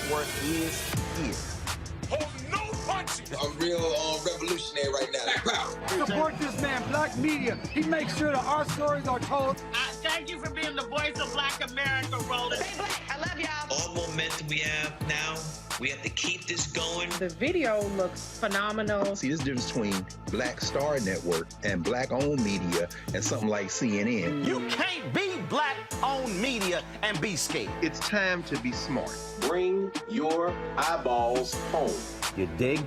Network is here. Hold no punches! I'm real revolutionary right now. Black power. Support this man, Black media. He makes sure that our stories are told. Thank you for being the voice of Black America, Roland. Stay black. I love y'all. All momentum we have now, we have to keep this going. The video looks phenomenal. See, this difference between Black Star Network and Black-owned media and something like CNN. You can't be Black-owned media and be scared. It's time to be smart. Bring your eyeballs home. You dig?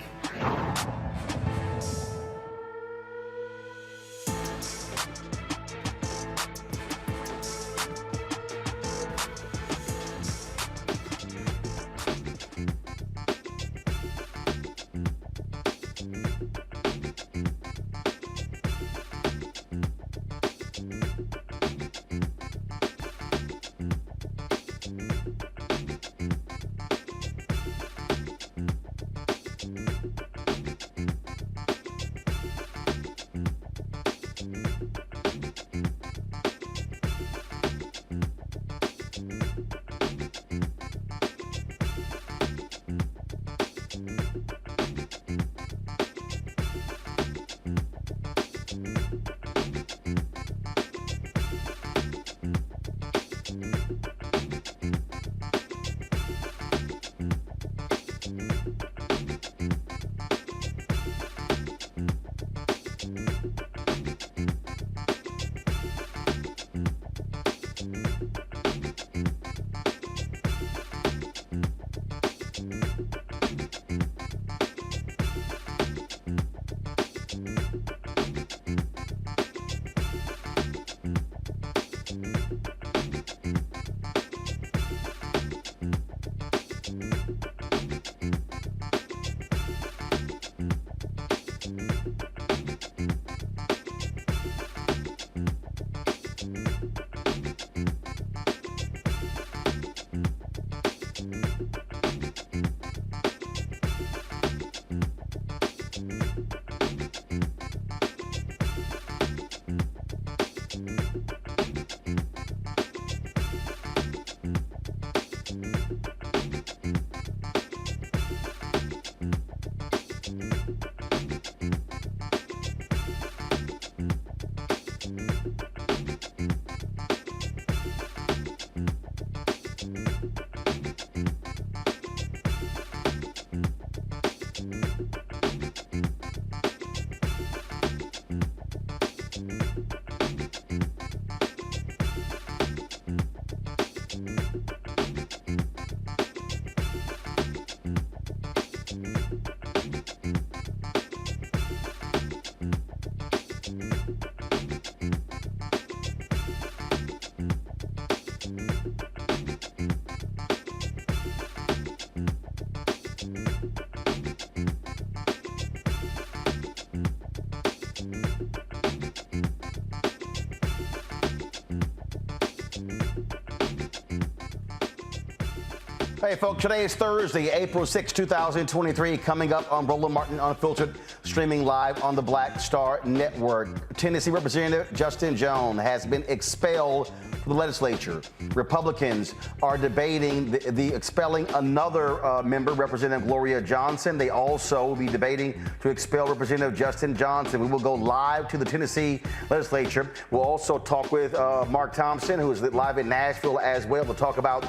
Hey, folks, today is Thursday, April 6, 2023. Coming up on Roland Martin Unfiltered, streaming live on the Black Star Network. Tennessee Representative Justin Jones has been expelled from the legislature. Republicans are debating the expelling another member, Representative Gloria Johnson. They also will be debating to expel Representative Justin Johnson. We will go live to the Tennessee legislature. We'll also talk with Mark Thompson, who is live in Nashville as well, to talk about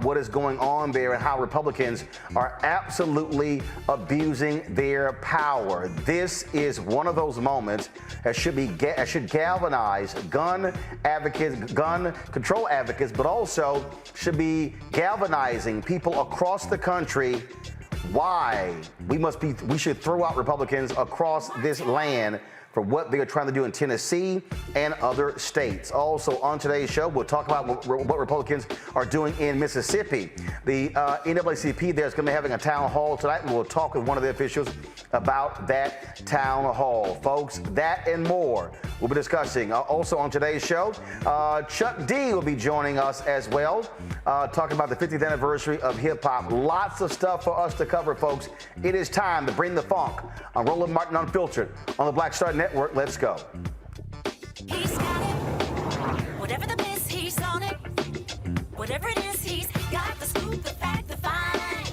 what is going on there and how Republicans are absolutely abusing their power. This is one of those moments that should galvanize gun advocates, gun control advocates, but also should be galvanizing people across the country why we should throw out Republicans across this land for what they are trying to do in Tennessee and other states. Also on today's show, we'll talk about what Republicans are doing in Mississippi. The NAACP there is going to be having a town hall tonight, and we'll talk with one of the officials about that town hall. Folks, that and more we'll be discussing. Also on today's show, Chuck D will be joining us as well, talking about the 50th anniversary of hip-hop. Lots of stuff for us to cover, folks. It is time to bring the funk on Roland Martin Unfiltered on the Black Star Network. Let's go. He's got it. Whatever the miss, he's on it. Whatever it is, he's got the scoop, the fact, the find.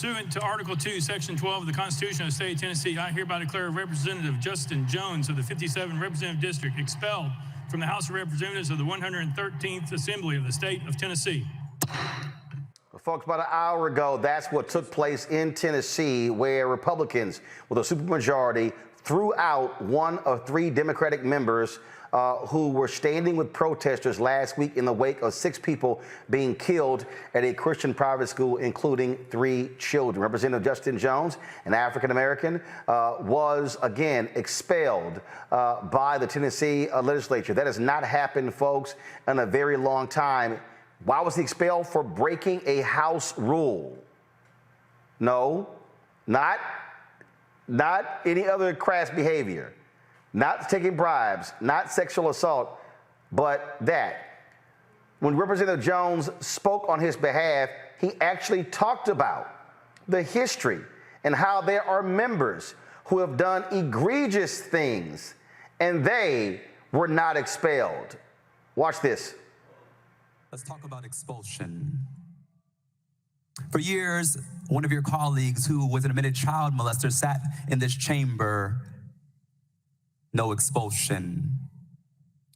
Pursuant to Article 2, Section 12 of the Constitution of the State of Tennessee, I hereby declare Representative Justin Jones of the 57th Representative District expelled from the House of Representatives of the 113th Assembly of the State of Tennessee. Folks, about an hour ago, that's what took place in Tennessee, where Republicans, with a supermajority, threw out one of 3 Democratic members who were standing with protesters last week in the wake of 6 people being killed at a Christian private school, including 3 children. Representative Justin Jones, an African-American, was again expelled by the Tennessee legislature. That has not happened, folks, in a very long time. Why was he expelled? For breaking a House rule. No, not any other crass behavior. Not taking bribes, not sexual assault, but that. When Representative Jones spoke on his behalf, he actually talked about the history and how there are members who have done egregious things and they were not expelled. Watch this. Let's talk about expulsion. For years, one of your colleagues who was an admitted child molester sat in this chamber. No expulsion.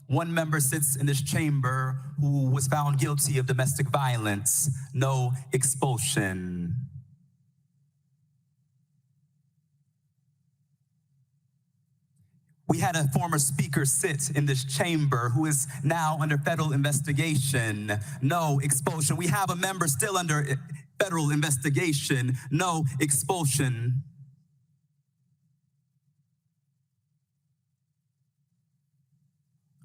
One member sits in this chamber who was found guilty of domestic violence. No expulsion. We had a former speaker sit in this chamber who is now under federal investigation. No expulsion. We have a member still under federal investigation. No expulsion.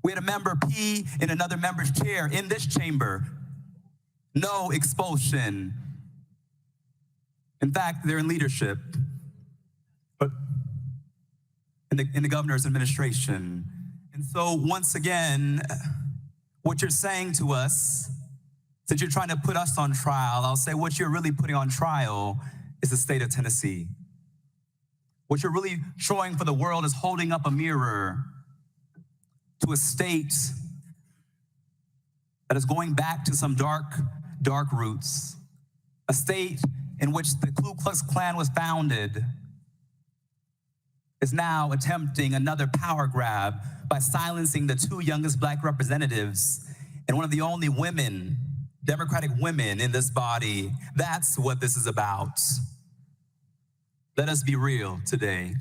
We had a member pee in another member's chair in this chamber. No expulsion. In fact, they're in leadership, but in the governor's administration. And so once again, what you're saying to us, since you're trying to put us on trial, I'll say what you're really putting on trial is the state of Tennessee. What you're really showing for the world is holding up a mirror to a state that is going back to some dark roots, a state in which the Ku Klux Klan was founded, is now attempting another power grab by silencing the 2 youngest Black representatives and one of the only women, Democratic women in this body. That's what this is about. Let us be real today.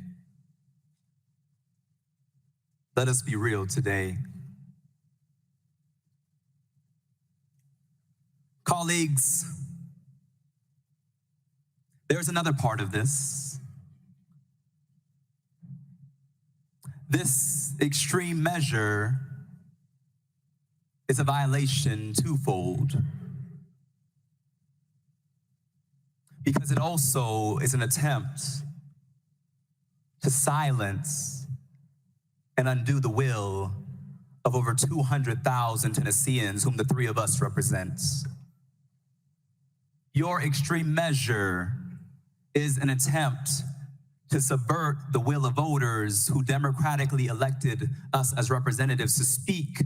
Let us be real today. Colleagues, there's another part of this. This extreme measure is a violation twofold, because it also is an attempt to silence and undo the will of over 200,000 Tennesseans whom the 3 of us represent. Your extreme measure is an attempt to subvert the will of voters who democratically elected us as representatives to speak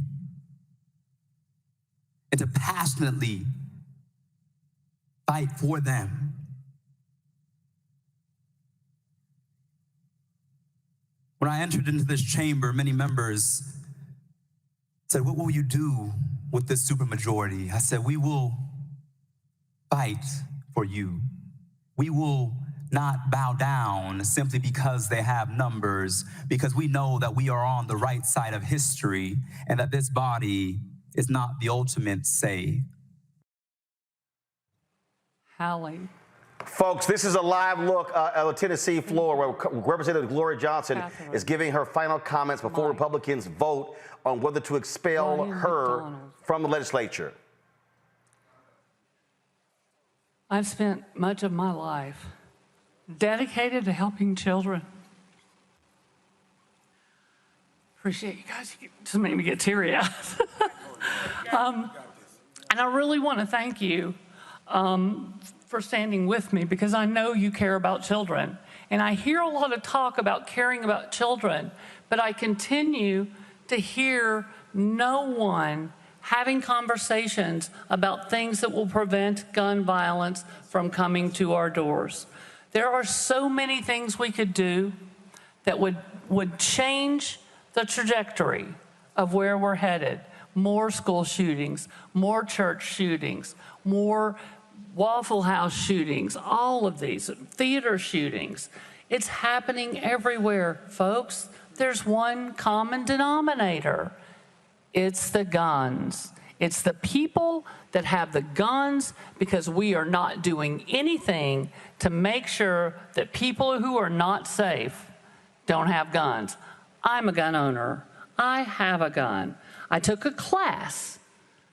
and to passionately fight for them. When I entered into this chamber, many members said, "What will you do with this supermajority?" I said, "We will fight for you. We will not bow down simply because they have numbers, because we know that we are on the right side of history and that this body is not the ultimate say." Howling. Folks, this is a live look at the Tennessee floor where Representative Gloria Johnson is giving her final comments before Republicans vote on whether to expel her from the legislature. I've spent much of my life dedicated to helping children. Appreciate you guys. You just made me get teary-eyed. And I really want to thank you for standing with me, because I know you care about children. And I hear a lot of talk about caring about children, but I continue to hear no one having conversations about things that will prevent gun violence from coming to our doors. There are so many things we could do that would change the trajectory of where we're headed. More school shootings, more church shootings, more Waffle House shootings, all of these, theater shootings. It's happening everywhere, folks. There's one common denominator. It's the guns. It's the people that have the guns because we are not doing anything to make sure that people who are not safe don't have guns. I'm a gun owner. I have a gun. I took a class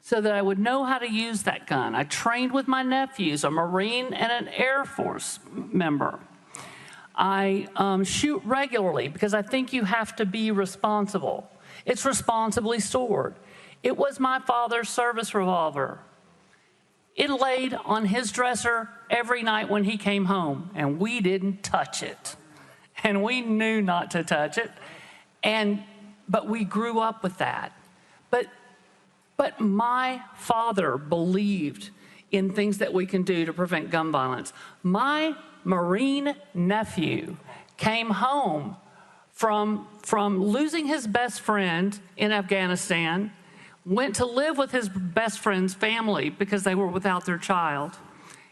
so that I would know how to use that gun. I trained with my nephews, a Marine and an Air Force member. I shoot regularly because I think you have to be responsible. It's responsibly stored. It was my father's service revolver. It laid on his dresser every night when he came home, and we didn't touch it. And we knew not to touch it. But we grew up with that. But my father believed in things that we can do to prevent gun violence. My Marine nephew came home from losing his best friend in Afghanistan, went to live with his best friend's family because they were without their child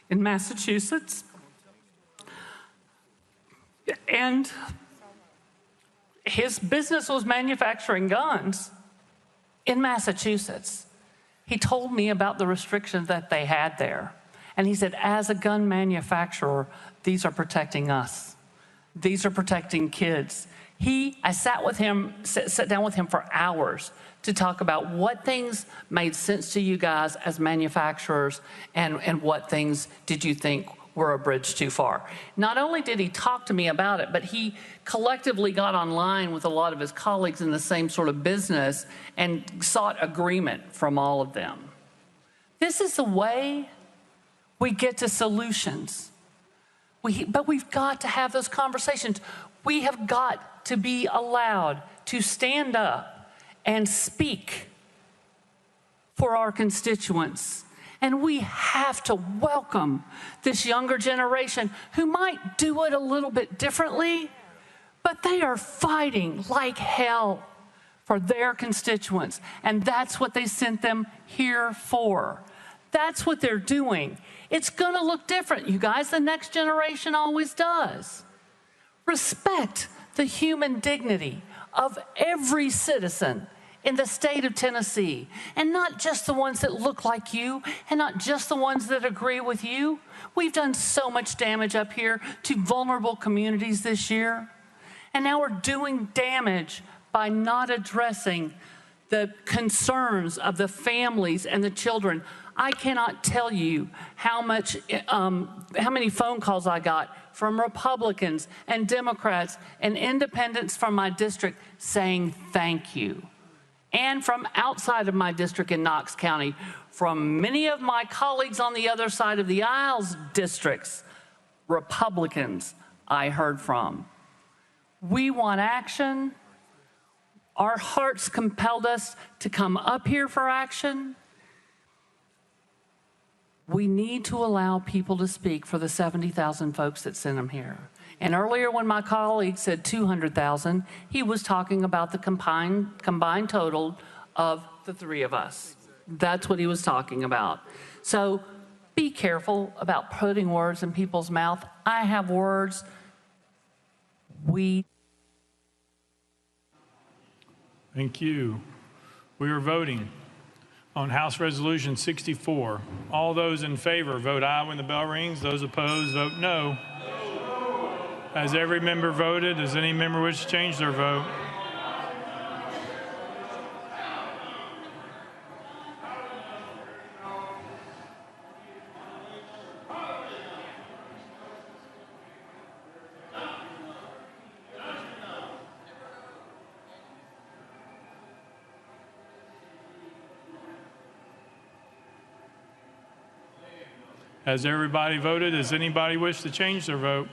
in Massachusetts. And his business was manufacturing guns in Massachusetts. He told me about the restrictions that they had there. And he said, as a gun manufacturer, these are protecting us. These are protecting kids. I sat down with him for hours to talk about what things made sense to you guys as manufacturers and what things did you think were a bridge too far. Not only did he talk to me about it, but he collectively got online with a lot of his colleagues in the same sort of business and sought agreement from all of them. This is the way we get to solutions. But we've got to have those conversations. We have got to be allowed to stand up and speak for our constituents. And we have to welcome this younger generation who might do it a little bit differently, but they are fighting like hell for their constituents. And that's what they sent them here for. That's what they're doing. It's going to look different, you guys. The next generation always does. Respect the human dignity of every citizen in the state of Tennessee, and not just the ones that look like you, and not just the ones that agree with you. We've done so much damage up here to vulnerable communities this year, and now we're doing damage by not addressing the concerns of the families and the children. I cannot tell you how many phone calls I got from Republicans and Democrats and independents from my district saying thank you. And from outside of my district in Knox County, from many of my colleagues on the other side of the aisles districts, Republicans I heard from. We want action. Our hearts compelled us to come up here for action. We need to allow people to speak for the 70,000 folks that sent them here. And earlier when my colleague said 200,000, he was talking about the combined total of the three of us. That's what he was talking about. So be careful about putting words in people's mouth. I have words. Thank you. We are voting on House Resolution 64. All those in favor vote aye when the bell rings. Those opposed vote no. Has every member voted? Does any member wish to change their vote? Has everybody voted? Does anybody wish to change their vote?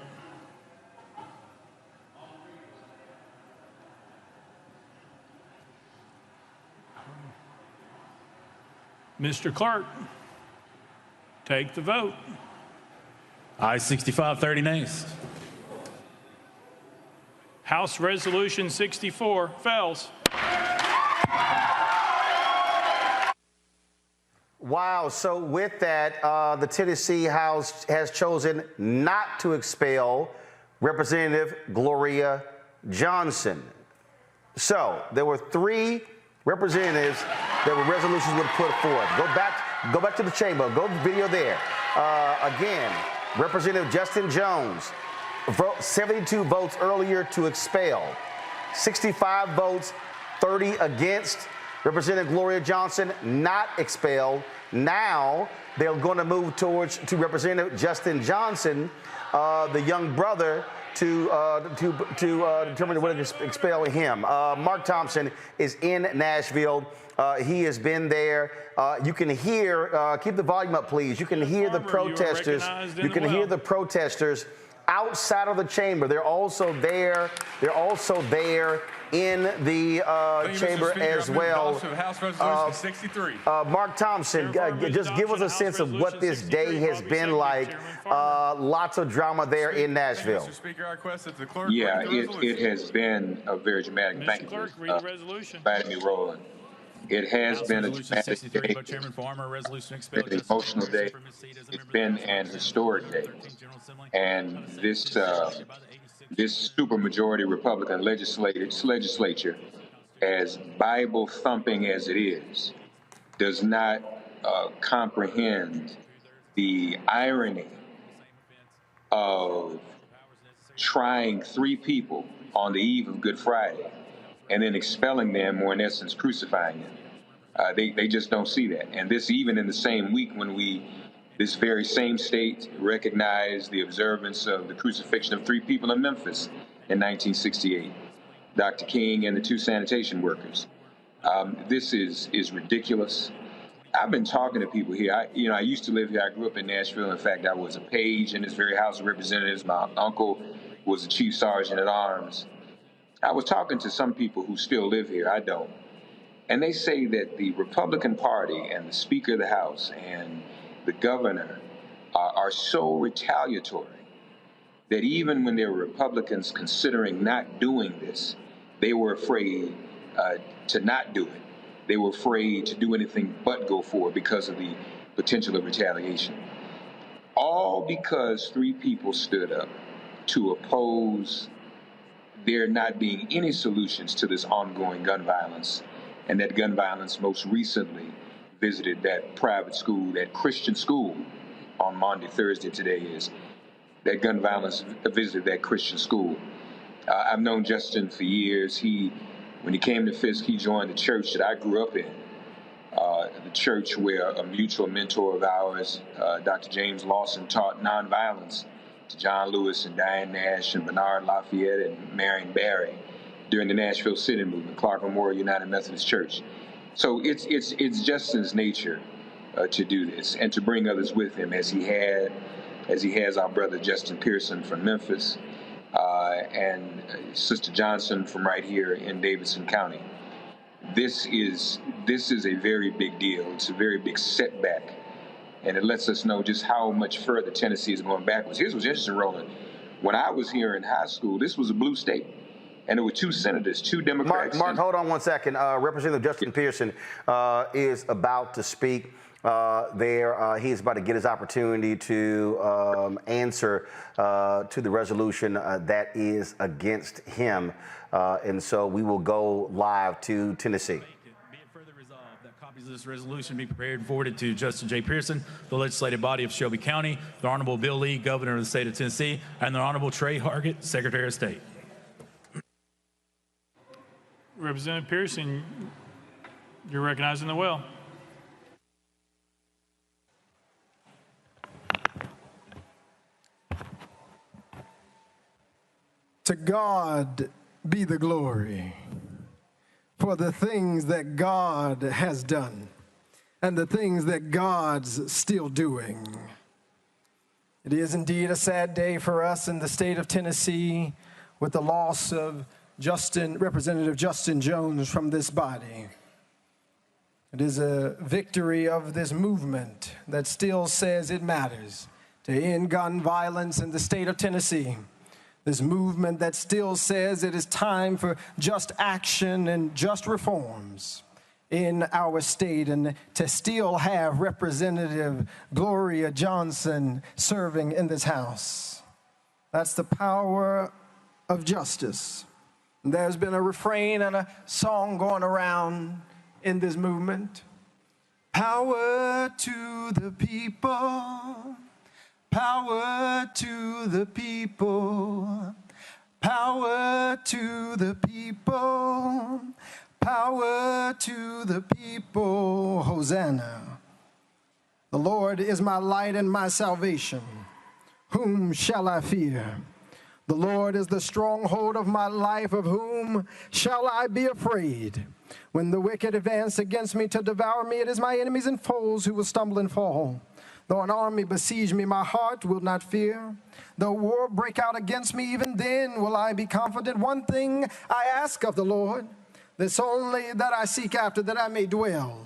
Mr. Clerk, take the vote. Aye, 65, 30 nays. House Resolution 64 fails. Wow. So with that, the Tennessee House has chosen not to expel Representative Gloria Johnson. So there were 3 representatives that were resolutions would put forth. Go back to the chamber. Go video there. Again, Representative Justin Jones, 72 votes earlier to expel, 65 votes, 30 against. Representative Gloria Johnson not expelled. Now they're going to move to Representative Justin Johnson, the young brother, to determine whether to expel him. Mark Thompson is in Nashville. He has been there. You can hear, keep the volume up, please. You can hear the protesters. You can hear the protesters outside of the chamber. They're also there. They're also there in the chamber as well. House Resolution 63. Mark Thompson, just give us a sense of what this day has been like. Lots of drama there in Nashville. Mr. Speaker, I request that the clerk Yeah, read the resolution. it has been a very dramatic. Thank you Clerk, read the resolution. inviting me, Roland. It has House been a Resolution dramatic 63 day. by Chairman Farmer, resolution It's expelled. been an emotional day. It's been an historic day. And this supermajority Republican legislature, as Bible thumping as it is, does not comprehend the irony of trying 3 people on the eve of Good Friday and then expelling them, or in essence crucifying them. They just don't see that. And this even in the same week when this very same state recognized the observance of the crucifixion of 3 people in Memphis in 1968, Dr. King and the 2 sanitation workers. This is ridiculous. I've been talking to people here. I used to live here. I grew up in Nashville. In fact, I was a page in this very House of Representatives. My uncle was the chief sergeant at arms. I was talking to some people who still live here. I don't. And they say that the Republican Party and the Speaker of the House and the governor are so retaliatory that even when there were Republicans considering not doing this, they were afraid to not do it. They were afraid to do anything but go forward because of the potential of retaliation. All because 3 people stood up to oppose there not being any solutions to this ongoing gun violence, and that gun violence most recently visited that private school, that Christian school on Monday, Thursday today is. That gun violence visited that Christian school. I've known Justin for years. When he came to Fisk, he joined the church that I grew up in, the church where a mutual mentor of ours, Dr. James Lawson, taught nonviolence to John Lewis and Diane Nash and Bernard Lafayette and Marion Barry during the Nashville Sit-In movement, Clark Memorial United Methodist Church. So it's Justin's nature to do this and to bring others with him, as he has our brother Justin Pearson from Memphis and Sister Johnson from right here in Davidson County. This is a very big deal. It's a very big setback, and it lets us know just how much further Tennessee is going backwards. Here's what's interesting, Roland. When I was here in high school, this was a blue state. And there were 2 senators, 2 Democrats. Mark, hold on one second. Representative Justin Pearson is about to speak there. He's about to get his opportunity to answer to the resolution that is against him. And so we will go live to Tennessee. Be it further resolved that copies of this resolution be prepared and forwarded to Justin J. Pearson, the legislative body of Shelby County, the Honorable Bill Lee, Governor of the state of Tennessee, and the Honorable Trey Hargett, Secretary of State. Representative Pearson, you're recognized in the well. To God be the glory for the things that God has done and the things that God's still doing. It is indeed a sad day for us in the state of Tennessee with the loss of Representative Justin Jones from this body. It is a victory of this movement that still says it matters to end gun violence in the state of Tennessee. This movement that still says it is time for just action and just reforms in our state, and to still have Representative Gloria Johnson serving in this House. That's the power of justice. There's been a refrain and a song going around in this movement. Power to the people, power to the people, power to the people, power to the people, Hosanna. The Lord is my light and my salvation. Whom shall I fear? The Lord is the stronghold of my life. Of whom shall I be afraid? When the wicked advance against me to devour me, it is my enemies and foes who will stumble and fall. Though an army besiege me, my heart will not fear. Though war break out against me, even then will I be confident. One thing I ask of the Lord, this only that I seek after, that I may dwell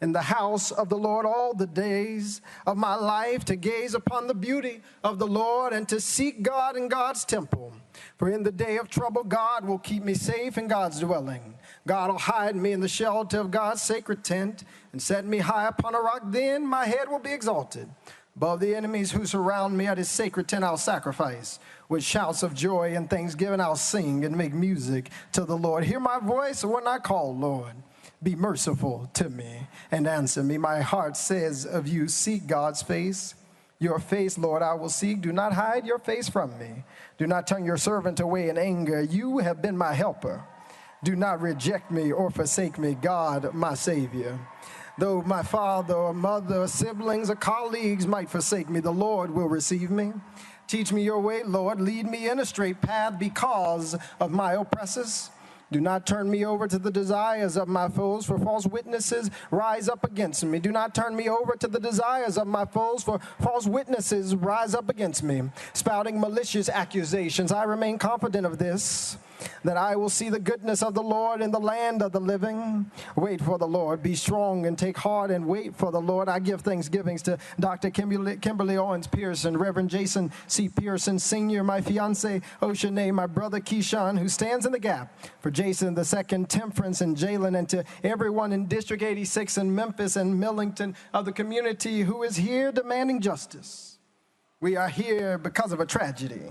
in the house of the Lord all the days of my life, to gaze upon the beauty of the Lord and to seek God in God's temple. For in the day of trouble, God will keep me safe in God's dwelling. God will hide me in the shelter of God's sacred tent and set me high upon a rock. Then my head will be exalted. Above the enemies who surround me at his sacred tent I'll sacrifice. With shouts of joy and thanksgiving I'll sing and make music to the Lord. Hear my voice when I call, Lord. Be merciful to me and answer me. My heart says of you, seek God's face. Your face, Lord, I will seek. Do not hide your face from me. Do not turn your servant away in anger. You have been my helper. Do not reject me or forsake me, God, my Savior. Though my father or mother or siblings or colleagues might forsake me, the Lord will receive me. Teach me your way, Lord. Lead me in a straight path because of my oppressors. Do not turn me over to the desires of my foes, for false witnesses rise up against me. Do not turn me over to the desires of my foes, for false witnesses rise up against me, spouting malicious accusations. I remain confident of this, that I will see the goodness of the Lord in the land of the living. Wait for the Lord. Be strong and take heart and wait for the Lord. I give thanksgivings to Dr. Kimberly Owens Pearson, Reverend Jason C. Pearson Sr., my fiance Oceanae, my brother Keyshawn, who stands in the gap for Jason II, Temperance, and Jalen, and to everyone in District 86 in Memphis and Millington of the community who is here demanding justice. We are here because of a tragedy.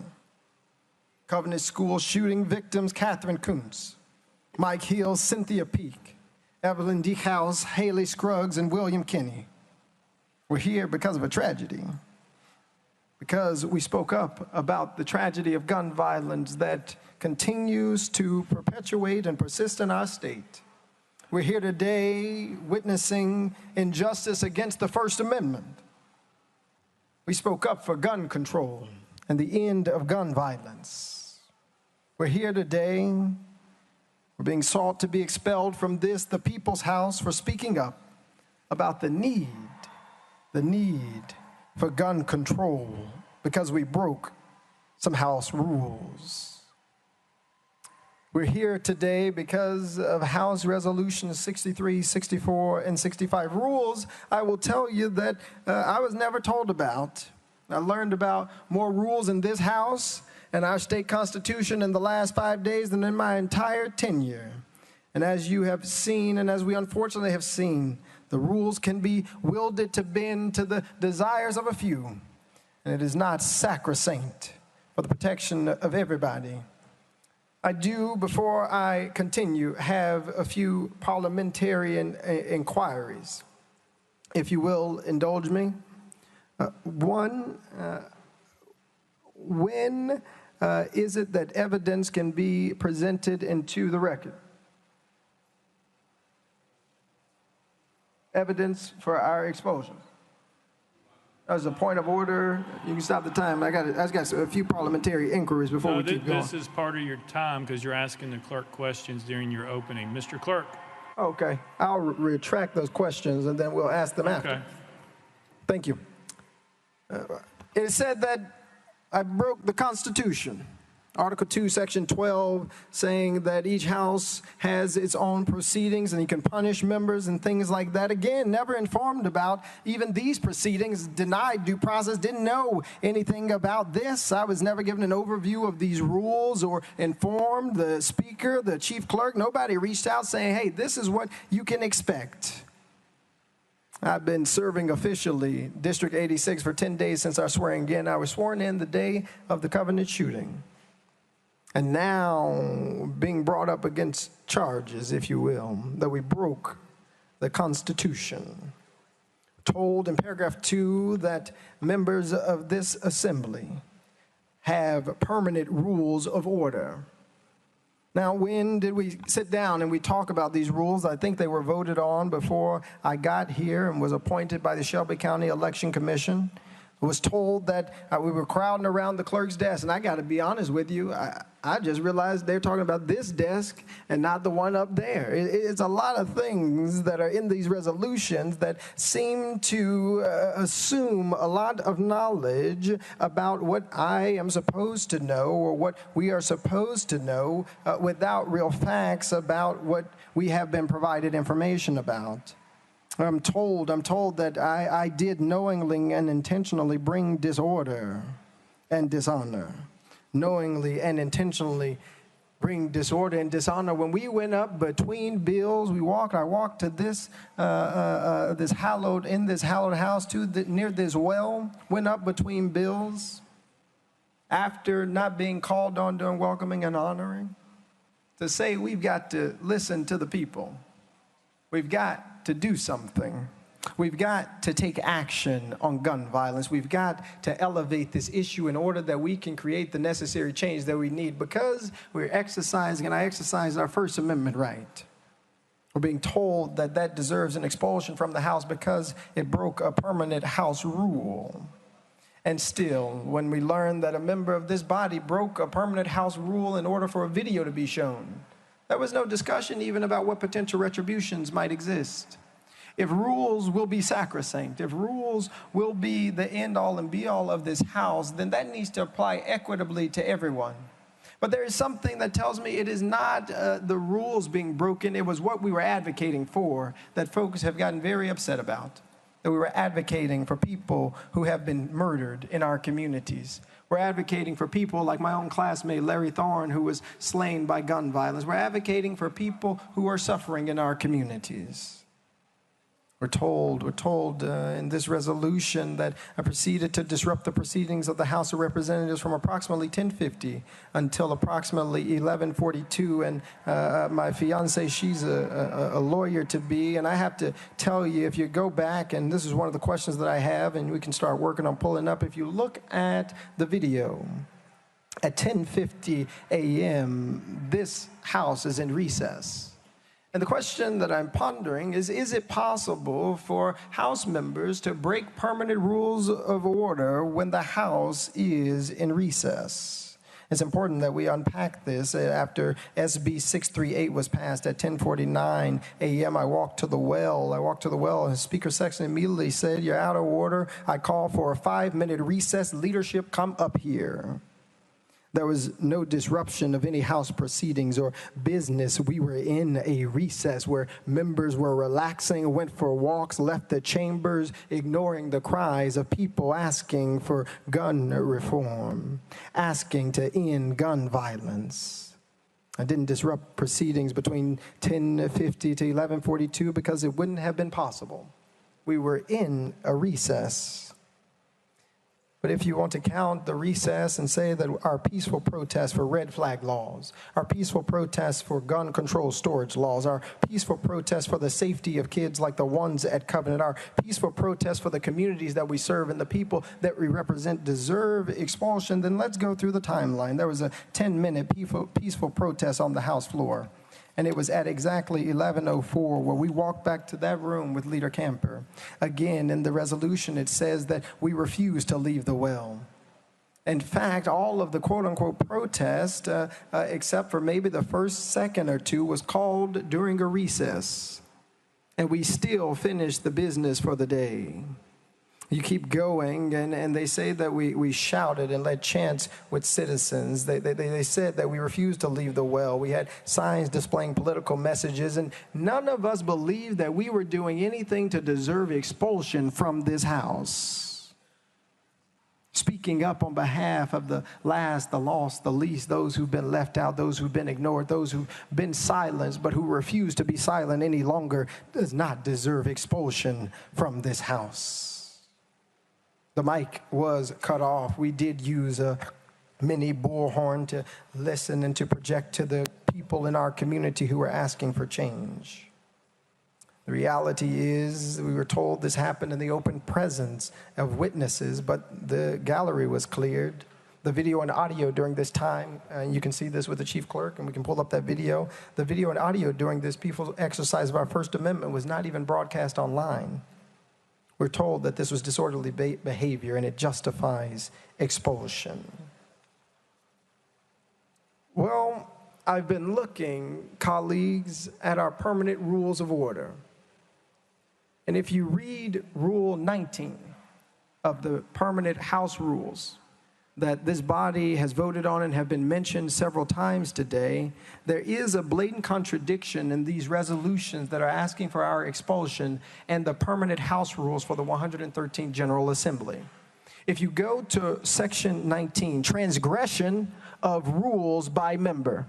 Covenant School shooting victims Catherine Kuntz, Mike Hill, Cynthia Peak, Evelyn Deekhouse, Haley Scruggs, and William Kinney. We're here because of a tragedy, because we spoke up about the tragedy of gun violence that continues to perpetuate and persist in our state. We're here today witnessing injustice against the First Amendment. We spoke up for gun control and the end of gun violence. We're here today. We're being sought to be expelled from this, the People's House, for speaking up about the need for gun control because we broke some house rules. We're here today because of House Resolutions 63, 64, and 65. Rules, I will tell you that I was never told about. I learned about more rules in this House and our state constitution in the last 5 days than in my entire tenure. And as you have seen, and as we unfortunately have seen, the rules can be wielded to bend to the desires of a few, and it is not sacrosanct for the protection of everybody. I do, before I continue, have a few parliamentarian inquiries. If you will indulge me. One, when is it that evidence can be presented into the record? Evidence for our expulsion. As a point of order, you can stop the time. I got a few parliamentary inquiries before we keep going. This is part of your time because you're asking the clerk questions during your opening. Mr. Clerk. Okay, I'll retract those questions and then we'll ask them after. Okay. Thank you. It said that I broke the Constitution. Article 2, Section 12, saying that each house has its own proceedings and you can punish members and things like that. Again, never informed about even these proceedings, denied due process, didn't know anything about this. I was never given an overview of these rules or informed the speaker, the chief clerk. Nobody reached out saying, hey, this is what you can expect. I've been serving officially District 86 for 10 days since our swearing in. I was sworn in the day of the Covenant shooting. And now being brought up against charges, if you will, that we broke the Constitution. Told in paragraph 2 that members of this assembly have permanent rules of order. Now, when did we sit down and we talk about these rules? I think they were voted on before I got here and was appointed by the Shelby County Election Commission. I was told that we were crowding around the clerk's desk, and I got to be honest with you, I just realized they're talking about this desk and not the one up there. It's a lot of things that are in these resolutions that seem to assume a lot of knowledge about what I am supposed to know or what we are supposed to know without real facts about what we have been provided information about. I'm told that I did knowingly and intentionally bring disorder and dishonor. Knowingly and intentionally bring disorder and dishonor. When we went up between bills, I walked to this hallowed house near this well, went up between bills after not being called on during welcoming and honoring to say we've got to listen to the people. We've got to do something. We've got to take action on gun violence. We've got to elevate this issue in order that we can create the necessary change that we need because we're exercising, and I exercise our First Amendment right. We're being told that that deserves an expulsion from the House because it broke a permanent House rule. And still, when we learn that a member of this body broke a permanent House rule in order for a video to be shown, there was no discussion even about what potential retributions might exist. If rules will be sacrosanct, if rules will be the end-all and be-all of this House, then that needs to apply equitably to everyone. But there is something that tells me it is not the rules being broken, it was what we were advocating for that folks have gotten very upset about. That we were advocating for people who have been murdered in our communities. We're advocating for people like my own classmate, Larry Thorne, who was slain by gun violence. We're advocating for people who are suffering in our communities. We're told in this resolution that I proceeded to disrupt the proceedings of the House of Representatives from approximately 10:50 until approximately 11:42. And my fiance, she's a lawyer-to-be, and I have to tell you, if you go back, and this is one of the questions that I have, and we can start working on pulling up, if you look at the video, at 10:50 a.m., this House is in recess. And the question that I'm pondering is it possible for House members to break permanent rules of order when the House is in recess? It's important that we unpack this. After SB 638 was passed at 10:49 a.m., I walked to the well, and the speaker section immediately said, "You're out of order. I call for a 5-minute recess. Leadership, come up here." There was no disruption of any House proceedings or business. We were in a recess where members were relaxing, went for walks, left the chambers, ignoring the cries of people asking for gun reform, asking to end gun violence. I didn't disrupt proceedings between 10:50 to 11:42 because it wouldn't have been possible. We were in a recess. But if you want to count the recess and say that our peaceful protests for red flag laws, our peaceful protests for gun control storage laws, our peaceful protests for the safety of kids like the ones at Covenant, our peaceful protests for the communities that we serve and the people that we represent deserve expulsion, then let's go through the timeline. There was a 10-minute peaceful protest on the House floor. And it was at exactly 11:04 where we walked back to that room with Leader Camper. Again, in the resolution, it says that we refuse to leave the well. In fact, all of the quote-unquote protest, except for maybe the first second or two, was called during a recess. And we still finished the business for the day. You keep going, and they say that we shouted and led chants with citizens. They said that we refused to leave the well. We had signs displaying political messages, and none of us believed that we were doing anything to deserve expulsion from this house. Speaking up on behalf of the last, the lost, the least, those who've been left out, those who've been ignored, those who've been silenced, but who refuse to be silent any longer, does not deserve expulsion from this house. The mic was cut off. We did use a mini bullhorn to listen and to project to the people in our community who were asking for change. The reality is, we were told this happened in the open presence of witnesses, but the gallery was cleared. The video and audio during this time, and you can see this with the chief clerk, and we can pull up that video. The video and audio during this peaceful exercise of our First Amendment was not even broadcast online. We're told that this was disorderly behavior and it justifies expulsion. Well, I've been looking, colleagues, at our permanent rules of order. And if you read Rule 19 of the permanent House rules that this body has voted on and have been mentioned several times today, there is a blatant contradiction in these resolutions that are asking for our expulsion and the permanent House rules for the 113th General Assembly. If you go to section 19, transgression of rules by member.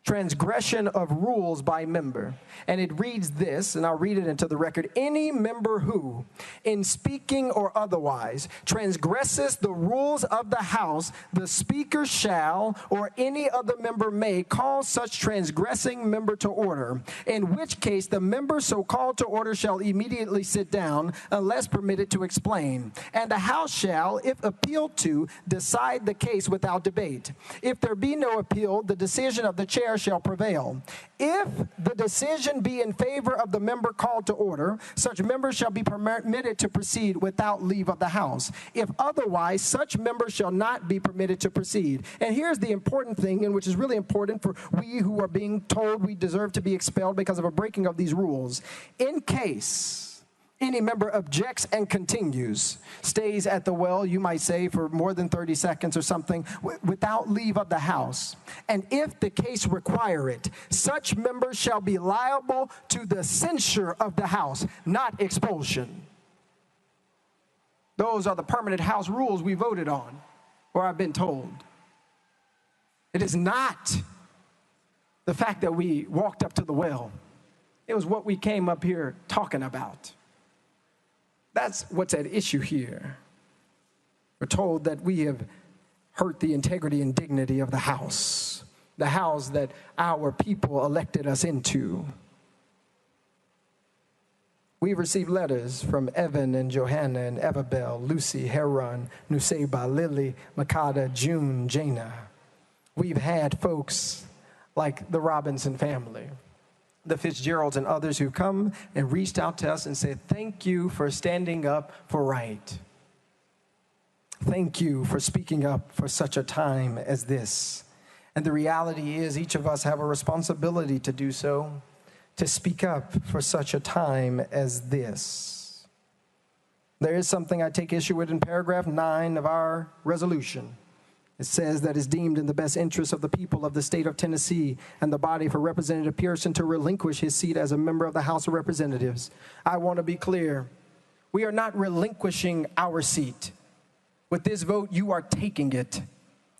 Transgression of rules by member. And it reads this, and I'll read it into the record. Any member who, in speaking or otherwise, transgresses the rules of the House, the Speaker shall, or any other member may, call such transgressing member to order, in which case the member so called to order shall immediately sit down, unless permitted to explain. And the House shall, if appealed to, decide the case without debate. If there be no appeal, the decision of the chair shall prevail. If the decision be in favor of the member called to order, such member shall be permitted to proceed without leave of the House. If otherwise, such member shall not be permitted to proceed. And here's the important thing, and which is really important for we who are being told we deserve to be expelled because of a breaking of these rules. In case any member objects and continues, stays at the well, you might say, for more than 30 seconds or something, without leave of the House. And if the case require it, such member shall be liable to the censure of the House, not expulsion. Those are the permanent House rules we voted on, or I've been told. It is not the fact that we walked up to the well. It was what we came up here talking about. That's what's at issue here. We're told that we have hurt the integrity and dignity of the House that our people elected us into. We've received letters from Evan and Johanna and Evabel, Lucy, Heron, Nuseba, Lily, Makada, June, Jana. We've had folks like the Robinson family, the Fitzgeralds and others who come and reached out to us and said, thank you for standing up for right. Thank you for speaking up for such a time as this. And the reality is each of us have a responsibility to do so, to speak up for such a time as this. There is something I take issue with in paragraph 9 of our resolution. It says that it's deemed in the best interest of the people of the state of Tennessee and the body for Representative Pearson to relinquish his seat as a member of the House of Representatives. I want to be clear. We are not relinquishing our seat. With this vote, you are taking it.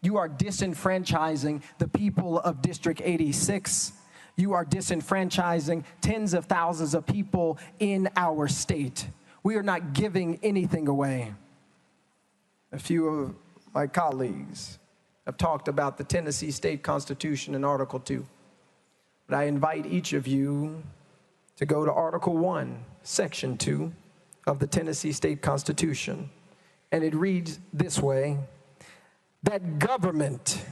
You are disenfranchising the people of District 86. You are disenfranchising tens of thousands of people in our state. We are not giving anything away. A few of my colleagues have talked about the Tennessee State Constitution in Article 2. But I invite each of you to go to Article 1, Section 2 of the Tennessee State Constitution. And it reads this way, that government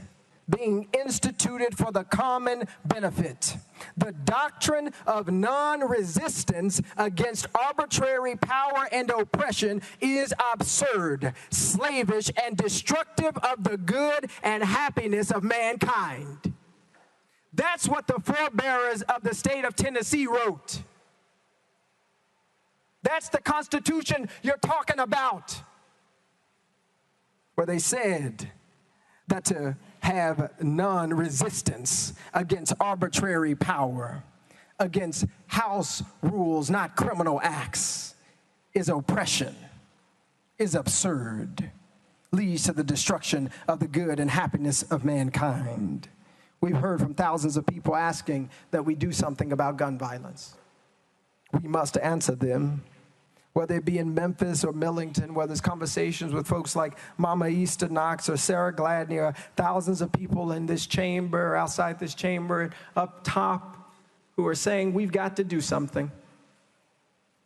being instituted for the common benefit, the doctrine of non-resistance against arbitrary power and oppression is absurd, slavish, and destructive of the good and happiness of mankind. That's what the forebearers of the state of Tennessee wrote. That's the Constitution you're talking about, where they said that to have non-resistance against arbitrary power, against house rules, not criminal acts, is oppression, is absurd, leads to the destruction of the good and happiness of mankind. We've heard from thousands of people asking that we do something about gun violence. We must answer them, whether it be in Memphis or Millington, whether it's conversations with folks like Mama Easter Knox or Sarah Gladney, or thousands of people in this chamber, outside this chamber, up top, who are saying we've got to do something.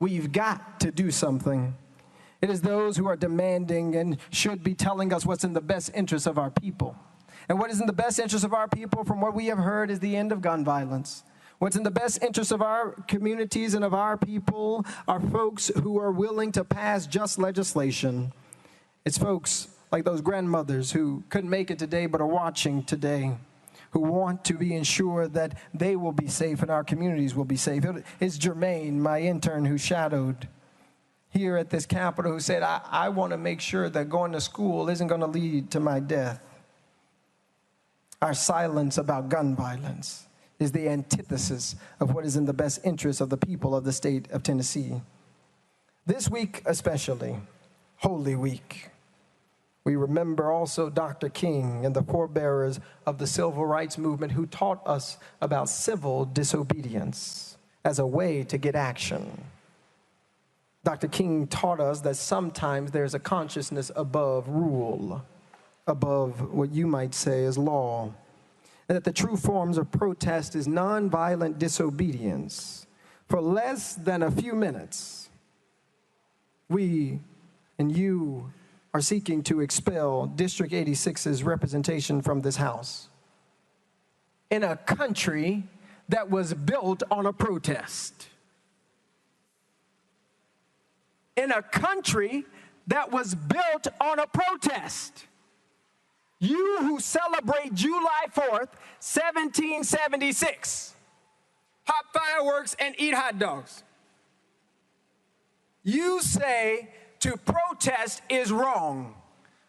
We've got to do something. It is those who are demanding and should be telling us what's in the best interest of our people. And what is in the best interest of our people, from what we have heard, is the end of gun violence. What's in the best interest of our communities and of our people are folks who are willing to pass just legislation. It's folks like those grandmothers who couldn't make it today but are watching today, who want to be ensured that they will be safe and our communities will be safe. It's Jermaine, my intern who shadowed here at this Capitol, who said, I want to make sure that going to school isn't going to lead to my death. Our silence about gun violence is the antithesis of what is in the best interest of the people of the state of Tennessee. This week especially, Holy Week, we remember also Dr. King and the forebearers of the civil rights movement who taught us about civil disobedience as a way to get action. Dr. King taught us that sometimes there's a consciousness above rule, above what you might say is law, and that the true forms of protest is nonviolent disobedience. For less than a few minutes, we and you are seeking to expel District 86's representation from this House in a country that was built on a protest. In a country that was built on a protest. You who celebrate July 4th, 1776, pop fireworks and eat hot dogs. You say to protest is wrong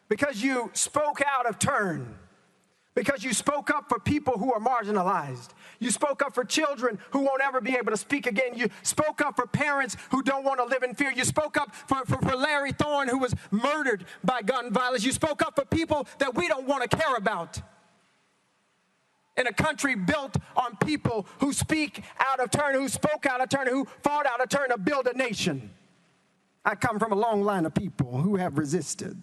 because you spoke out of turn, because you spoke up for people who are marginalized. You spoke up for children who won't ever be able to speak again. You spoke up for parents who don't want to live in fear. You spoke up for Larry Thorne, who was murdered by gun violence. You spoke up for people that we don't want to care about. In a country built on people who speak out of turn, who spoke out of turn, who fought out of turn to build a nation. I come from a long line of people who have resisted.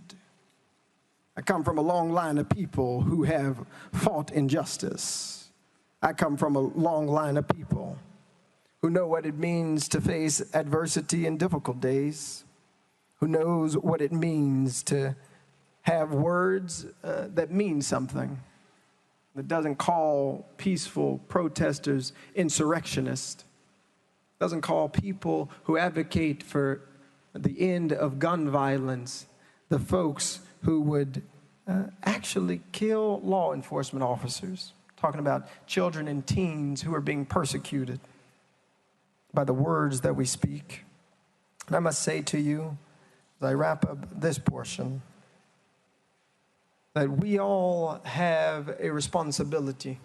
I come from a long line of people who have fought injustice. I come from a long line of people who know what it means to face adversity in difficult days, who knows what it means to have words that mean something, that doesn't call peaceful protesters insurrectionists, doesn't call people who advocate for the end of gun violence the folks who would actually kill law enforcement officers. Talking about children and teens who are being persecuted by the words that we speak. And I must say to you, as I wrap up this portion, that we all have a responsibility.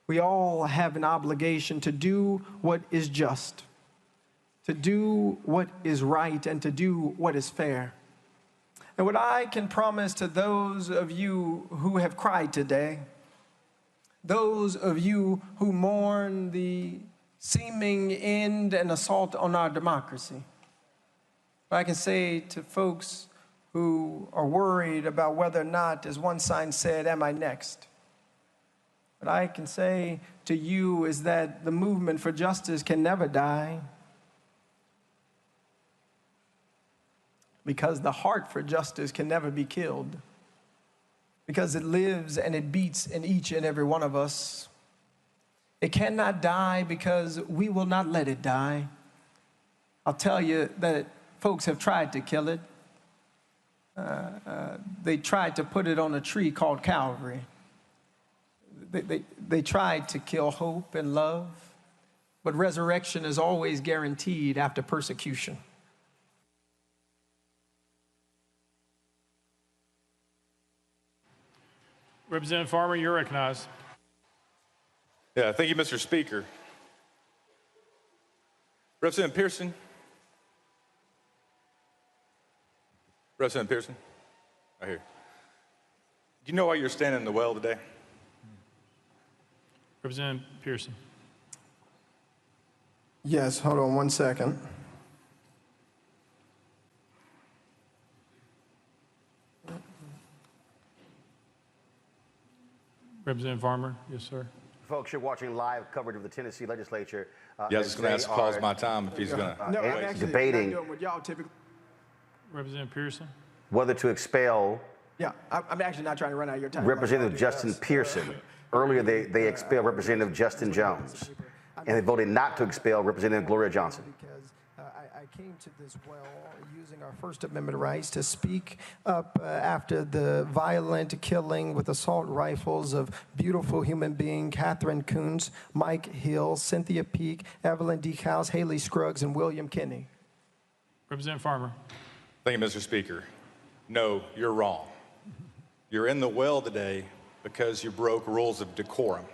We all have an obligation to do what is just, to do what is right, and to do what is fair. And what I can promise to those of you who have cried today, those of you who mourn the seeming end and assault on our democracy, what I can say to folks who are worried about whether or not, as one sign said, am I next? What I can say to you is that the movement for justice can never die, because the heart for justice can never be killed, because it lives and it beats in each and every one of us. It cannot die because we will not let it die. I'll tell you that folks have tried to kill it. They tried to put it on a tree called Calvary. They tried to kill hope and love, but resurrection is always guaranteed after persecution. Representative Farmer, you're recognized. Yeah, thank you, Mr. Speaker. Representative Pearson. Representative Pearson, right here. Do you know why you're standing in the well today? Representative Pearson. Yes, hold on 1 second. Representative Farmer, yes, sir. Folks, you're watching live coverage of the Tennessee Legislature. Yeah, I was just going to ask to pause my time if he's going to. No, I'm actually debating not doing what y'all typically. Representative Pearson. whether to expel. Yeah, I'm actually not trying to run out of your time. Representative Justin Pearson. Earlier, they expelled Representative Justin Jones, and they voted not to expel Representative Gloria Johnson. Because I came to this well using our First Amendment rights to speak up after the violent killing with assault rifles of beautiful human being Catherine Coons, Mike Hill, Cynthia Peake, Evelyn D. House, Haley Scruggs, and William Kinney. Representative Farmer. Thank you, Mr. Speaker. No, you're wrong. You're in the well today because you broke rules of decorum.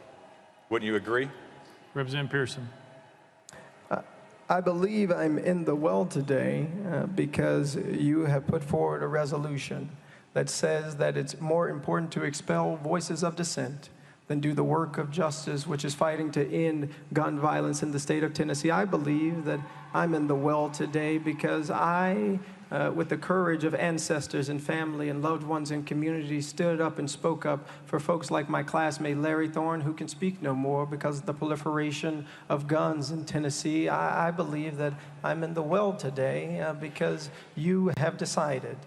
Wouldn't you agree? Representative Pearson. I believe I'm in the well today because you have put forward a resolution that says that it's more important to expel voices of dissent than do the work of justice, which is fighting to end gun violence in the state of Tennessee. I believe that I'm in the well today because I, with the courage of ancestors and family and loved ones and communities, stood up and spoke up for folks like my classmate Larry Thorne, who can speak no more because of the proliferation of guns in Tennessee. I believe that I'm in the well today because you have decided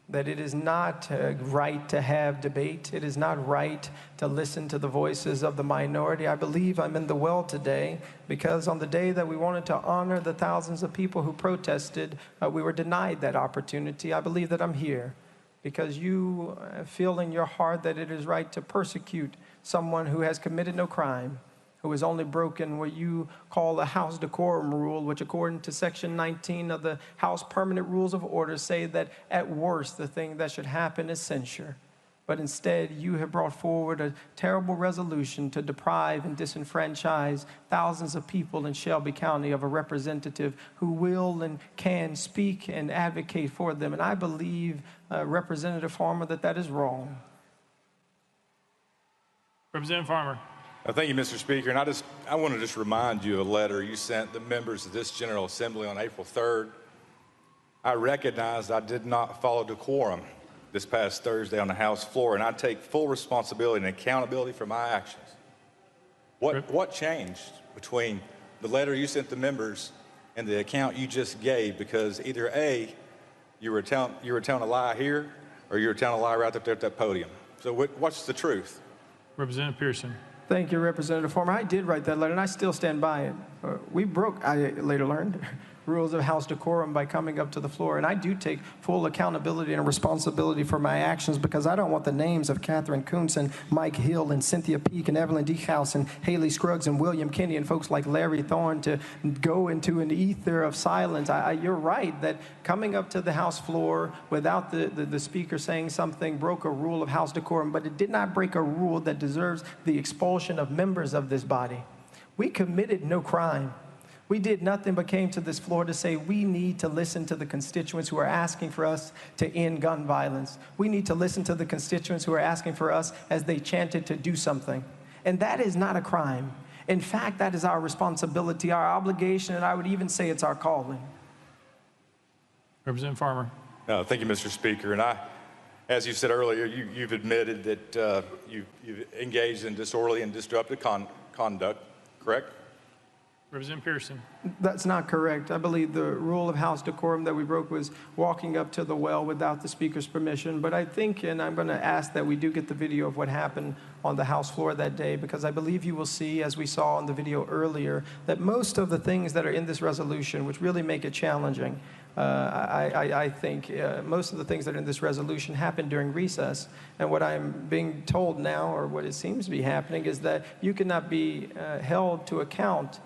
that it is not right to have debate. It is not right to listen to the voices of the minority. I believe I'm in the well today because on the day that we wanted to honor the thousands of people who protested, we were denied that opportunity. I believe that I'm here because you feel in your heart that it is right to persecute someone who has committed no crime, who has only broken what you call the House decorum rule, which according to Section 19 of the House Permanent Rules of Order say that at worst the thing that should happen is censure. But instead you have brought forward a terrible resolution to deprive and disenfranchise thousands of people in Shelby County of a representative who will and can speak and advocate for them. And I believe, Representative Farmer, that that is wrong. Representative Farmer. Thank you, Mr. Speaker. And I want to just remind you of a letter you sent the members of this General Assembly on April 3rd. I recognized I did not follow decorum this past Thursday on the House floor, and I take full responsibility and accountability for my actions. What changed between the letter you sent the members and the account you just gave? Because either A, you were telling a lie here, or you were telling a lie right up there at that podium. So what's the truth? Representative Pearson. Thank you, Representative Farmer. I did write that letter, and I still stand by it. We broke, I later learned, rules of House decorum by coming up to the floor, and I do take full accountability and responsibility for my actions because I don't want the names of Catherine Coons and Mike Hill and Cynthia Peake and Evelyn D. House and Haley Scruggs and William Kinney and folks like Larry Thorne to go into an ether of silence. You're right that coming up to the House floor without the speaker saying something broke a rule of House decorum, but it did not break a rule that deserves the expulsion of members of this body. We committed no crime. We did nothing but came to this floor to say we need to listen to the constituents who are asking for us to end gun violence. We need to listen to the constituents who are asking for us as they chanted to do something. And that is not a crime. In fact, that is our responsibility, our obligation, and I would even say it's our calling. Representative Farmer. Thank you, Mr. Speaker. And as you said earlier, you've admitted that you've engaged in disorderly and disruptive conduct, correct? Representative Pearson. That's not correct. I believe the rule of House decorum that we broke was walking up to the well without the speaker's permission. But I think, and I'm going to ask that we do get the video of what happened on the House floor that day, because I believe you will see, as we saw in the video earlier, that most of the things that are in this resolution, which really make it challenging, I think most of the things that are in this resolution happened during recess. And what I'm being told now, or what it seems to be happening, is that you cannot be held to account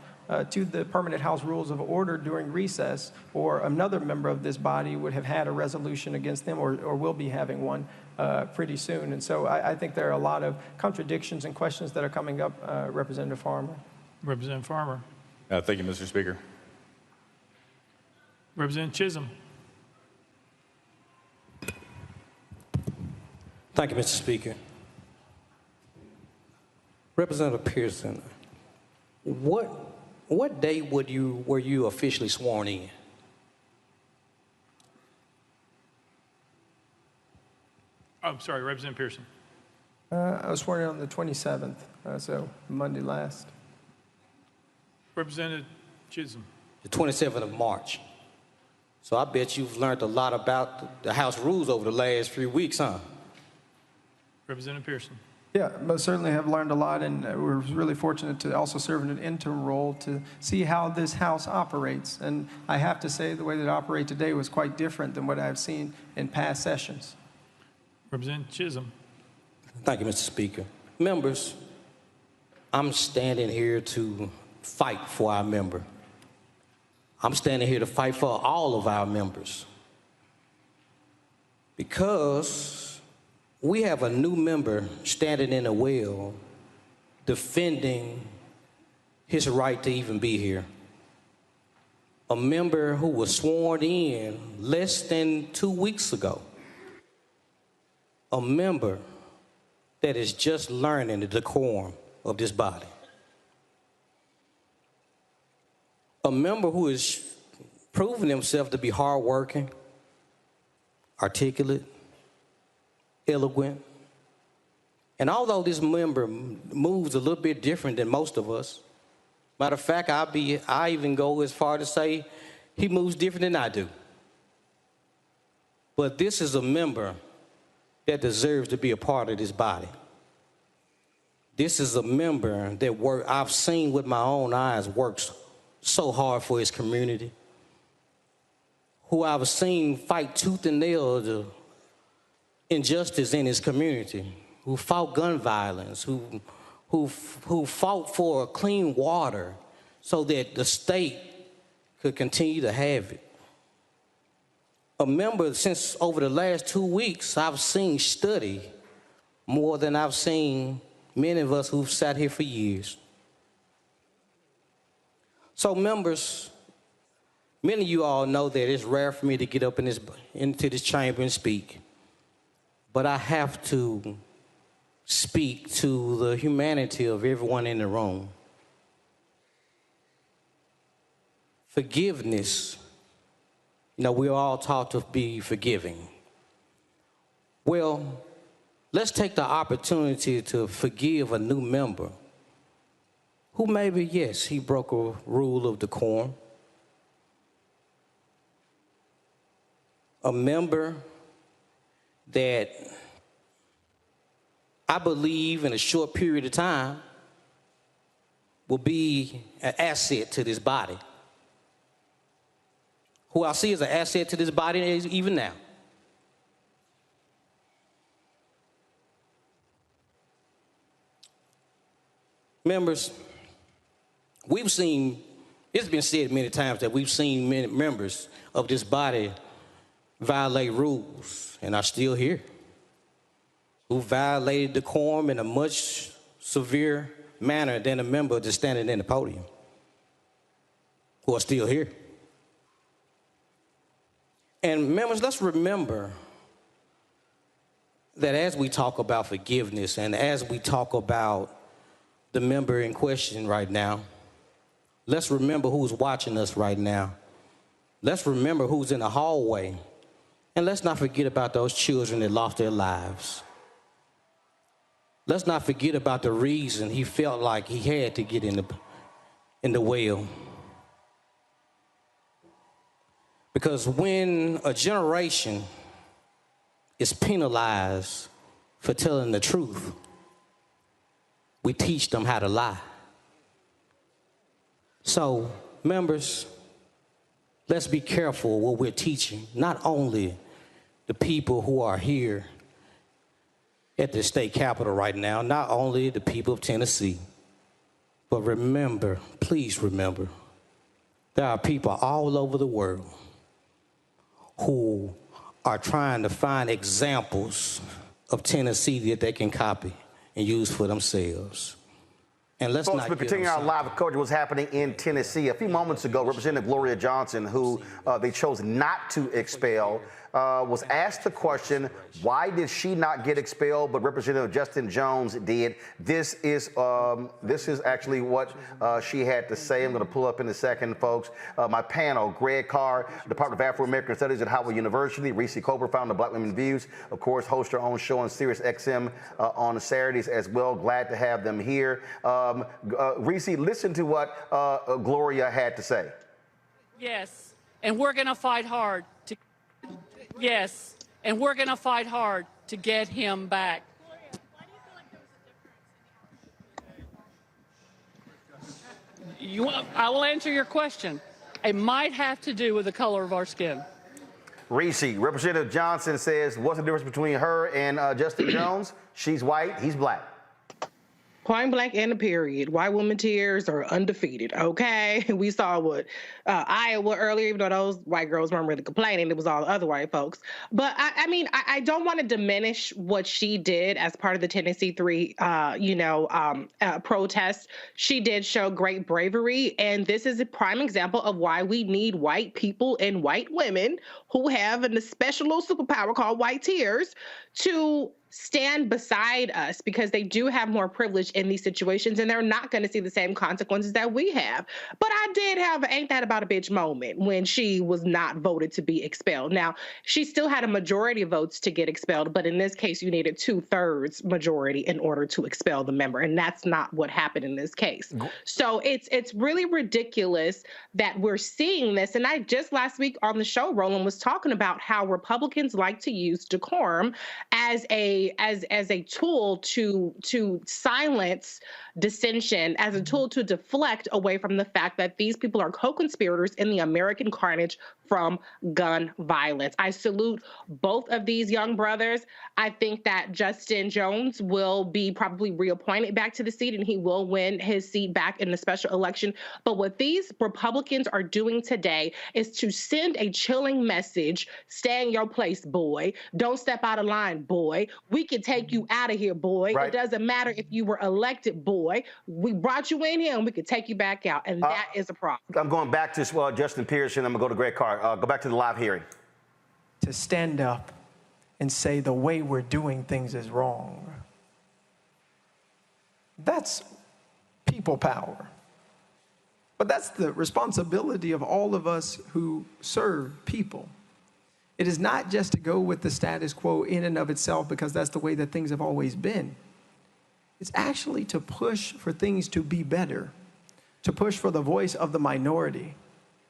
to the permanent House rules of order during recess, or another member of this body would have had a resolution against them or will be having one pretty soon. And so I think there are a lot of contradictions and questions that are coming up, Representative Farmer. Representative Farmer. Thank you, Mr. Speaker. Representative Chisholm. Thank you, Mr. Speaker. Representative Pearson, what day were you officially sworn in? I'm sorry, Representative Pearson. I was sworn in on the 27th, so Monday last. Representative Chisholm. The 27th of March. So I bet you've learned a lot about the House rules over the last few weeks, huh? Representative Pearson. Yeah, most certainly have learned a lot, and we're really fortunate to also serve in an interim role to see how this House operates. And I have to say the way that it operated today was quite different than what I've seen in past sessions. Representative Chisholm. Thank you, Mr. Speaker. Members, I'm standing here to fight for our member. I'm standing here to fight for all of our members. Because we have a new member standing in a well defending his right to even be here. A member who was sworn in less than 2 weeks ago. A member that is just learning the decorum of this body. A member who is proving himself to be hardworking, articulate, eloquent. And although this member moves a little bit different than most of us, matter of fact, I even go as far to say he moves different than I do. But this is a member that deserves to be a part of this body. This is a member that I've seen with my own eyes works so hard for his community, who I've seen fight tooth and nail the injustice in his community, who fought gun violence, who fought for clean water so that the state could continue to have it. A member, since over the last 2 weeks, I've seen study more than I've seen many of us who've sat here for years. So members, many of you all know that it's rare for me to get up into this chamber and speak. But I have to speak to the humanity of everyone in the room. Forgiveness. We're all taught to be forgiving. Well, let's take the opportunity to forgive a new member who maybe, yes, he broke a rule of decorum. A member that I believe in a short period of time will be an asset to this body. Who I see as an asset to this body even now. Members, we've seen, it's been said many times that we've seen many members of this body violate rules and are still here, who violated decorum in a much severe manner than a member that's standing in the podium, who are still here. And members, let's remember that as we talk about forgiveness and as we talk about the member in question right now, let's remember who's watching us right now. Let's remember who's in the hallway. And let's not forget about those children that lost their lives. Let's not forget about the reason he felt like he had to get in the well. Because when a generation is penalized for telling the truth, we teach them how to lie. So, members, let's be careful what we're teaching, not only the people who are here at the state capitol right now, not only the people of Tennessee, but remember, please remember, there are people all over the world who are trying to find examples of Tennessee that they can copy and use for themselves. And let's Folks, not we're continuing our live coverage of what's happening in Tennessee. A few moments ago, Representative Gloria Johnson, who they chose not to expel, was asked the question, why did she not get expelled, but Representative Justin Jones did? This is actually what she had to say. I'm going to pull up in a second, folks. My panel: Greg Carr, Department of Afro-American Studies at Howard University; Reese Colbert, founder of Black Women Views, of course, host her own show on Sirius XM on Saturdays as well. Glad to have them here. Reese, listen to what Gloria had to say. Yes, and we're going to fight hard to. Yes, and we're going to fight hard to get him back. I will answer your question. It might have to do with the color of our skin. Reese, Representative Johnson says, what's the difference between her and Justin Jones? She's white, he's black. Point blank and a period. White women tears are undefeated, okay? We saw what Iowa earlier, even though those white girls weren't really complaining. It was all the other white folks. But, I don't want to diminish what she did as part of the Tennessee 3, protest. She did show great bravery, and this is a prime example of why we need white people and white women who have a special little superpower called white tears to stand beside us, because they do have more privilege in these situations and they're not going to see the same consequences that we have. But I did have an ain't that about a bitch moment when she was not voted to be expelled. Now, she still had a majority of votes to get expelled, but in this case, you needed 2/3 majority in order to expel the member, and that's not what happened in this case. So it's really ridiculous that we're seeing this. And I just last week on the show, Roland was talking about how Republicans like to use decorum as a tool to silence dissension, as a tool to deflect away from the fact that these people are co-conspirators in the American carnage from gun violence. I salute both of these young brothers. I think that Justin Jones will be probably reappointed back to the seat, and he will win his seat back in the special election. But what these Republicans are doing today is to send a chilling message: stay in your place, boy. Don't step out of line, boy. We can take you out of here, boy. Right. It doesn't matter if you were elected, boy. We brought you in here and we could take you back out. And that is a problem. I'm going back to Justin Pearson. I'm going to go to Greg Carr. Go back to the live hearing. To stand up and say the way we're doing things is wrong. That's people power. But that's the responsibility of all of us who serve people. It is not just to go with the status quo in and of itself, because that's the way that things have always been. It's actually to push for things to be better, to push for the voice of the minority.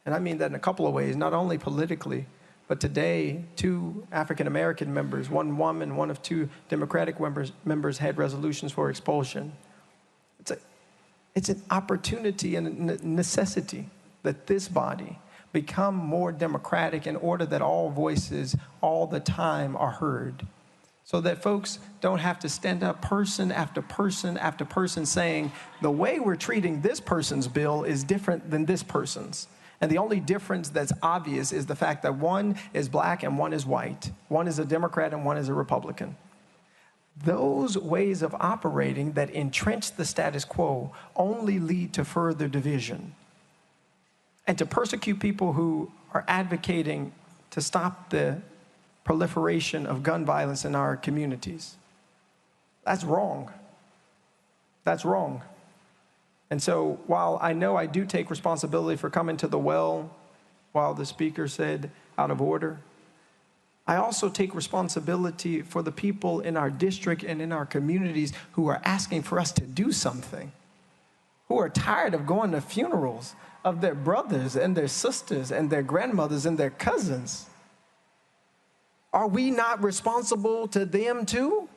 And I mean that in a couple of ways, not only politically, but today, 2 African-American members, 1 woman, 1 of 2 Democratic members had resolutions for expulsion. It's an opportunity and a necessity that this body become more democratic in order that all voices all the time are heard, so that folks don't have to stand up person after person after person saying the way we're treating this person's bill is different than this person's. And the only difference that's obvious is the fact that one is black and one is white. One is a Democrat and one is a Republican. Those ways of operating that entrench the status quo only lead to further division and to persecute people who are advocating to stop the proliferation of gun violence in our communities. That's wrong. That's wrong. And so while I know I do take responsibility for coming to the well while the speaker said out of order, I also take responsibility for the people in our district and in our communities who are asking for us to do something, who are tired of going to funerals of their brothers and their sisters and their grandmothers and their cousins. Are we not responsible to them too?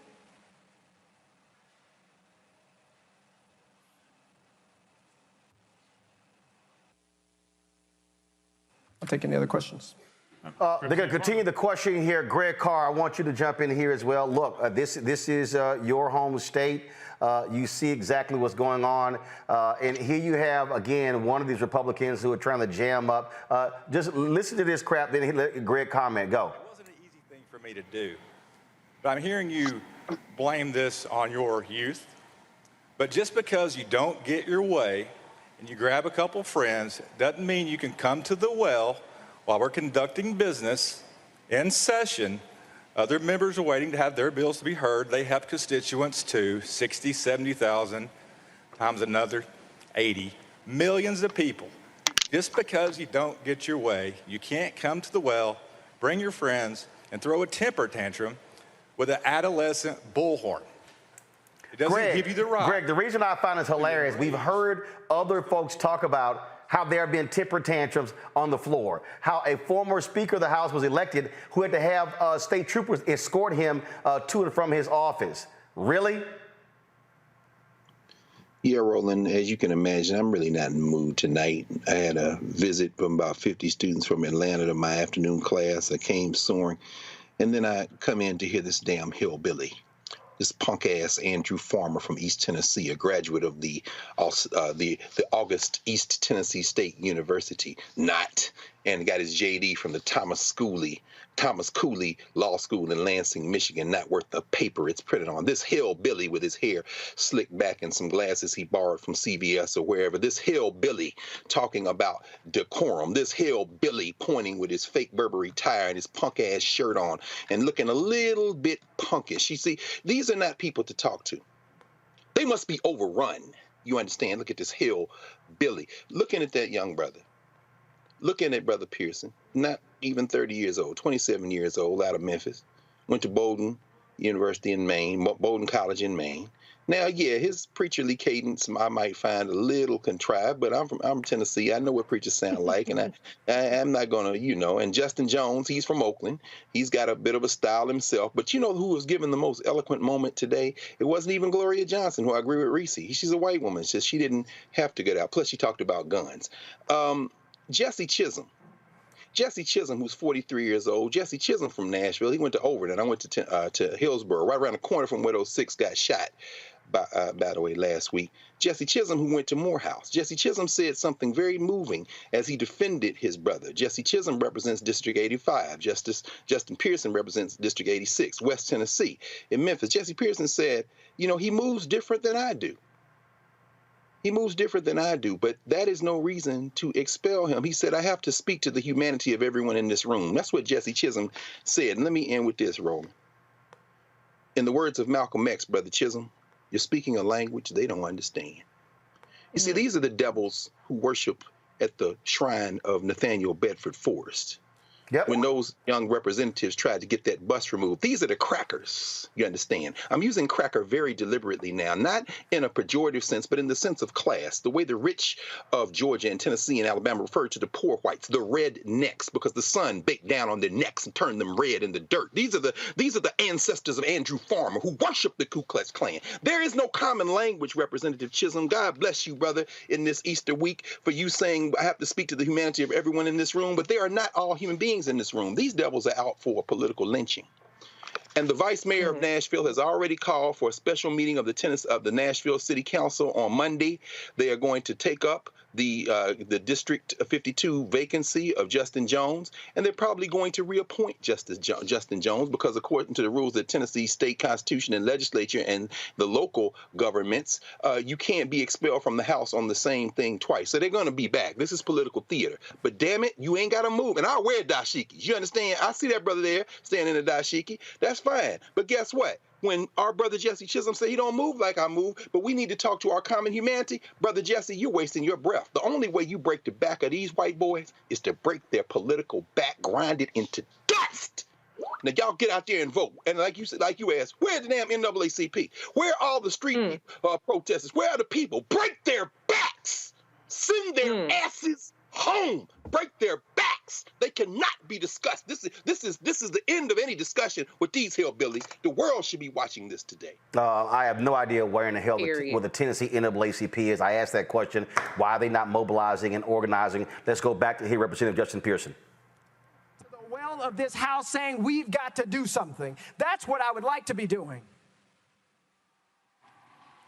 I'll take any other questions. They're going to continue the questioning here. Greg Carr, I want you to jump in here as well. Look, this is your home state. You see exactly what's going on. And here you have, again, one of these Republicans who are trying to jam up. Just listen to this crap, then let Greg comment. Go. It wasn't an easy thing for me to do. But I'm hearing you blame this on your youth. But just because you don't get your way and you grab a couple friends doesn't mean you can come to the well while we're conducting business in session. Other members are waiting to have their bills to be heard. They have constituents too, 60, 70,000 times another 80, millions of people. Just because you don't get your way, you can't come to the well, bring your friends, and throw a temper tantrum with an adolescent bullhorn. It doesn't give you the right. Greg, the reason I find this hilarious, we've heard other folks talk about how there have been temper tantrums on the floor, how a former Speaker of the House was elected who had to have state troopers escort him to and from his office. Really? Yeah, Roland, as you can imagine, I'm really not in the mood tonight. I had a visit from about 50 students from Atlanta to my afternoon class. I came soaring, and then I come in to hear this damn hillbilly, this punk-ass Andrew Farmer from East Tennessee, a graduate of the August East Tennessee State University, and got his JD from the Thomas Cooley Law School in Lansing, Michigan, not worth the paper it's printed on. This hillbilly with his hair slicked back and some glasses he borrowed from CVS or wherever. This hillbilly talking about decorum. This hillbilly pointing with his fake Burberry tie and his punk-ass shirt on and looking a little bit punkish. You see, these are not people to talk to. They must be overrun. You understand? Look at this hillbilly. Looking at that young brother. Looking at Brother Pearson, not even 30 years old, 27 years old, out of Memphis, went to Bowdoin University in Maine, Bowdoin College in Maine. Now, yeah, his preacherly cadence I might find a little contrived, but I'm from Tennessee. I know what preachers sound like, and I'm not gonna, And Justin Jones, he's from Oakland. He's got a bit of a style himself. But you know who was given the most eloquent moment today? It wasn't even Gloria Johnson, who I agree with Reese. She's a white woman. She didn't have to get out. Plus, she talked about guns. Jesse Chisholm, who's 43 years old. Jesse Chisholm from Nashville. He went to Overton. I went to Hillsborough, right around the corner from where those 6 got shot, by the way, last week. Jesse Chisholm, who went to Morehouse. Jesse Chisholm said something very moving as he defended his brother. Jesse Chisholm represents District 85. Justin Pearson represents District 86, West Tennessee. In Memphis, Jesse Pearson said, he moves different than I do. He moves different than I do, but that is no reason to expel him. He said, I have to speak to the humanity of everyone in this room. That's what Jesse Chisholm said. And let me end with this, Roland. In the words of Malcolm X, Brother Chisholm, you're speaking a language they don't understand. You see, these are the devils who worship at the shrine of Nathaniel Bedford Forrest. Yep. When those young representatives tried to get that bus removed. These are the crackers, you understand? I'm using cracker very deliberately now, not in a pejorative sense, but in the sense of class, the way the rich of Georgia and Tennessee and Alabama refer to the poor whites, the rednecks, because the sun baked down on their necks and turned them red in the dirt. These are the ancestors of Andrew Farmer who worship the Ku Klux Klan. There is no common language, Representative Chisholm. God bless you, brother, in this Easter week for you saying I have to speak to the humanity of everyone in this room, but they are not all human beings in this room. These devils are out for political lynching. And the vice mayor of Nashville has already called for a special meeting of the Nashville City Council on Monday. They are going to take up the District 52 vacancy of Justin Jones, and they're probably going to reappoint Justin Jones because according to the rules of the Tennessee State Constitution and Legislature and the local governments, you can't be expelled from the House on the same thing twice. So they're going to be back. This is political theater. But damn it, you ain't got to move. And I'll wear dashikis. You understand? I see that brother there standing in a dashiki. That's fine. But guess what? When our brother Jesse Chisholm said he don't move like I move, but we need to talk to our common humanity, brother Jesse, you're wasting your breath. The only way you break the back of these white boys is to break their political back, grind it into dust. Now y'all get out there and vote. And like you asked, where's the damn NAACP? Where are all the street protesters? Where are the people? Break their backs. Send their asses home. Break their backs. They cannot be discussed. This is the end of any discussion with these hillbillies. The world should be watching this today. I have no idea where in the hell the Tennessee NAACP is. I asked that question. Why are they not mobilizing and organizing? Let's go back to hear Representative Justin Pearson. The well of this House saying we've got to do something. That's what I would like to be doing.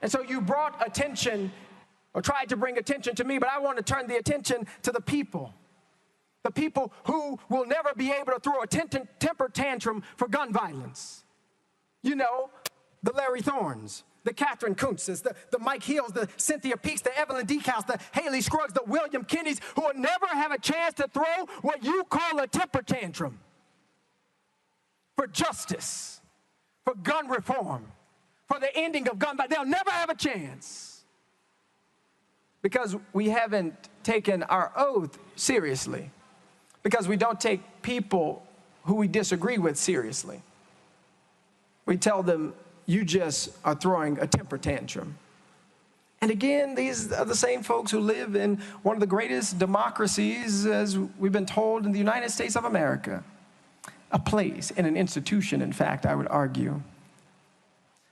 And so you brought attention or tried to bring attention to me, but I want to turn the attention to the people. The people who will never be able to throw a temper tantrum for gun violence. You know, the Larry Thorns, the Catherine Kuntzes, the Mike Hills, the Cynthia Peaks, the Evelyn Decaus, the Haley Scruggs, the William Kennedys, who will never have a chance to throw what you call a temper tantrum for justice, for gun reform, for the ending of gun violence. They'll never have a chance because we haven't taken our oath seriously, because we don't take people who we disagree with seriously. We tell them, you just are throwing a temper tantrum. And again, these are the same folks who live in one of the greatest democracies, as we've been told, in the United States of America. A place and an institution, in fact, I would argue,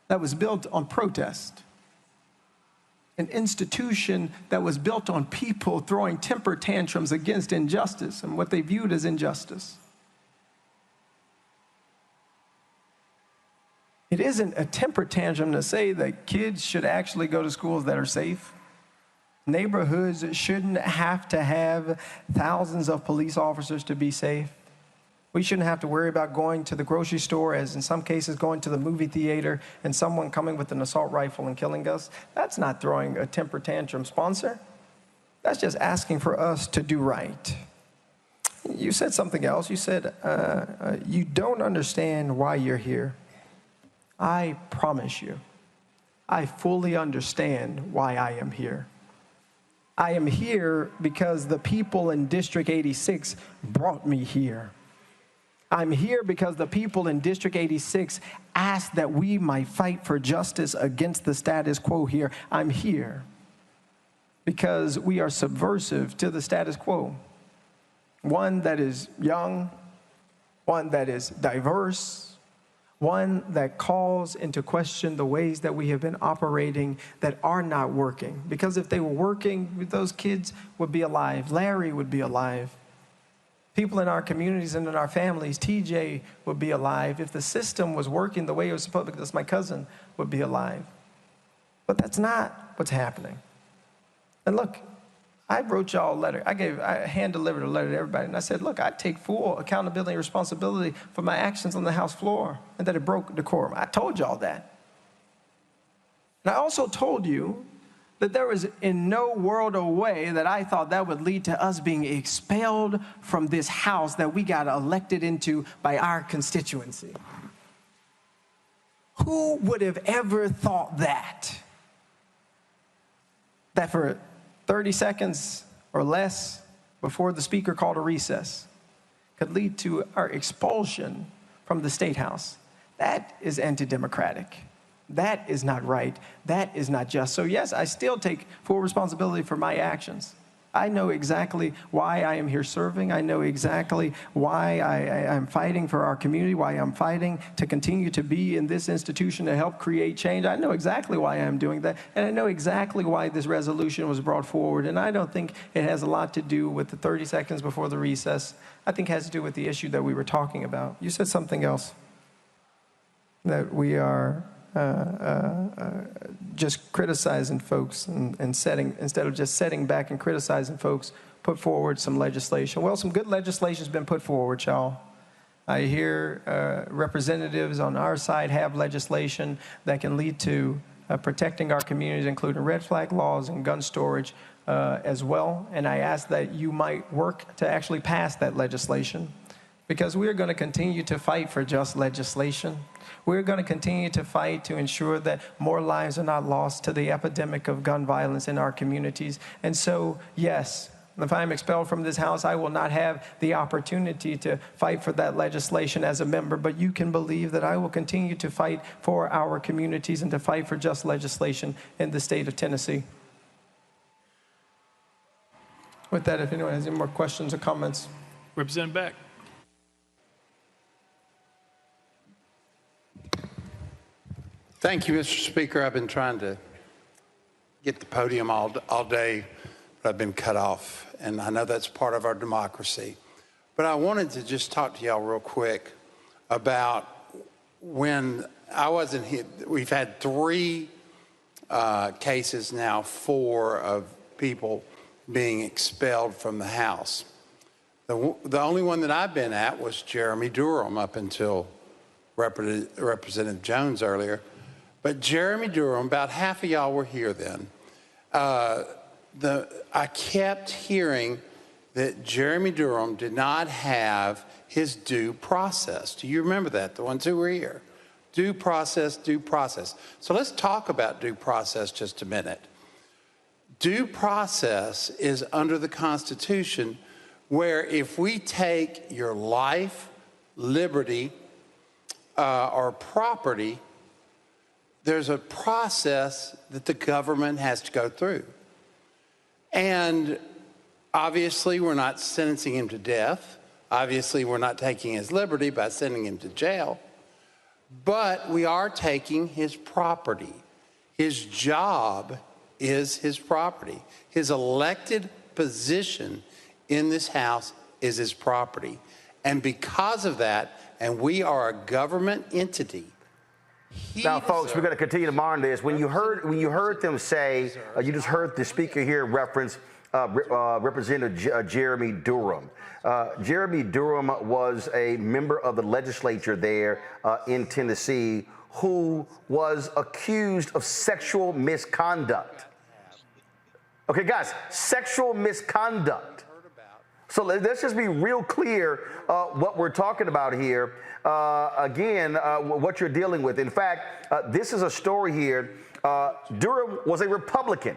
that was built on protest. An institution that was built on people throwing temper tantrums against injustice and what they viewed as injustice. It isn't a temper tantrum to say that kids should actually go to schools that are safe. Neighborhoods shouldn't have to have thousands of police officers to be safe. We shouldn't have to worry about going to the grocery store, as in some cases going to the movie theater, and someone coming with an assault rifle and killing us. That's not throwing a temper tantrum, sponsor. That's just asking for us to do right. You said something else. You said, you don't understand why you're here. I promise you, I fully understand why I am here. I am here because the people in District 86 brought me here. I'm here because the people in District 86 asked that we might fight for justice against the status quo here. I'm here because we are subversive to the status quo. One that is young, one that is diverse, one that calls into question the ways that we have been operating that are not working. Because if they were working, those kids would be alive. Larry would be alive. People in our communities and in our families, TJ would be alive. If the system was working the way it was supposed to, because my cousin would be alive. But that's not what's happening. And look, I wrote y'all a letter. I hand-delivered a letter to everybody. And I said, look, I take full accountability and responsibility for my actions on the House floor and that it broke decorum. I told y'all that. And I also told you that there was in no world or way that I thought that would lead to us being expelled from this House that we got elected into by our constituency. Who would have ever thought that? That for 30 seconds or less before the speaker called a recess could lead to our expulsion from the State House. That is anti-democratic. That is not right. That is not just. So yes, I still take full responsibility for my actions. I know exactly why I am here serving. I know exactly why I'm fighting for our community, why I'm fighting to continue to be in this institution to help create change. I know exactly why I'm doing that, and I know exactly why this resolution was brought forward. And I don't think it has a lot to do with the 30 seconds before the recess. I think it has to do with the issue that we were talking about. You said something else, that we are just criticizing folks and setting, instead of just setting back and criticizing folks, put forward some legislation. Well, some good legislation has been put forward, y'all. I hear representatives on our side have legislation that can lead to protecting our communities, including red flag laws and gun storage as well. And I ask that you might work to actually pass that legislation, because we are going to continue to fight for just legislation. We're going to continue to fight to ensure that more lives are not lost to the epidemic of gun violence in our communities. And so, yes, if I'm expelled from this House, I will not have the opportunity to fight for that legislation as a member, but you can believe that I will continue to fight for our communities and to fight for just legislation in the state of Tennessee. With that, if anyone has any more questions or comments. Representative Beck. Thank you, Mr. Speaker. I've been trying to get the podium all day, but I've been cut off, and I know that's part of our democracy. But I wanted to just talk to y'all real quick about when I wasn't here. We've had 3 cases now, 4 of people being expelled from the House. The only one that I've been at was Jeremy Durham up until Representative Jones earlier. But Jeremy Durham, about half of y'all were here then. I kept hearing that Jeremy Durham did not have his due process. Do you remember that, the ones who were here? Due process, due process. So let's talk about due process just a minute. Due process is under the Constitution, where if we take your life, liberty, or property, there's a process that the government has to go through. And obviously, we're not sentencing him to death. Obviously, we're not taking his liberty by sending him to jail. But we are taking his property. His job is his property. His elected position in this House is his property. And because of that, and we are a government entity. Now, folks, we're going to continue to monitor this. When you heard them say, you just heard the speaker here reference Representative Jeremy Durham. Jeremy Durham was a member of the legislature there in Tennessee who was accused of sexual misconduct. Okay, guys, sexual misconduct. So let's just be real clear what we're talking about here. Again, what you're dealing with. In fact, this is a story here. Durham was a Republican.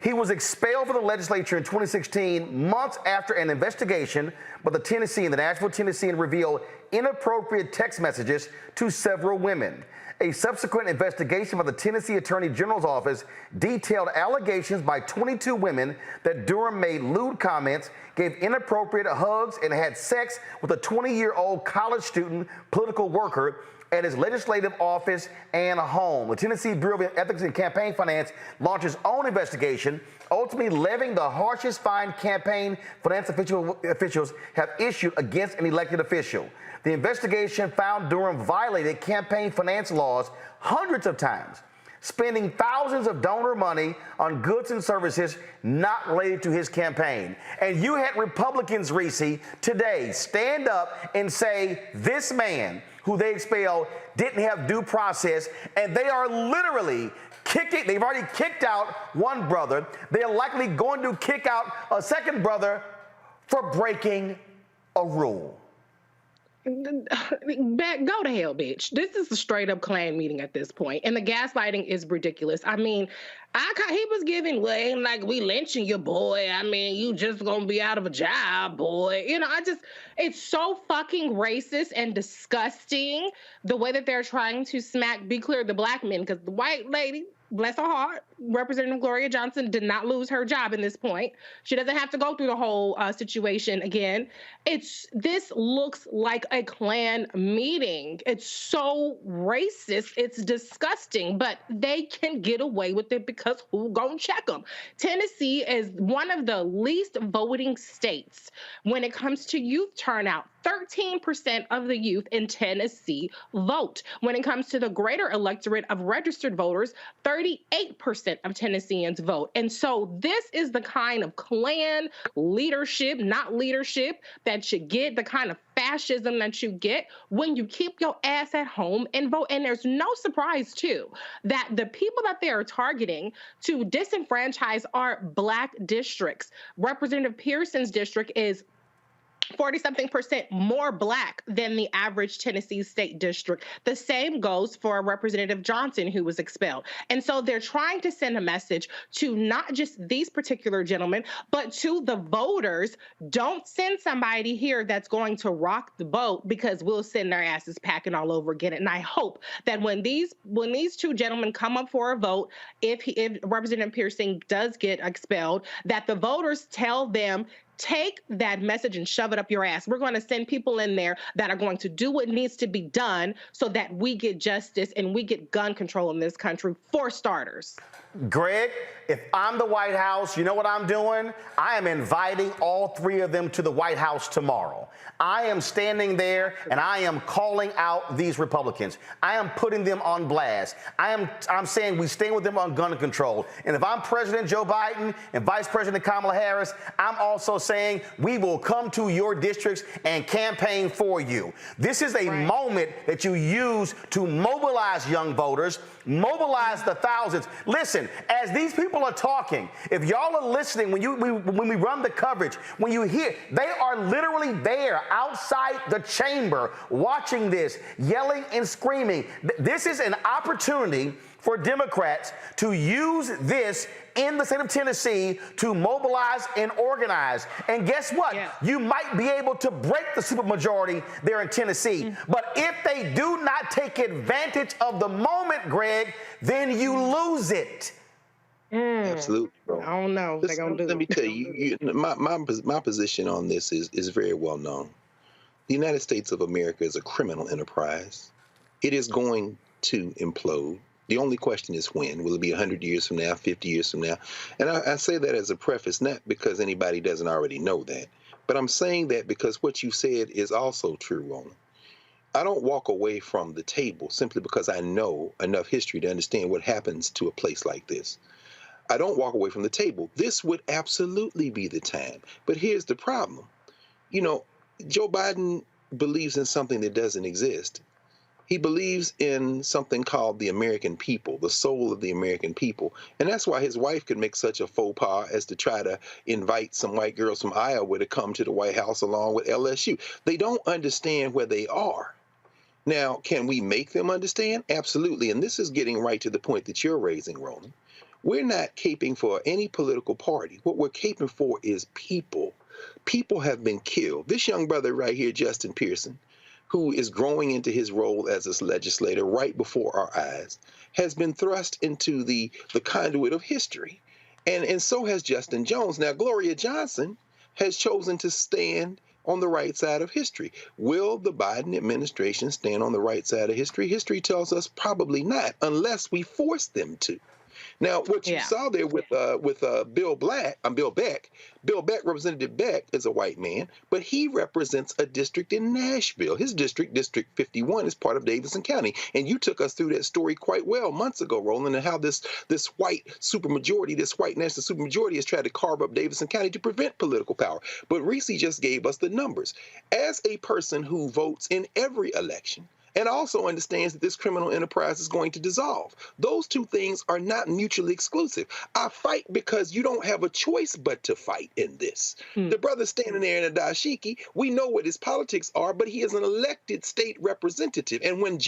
He was expelled from the legislature in 2016, months after an investigation by the Nashville Tennessean revealed inappropriate text messages to several women. A subsequent investigation by the Tennessee Attorney General's office detailed allegations by 22 women that Durham made lewd comments, gave inappropriate hugs, and had sex with a 20-year-old college student political worker at his legislative office and home. The Tennessee Bureau of Ethics and Campaign Finance launched its own investigation, ultimately levying the harshest fine campaign finance officials have issued against an elected official. The investigation found Durham violated campaign finance laws hundreds of times, spending thousands of donor money on goods and services not related to his campaign. And you had Republicans, Reese, today stand up and say this man who they expelled didn't have due process, and they are literally kicking. They've already kicked out one brother. They are likely going to kick out a second brother for breaking a rule. Go to hell, bitch. This is a straight up Klan meeting at this point, and the gaslighting is ridiculous. I mean, he was giving way like, we lynching your boy. I mean, you just gonna be out of a job, boy. You know, it's so fucking racist and disgusting the way that they're trying to be clear the black men, because the white lady, bless her heart, Representative Gloria Johnson did not lose her job in this point. She doesn't have to go through the whole situation again. This looks like a Klan meeting. It's so racist. It's disgusting, but they can get away with it because who gonna check them? Tennessee is one of the least voting states when it comes to youth turnout. 13% of the youth in Tennessee vote. When it comes to the greater electorate of registered voters, 38% of Tennesseans vote. And so this is the kind of Klan leadership, not leadership, that you get, the kind of fascism that you get when you keep your ass at home and vote. And there's no surprise, too, that the people that they are targeting to disenfranchise are black districts. Representative Pearson's district is 40-something% more black than the average Tennessee state district. The same goes for Representative Johnson, who was expelled. And so they're trying to send a message to not just these particular gentlemen, but to the voters. Don't send somebody here that's going to rock the boat, because we'll send their asses packing all over again. And I hope that when these two gentlemen come up for a vote, if Representative Pearson does get expelled, that the voters tell them, take that message and shove it up your ass. We're going to send people in there that are going to do what needs to be done so that we get justice and we get gun control in this country, for starters. Greg, if I'm the White House, you know what I'm doing? I am inviting all three of them to the White House tomorrow. I am standing there and I am calling out these Republicans. I am putting them on blast. I'm saying we stand with them on gun control. And if I'm President Joe Biden and Vice President Kamala Harris, I'm also saying we will come to your districts and campaign for you. This is a moment that you use to mobilize young voters, mobilize the thousands. Listen, as these people are talking, if y'all are listening, when we run the coverage, when you hear, they are literally there outside the chamber watching this, yelling and screaming. This is an opportunity for Democrats to use this in the state of Tennessee to mobilize and organize. And guess what? Yeah. You might be able to break the supermajority there in Tennessee. But if they do not take advantage of the moment, Greg, then you lose it. Absolutely, bro. I don't know. Let me tell you, my position on this is very well known. The United States of America is a criminal enterprise. It is going to implode. The only question is when. Will it be 100 years from now, 50 years from now? And I say that as a preface, not because anybody doesn't already know that, but I'm saying that because what you said is also true, Roland. I don't walk away from the table simply because I know enough history to understand what happens to a place like this. I don't walk away from the table. This would absolutely be the time. But here's the problem. You know, Joe Biden believes in something that doesn't exist. He believes in something called the American people, the soul of the American people. And that's why his wife could make such a faux pas as to try to invite some white girls from Iowa to come to the White House along with LSU. They don't understand where they are. Now, can we make them understand? Absolutely. And this is getting right to the point that you're raising, Roland. We're not caping for any political party. What we're caping for is people. People have been killed. This young brother right here, Justin Pearson, who is growing into his role as a legislator right before our eyes, has been thrust into the conduit of history. And so has Justin Jones. Now, Gloria Johnson has chosen to stand on the right side of history. Will the Biden administration stand on the right side of history? History tells us probably not, unless we force them to. Now, what you saw there with Bill Beck, Representative Beck is a white man, but he represents a district in Nashville. His district, District 51, is part of Davidson County. And you took us through that story quite well months ago, Roland, and how this white supermajority, this white national supermajority has tried to carve up Davidson County to prevent political power. But Reese just gave us the numbers. As a person who votes in every election, and also understands that this criminal enterprise is going to dissolve. Those two things are not mutually exclusive. I fight because you don't have a choice but to fight in this. The brother standing there in a dashiki, we know what his politics are, but he is an elected state representative. And when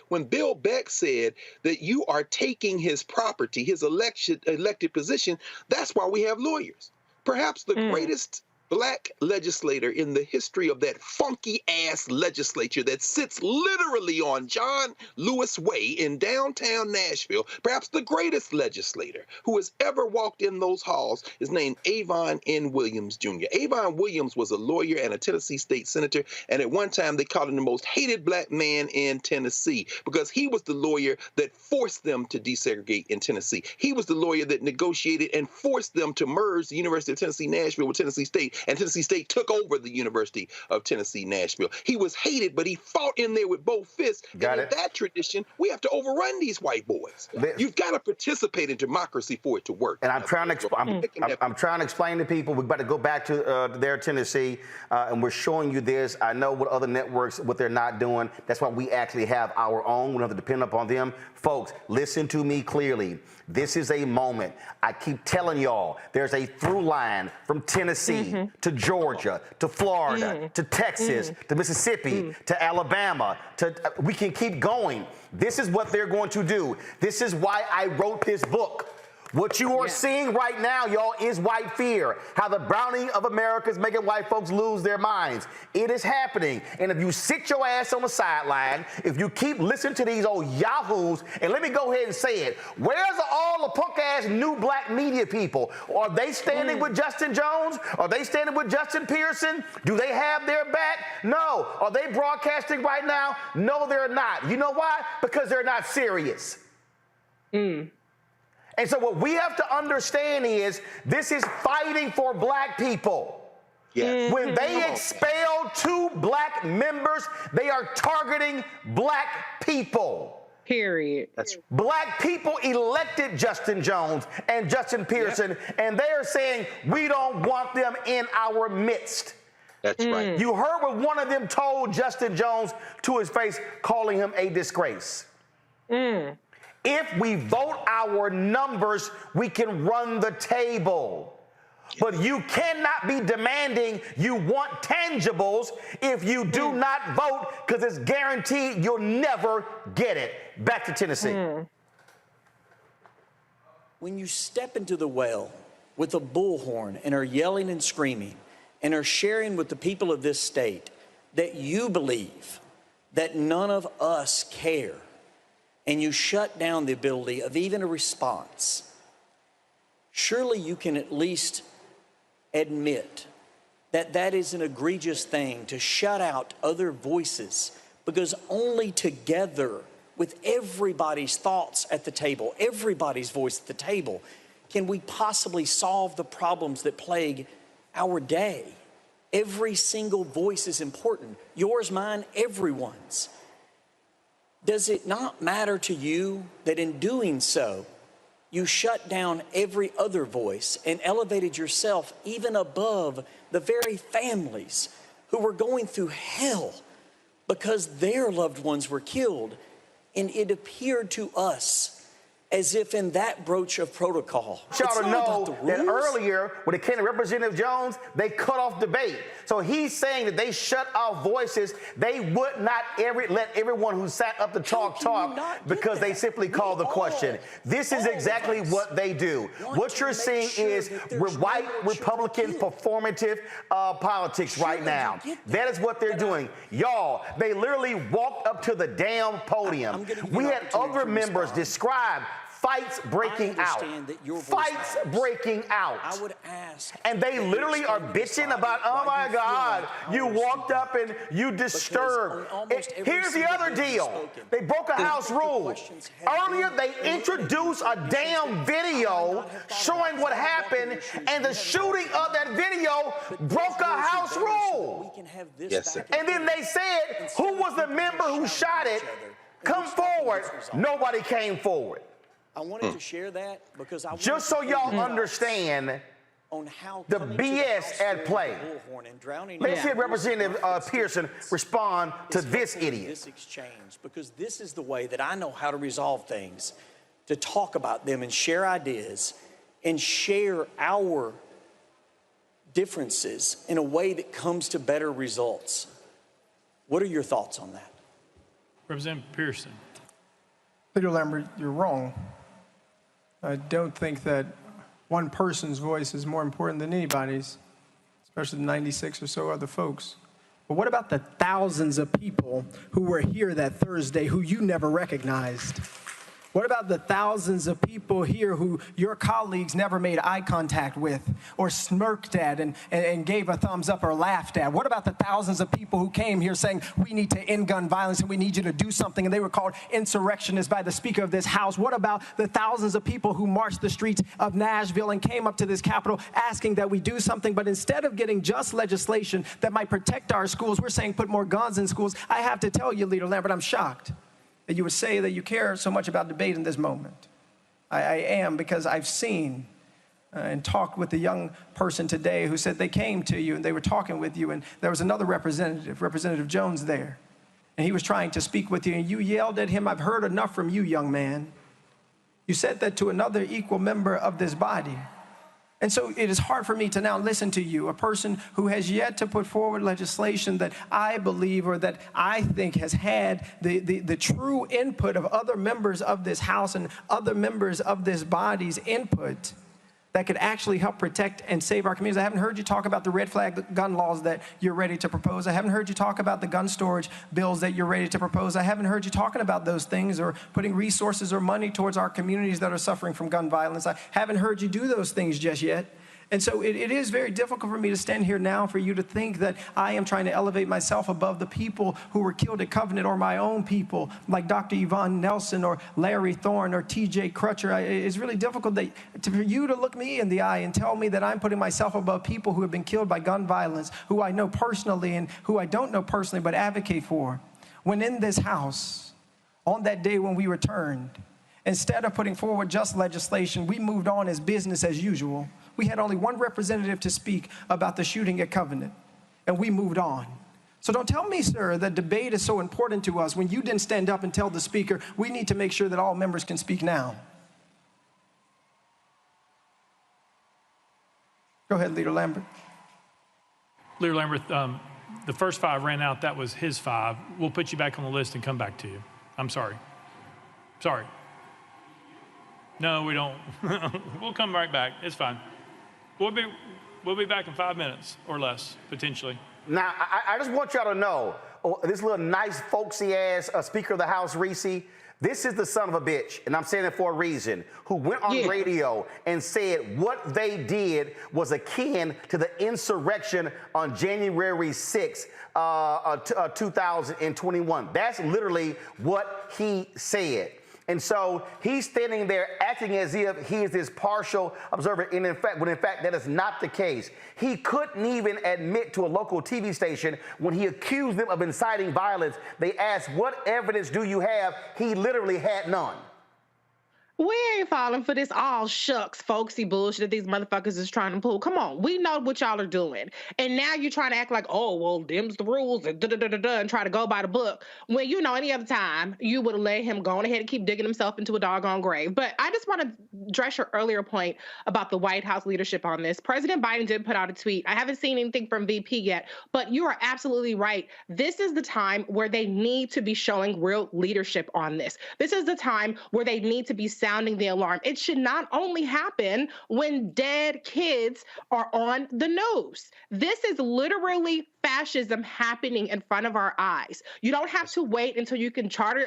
when Bill Beck said that you are taking his property, his elected position, that's why we have lawyers. Perhaps the greatest Black legislator in the history of that funky-ass legislature that sits literally on John Lewis Way in downtown Nashville, perhaps the greatest legislator who has ever walked in those halls, is named Avon N. Williams, Jr. Avon Williams was a lawyer and a Tennessee state senator, and at one time they called him the most hated black man in Tennessee because he was the lawyer that forced them to desegregate in Tennessee. He was the lawyer that negotiated and forced them to merge the University of Tennessee, Nashville with Tennessee State, and Tennessee State took over the University of Tennessee, Nashville. He was hated, but he fought in there with both fists. In that tradition, we have to overrun these white boys. You've got to participate in democracy for it to work. And I'm trying to explain to people, we've got to go back to their Tennessee, and we're showing you this. I know what other networks, what they're not doing. That's why we actually have our own. We don't have to depend upon them. Folks, listen to me clearly. This is a moment. I keep telling y'all, there's a through line from Tennessee to Georgia to Florida to Texas to Mississippi to Alabama. We can keep going. This is what they're going to do. This is why I wrote this book. What you are seeing right now, y'all, is white fear. How the browning of America is making white folks lose their minds. It is happening. And if you sit your ass on the sideline, if you keep listening to these old yahoos, and let me go ahead and say it, where's all the punk-ass new black media people? Are they standing with Justin Jones? Are they standing with Justin Pearson? Do they have their back? No. Are they broadcasting right now? No, they're not. You know why? Because they're not serious. And so what we have to understand is this is fighting for black people. Yes. When they expel 2 black members, they are targeting black people. Period. That's Black people elected Justin Jones and Justin Pearson, and they are saying we don't want them in our midst. That's right. You heard what one of them told Justin Jones to his face, calling him a disgrace. If we vote our numbers, we can run the table. But you cannot be demanding you want tangibles if you do not vote, because it's guaranteed you'll never get it. Back to Tennessee. When you step into the well with a bullhorn and are yelling and screaming and are sharing with the people of this state that you believe that none of us care, and you shut down the ability of even a response, surely you can at least admit that that is an egregious thing to shut out other voices, because only together with everybody's thoughts at the table, everybody's voice at the table, can we possibly solve the problems that plague our day. Every single voice is important. Yours, mine, everyone's. Does it not matter to you that in doing so, you shut down every other voice and elevated yourself even above the very families who were going through hell because their loved ones were killed? And it appeared to us as if in that broach of protocol. Y'all to know that earlier, when it came to Representative Jones, they cut off debate. So he's saying that they shut off voices. They would not let everyone who sat up to talk because they simply called the question. This is exactly what they do. What you're seeing is white Republican performative politics right now. That is what they're doing. Y'all, they literally walked up to the damn podium. We had other members describe fights breaking out. Fights breaking out. I would ask. And they literally are bitching about, oh my God, you walked up and you disturbed. Here's the other deal. They broke a House rule. Earlier, they introduced a damn video showing what happened, and the shooting of that video broke a House rule. Yes, sir. And then they said, who was the member who shot it? Come forward. Nobody came forward. I wanted to share that because I just so y'all understand on how the BS at play. Let's hear Representative Pearson respond to this idiot. This exchange, because this is the way that I know how to resolve things, to talk about them and share ideas and share our differences in a way that comes to better results. What are your thoughts on that? Representative Pearson. Leader Lambert, you're wrong. I don't think that one person's voice is more important than anybody's, especially the 96 or so other folks. But what about the thousands of people who were here that Thursday who you never recognized? What about the thousands of people here who your colleagues never made eye contact with or smirked at and gave a thumbs up or laughed at? What about the thousands of people who came here saying, we need to end gun violence and we need you to do something, and they were called insurrectionists by the Speaker of this House? What about the thousands of people who marched the streets of Nashville and came up to this Capitol asking that we do something, but instead of getting just legislation that might protect our schools, we're saying put more guns in schools? I have to tell you, Leader Lambert, I'm shocked that you would say that you care so much about debate in this moment. I am, because I've seen and talked with a young person today who said they came to you and they were talking with you, and there was another representative, Representative Jones, there. And he was trying to speak with you, and you yelled at him, "I've heard enough from you, young man." You said that to another equal member of this body. And so it is hard for me to now listen to you, a person who has yet to put forward legislation that I believe or that I think has had the true input of other members of this House and other members of this body's input that could actually help protect and save our communities. I haven't heard you talk about the red flag gun laws that you're ready to propose. I haven't heard you talk about the gun storage bills that you're ready to propose. I haven't heard you talking about those things or putting resources or money towards our communities that are suffering from gun violence. I haven't heard you do those things just yet. And so it is very difficult for me to stand here now for you to think that I am trying to elevate myself above the people who were killed at Covenant or my own people, like Dr. Yvonne Nelson or Larry Thorne or T.J. Crutcher. It's really difficult for you to look me in the eye and tell me that I'm putting myself above people who have been killed by gun violence, who I know personally and who I don't know personally but advocate for. When in this House, on that day when we returned, instead of putting forward just legislation, we moved on as business as usual. We had only one representative to speak about the shooting at Covenant, and we moved on. So don't tell me, sir, that debate is so important to us when you didn't stand up and tell the speaker, we need to make sure that all members can speak now. Go ahead, Leader Lambert. Leader Lambert, the first 5 ran out. That was his 5. We'll put you back on the list and come back to you. I'm sorry. Sorry. No, we don't. We'll come right back. It's fine. We'll be back in 5 minutes or less, potentially. Now, I just want y'all to know, this little nice, folksy-ass Speaker of the House, Reese, this is the son of a bitch, and I'm saying it for a reason, who went on radio and said what they did was akin to the insurrection on January 6th, 2021. That's literally what he said. And so he's standing there acting as if he is this partial observer, and when in fact that is not the case. He couldn't even admit to a local TV station when he accused them of inciting violence. They asked, what evidence do you have? He literally had none. We ain't falling for this all shucks, folksy bullshit that these motherfuckers is trying to pull. Come on, we know what y'all are doing. And now you're trying to act like, oh, well, them's the rules and and try to go by the book. When, you know, any other time, you would have let him go on ahead and keep digging himself into a doggone grave. But I just want to address your earlier point about the White House leadership on this. President Biden did put out a tweet. I haven't seen anything from VP yet, but you are absolutely right. This is the time where they need to be showing real leadership on this. This is the time where they need to be sounding the alarm. It should not only happen when dead kids are on the news. This is literally fascism happening in front of our eyes. You don't have to wait until you can charter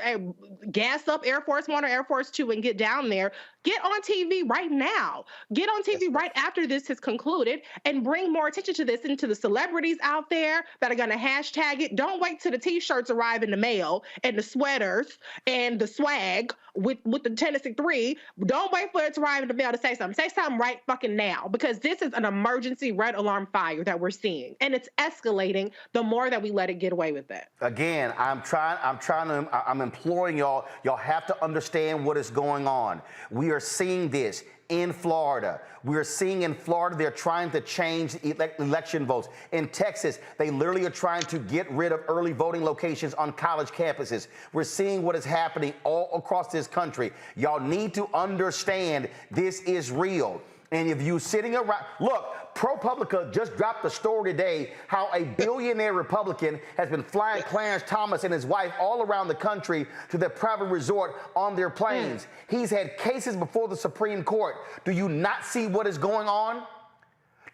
gas up Air Force One or Air Force Two and get down there. Get on TV right now. Get on TV right after this has concluded and bring more attention to this and to the celebrities out there that are going to hashtag it. Don't wait till the t-shirts arrive in the mail and the sweaters and the swag with the Tennessee 3. Don't wait for it to arrive in the mail to say something. Say something right fucking now, because this is an emergency red alarm fire that we're seeing, and it's escalating the more that we let it get away with it. Again, I'm imploring y'all. Y'all have to understand what is going on. We are seeing this in Florida. We're seeing in Florida, they're trying to change election votes. In Texas, they literally are trying to get rid of early voting locations on college campuses. We're seeing what is happening all across this country. Y'all need to understand this is real. And if you sitting around, look, ProPublica just dropped a story today how a billionaire Republican has been flying Clarence Thomas and his wife all around the country to their private resort on their planes. He's had cases before the Supreme Court. Do you not see what is going on?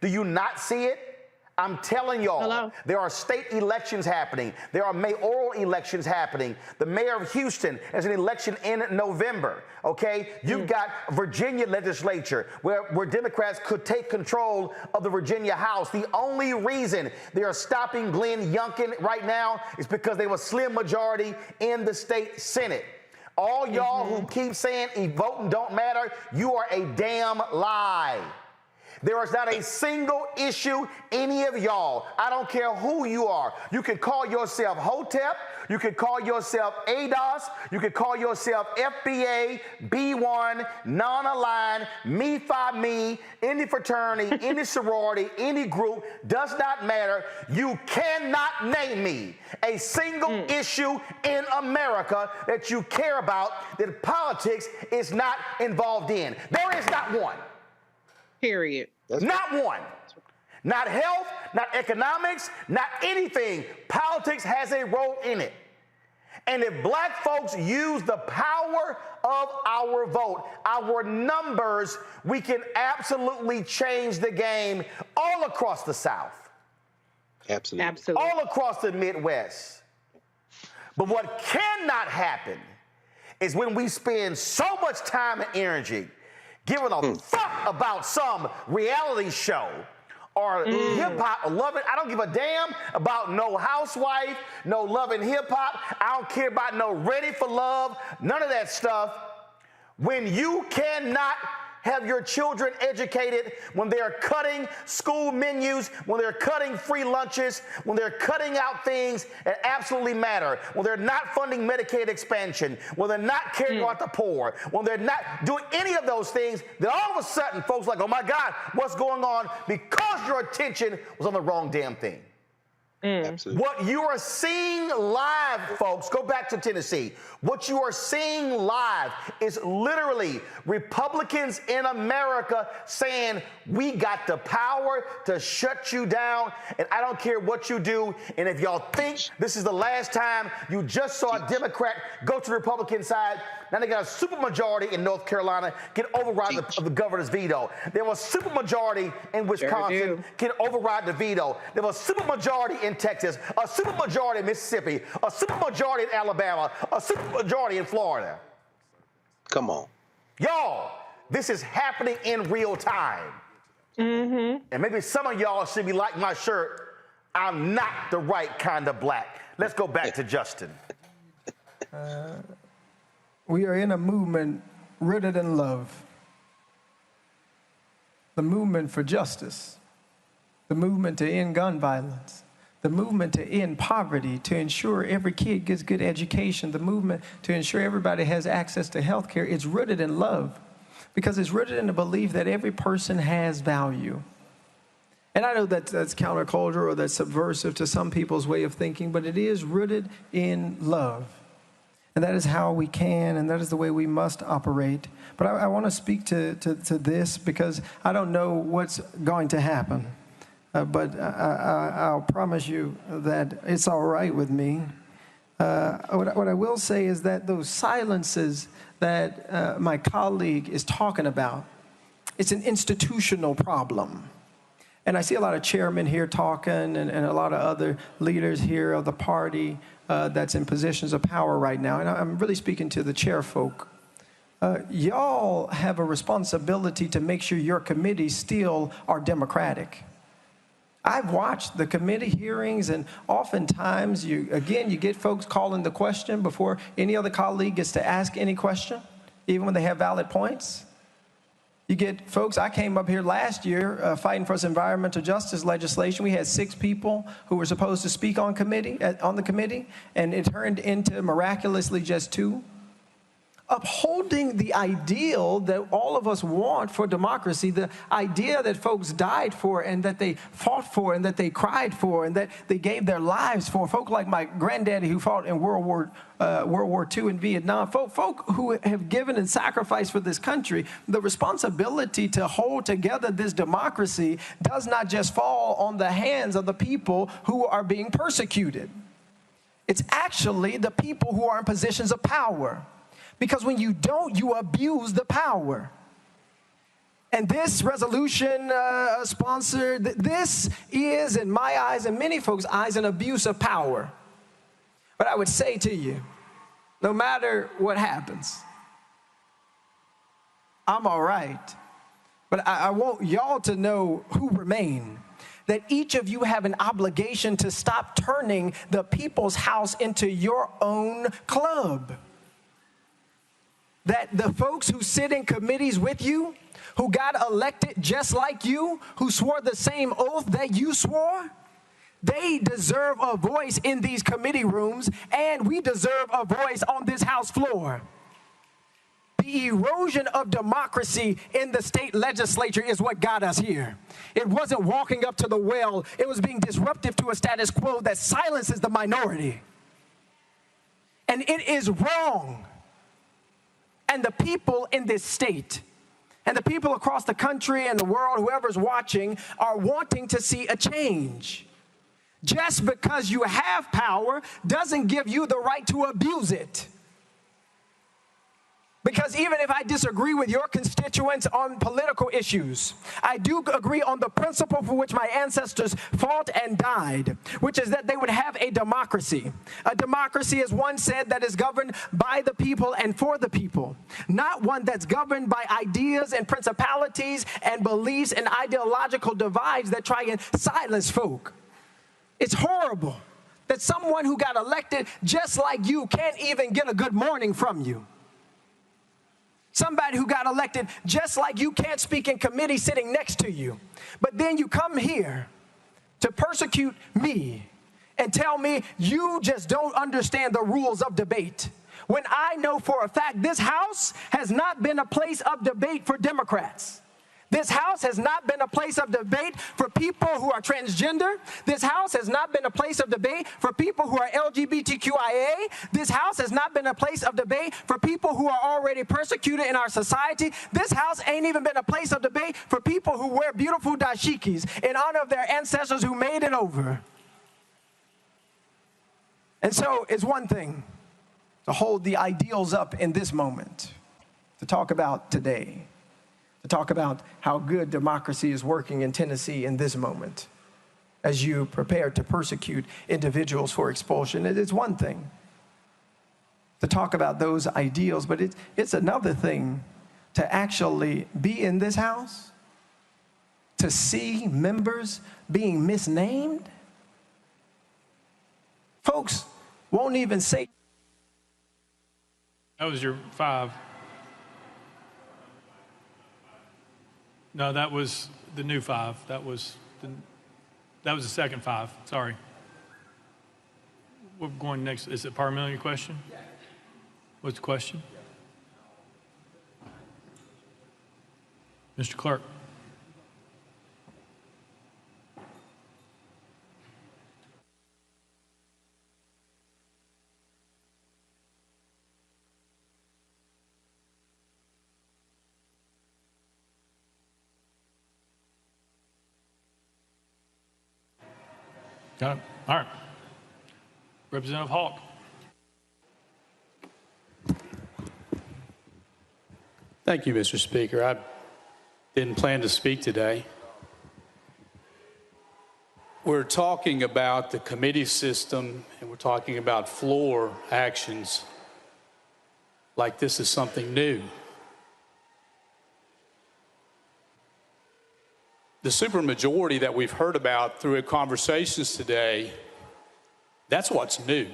Do you not see it? I'm telling y'all, there are state elections happening. There are mayoral elections happening. The mayor of Houston has an election in November, okay? You've got Virginia legislature where Democrats could take control of the Virginia House. The only reason they are stopping Glenn Youngkin right now is because they have a slim majority in the state Senate. All y'all who keep saying voting don't matter, you are a damn lie. There is not a single issue any of y'all, I don't care who you are. You can call yourself HOTEP, you can call yourself ADOS, you can call yourself FBA, B1, non-aligned, me, Phi, me, any fraternity, any sorority, any group, does not matter. You cannot name me a single issue in America that you care about that politics is not involved in. There is not one. Period. Not one. Not health, not economics, not anything. Politics has a role in it. And if black folks use the power of our vote, our numbers, we can absolutely change the game all across the South. Absolutely. Absolutely. All across the Midwest. But what cannot happen is when we spend so much time and energy giving a fuck about some reality show or hip-hop or Love It. I don't give a damn about no housewife, no Love and Hip-Hop. I don't care about no Ready for Love, none of that stuff. When you cannot have your children educated, when they're cutting school menus, when they're cutting free lunches, when they're cutting out things that absolutely matter, when they're not funding Medicaid expansion, when they're not caring about the poor, when they're not doing any of those things, then all of a sudden folks are like, oh my God, what's going on? Because your attention was on the wrong damn thing. Absolutely. What you are seeing live, folks, go back to Tennessee. What you are seeing live is literally Republicans in America saying, we got the power to shut you down, and I don't care what you do. And if y'all think this is the last time you just saw a Democrat go to the Republican side, now they got a supermajority in North Carolina, can override the governor's veto. They have a supermajority in Wisconsin, can override the veto. They have a supermajority in Texas, a supermajority in Mississippi, a supermajority in Alabama, a supermajority in Florida. Come on. Y'all, this is happening in real time. And maybe some of y'all should be like my shirt, I'm not the right kind of black. Let's go back to Justin. We are in a movement rooted in love. The movement for justice, the movement to end gun violence, the movement to end poverty, to ensure every kid gets good education, the movement to ensure everybody has access to health care. It's rooted in love because it's rooted in the belief that every person has value. And I know that that's countercultural or that's subversive to some people's way of thinking, but it is rooted in love. And that is how we can, and that is the way we must operate. But I want to speak to this because I don't know what's going to happen. But I'll promise you that it's all right with me. What I will say is that those silences that my colleague is talking about, it's an institutional problem. And I see a lot of chairmen here talking and a lot of other leaders here of the party that's in positions of power right now. And I'm really speaking to the chair folk. Y'all have a responsibility to make sure your committees still are democratic. I've watched the committee hearings, and oftentimes, you get folks calling the question before any other colleague gets to ask any question, even when they have valid points. You get folks, I came up here last year fighting for this environmental justice legislation. We had 6 people who were supposed to speak on the committee, and it turned into miraculously just 2. Upholding the ideal that all of us want for democracy, the idea that folks died for and that they fought for and that they cried for and that they gave their lives for. Folk like my granddaddy who fought in World War II in Vietnam, folk who have given and sacrificed for this country. The responsibility to hold together this democracy does not just fall on the hands of the people who are being persecuted. It's actually the people who are in positions of power. Because when you don't, you abuse the power. And this resolution sponsored, this is, in my eyes and many folks' eyes, an abuse of power. But I would say to you, no matter what happens, I'm all right. But I want y'all to know who remain. That each of you have an obligation to stop turning the people's house into your own club. That the folks who sit in committees with you, who got elected just like you, who swore the same oath that you swore, they deserve a voice in these committee rooms, and we deserve a voice on this House floor. The erosion of democracy in the state legislature is what got us here. It wasn't walking up to the well. It was being disruptive to a status quo that silences the minority. And it is wrong. And the people in this state and the people across the country and the world, whoever's watching, are wanting to see a change. Just because you have power doesn't give you the right to abuse it. Because even if I disagree with your constituents on political issues, I do agree on the principle for which my ancestors fought and died, which is that they would have a democracy. A democracy, as one said, that is governed by the people and for the people, not one that's governed by ideas and principalities and beliefs and ideological divides that try and silence folk. It's horrible that someone who got elected just like you can't even get a good morning from you. Somebody who got elected just like you can't speak in committee sitting next to you. But then you come here to persecute me and tell me you just don't understand the rules of debate. When I know for a fact this House has not been a place of debate for Democrats. This House has not been a place of debate for people who are transgender. This House has not been a place of debate for people who are LGBTQIA. This House has not been a place of debate for people who are already persecuted in our society. This House ain't even been a place of debate for people who wear beautiful dashikis in honor of their ancestors who made it over. And so it's one thing to hold the ideals up in this moment, to talk about today, to talk about how good democracy is working in Tennessee in this moment as you prepare to persecute individuals for expulsion. It is one thing to talk about those ideals, but it's another thing to actually be in this House, to see members being misnamed. Folks won't even say. That was your 5. No, that was the new 5. That was the second 5. Sorry. We're going next. Is it parliamentary question? Yeah. What's the question? Mr. Clerk. Got it. All right. Representative Hawk. Thank you, Mr. Speaker. I didn't plan to speak today. We're talking about the committee system, and we're talking about floor actions like this is something new. The supermajority that we've heard about through conversations today, that's what's new.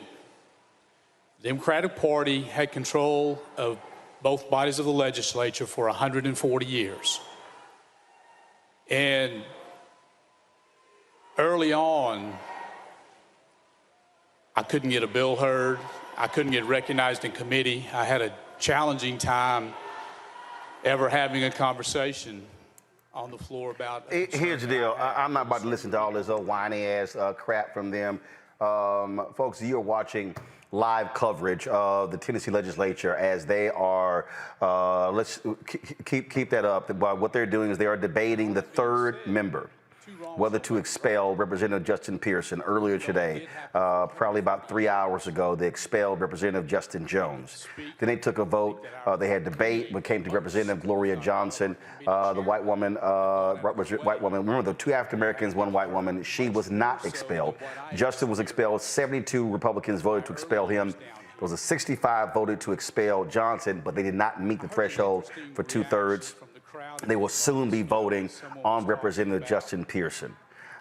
The Democratic Party had control of both bodies of the legislature for 140 years. And early on, I couldn't get a bill heard. I couldn't get recognized in committee. I had a challenging time ever having a conversation on the floor about. Here's the deal. I'm not about to listen to all this old whiny ass crap from them. Folks, you're watching live coverage of the Tennessee legislature as they are, let's keep that up. What they're doing is they are debating the third member, whether to expel Representative Justin Pearson. Earlier today, probably about 3 hours ago, they expelled Representative Justin Jones. Then they took a vote. They had debate when it came to Representative Gloria Johnson, the white woman. Remember, the 2 African Americans, 1 white woman. She was not expelled. Justin was expelled. 72 Republicans voted to expel him. There was a 65 voted to expel Johnson, but they did not meet the threshold for 2/3. They will soon be voting on Representative Justin Pearson.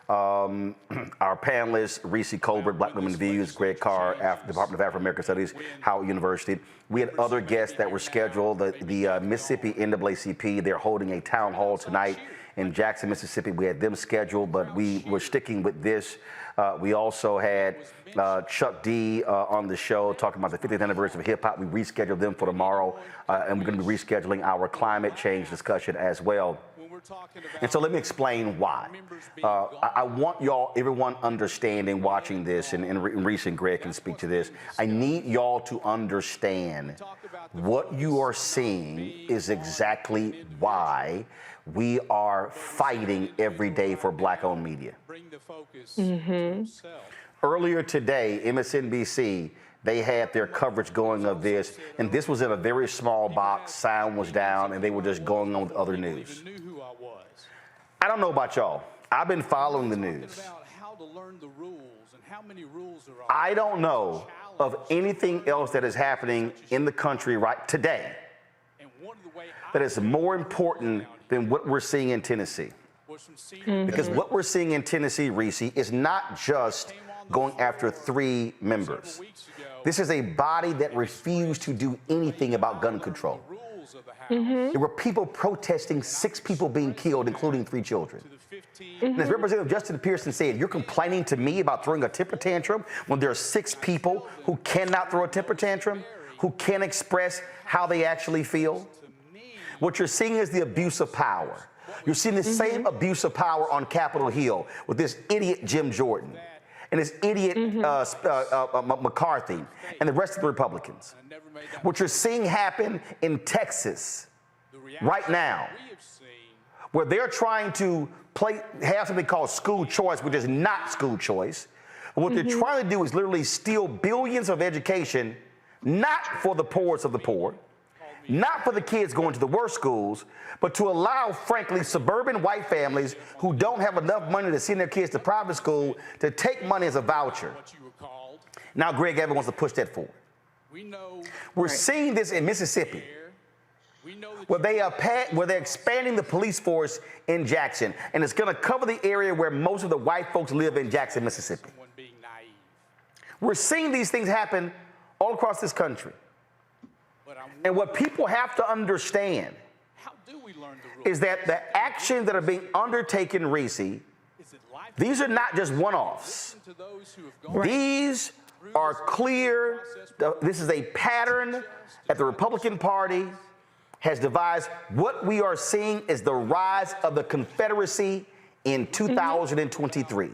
Our panelists, Reese Colbert, Black Women Views, Greg Carr, Department of African American Studies, Howard University. We had other guests that were scheduled. The Mississippi NAACP, they're holding a town hall tonight in Jackson, Mississippi. We had them scheduled, but we were sticking with this. We also had Chuck D on the show talking about the 50th anniversary of hip hop. We rescheduled them for tomorrow, and we're going to be rescheduling our climate change discussion as well. And so let me explain why. I want y'all, everyone understanding, watching this, and Reese and Greg can speak to this. I need y'all to understand what you are seeing is exactly why we are fighting every day for Black-owned media. Earlier today, MSNBC they had their coverage going of this, and this was in a very small box, sound was down, and they were just going on with other news. I don't know about y'all. I've been following the news. I don't know of anything else that is happening in the country right today that is more important than what we're seeing in Tennessee. Because what we're seeing in Tennessee, Reese, is not just going after 3 members. This is a body that refused to do anything about gun control. There were people protesting, 6 people being killed, including 3 children. And as Representative Justin Pearson said, you're complaining to me about throwing a temper tantrum when there are 6 people who cannot throw a temper tantrum, who can't express how they actually feel? What you're seeing is the abuse of power. You're seeing the same abuse of power on Capitol Hill with this idiot Jim Jordan and this idiot McCarthy and the rest of the Republicans. What you're seeing happen in Texas right now, where they're trying to have something called school choice, which is not school choice. But what they're trying to do is literally steal billions of education, not for the poorest of the poor, not for the kids going to the worst schools, but to allow, frankly, suburban white families who don't have enough money to send their kids to private school to take money as a voucher. Now Greg Abbott wants to push that forward. We're seeing this in Mississippi, where they're expanding the police force in Jackson, and it's going to cover the area where most of the white folks live in Jackson, Mississippi. We're seeing these things happen all across this country. And what people have to understand is that the actions that are being undertaken, Reese, these are not just one-offs. These are clear. This is a pattern that the Republican Party has devised. What we are seeing is the rise of the Confederacy in 2023.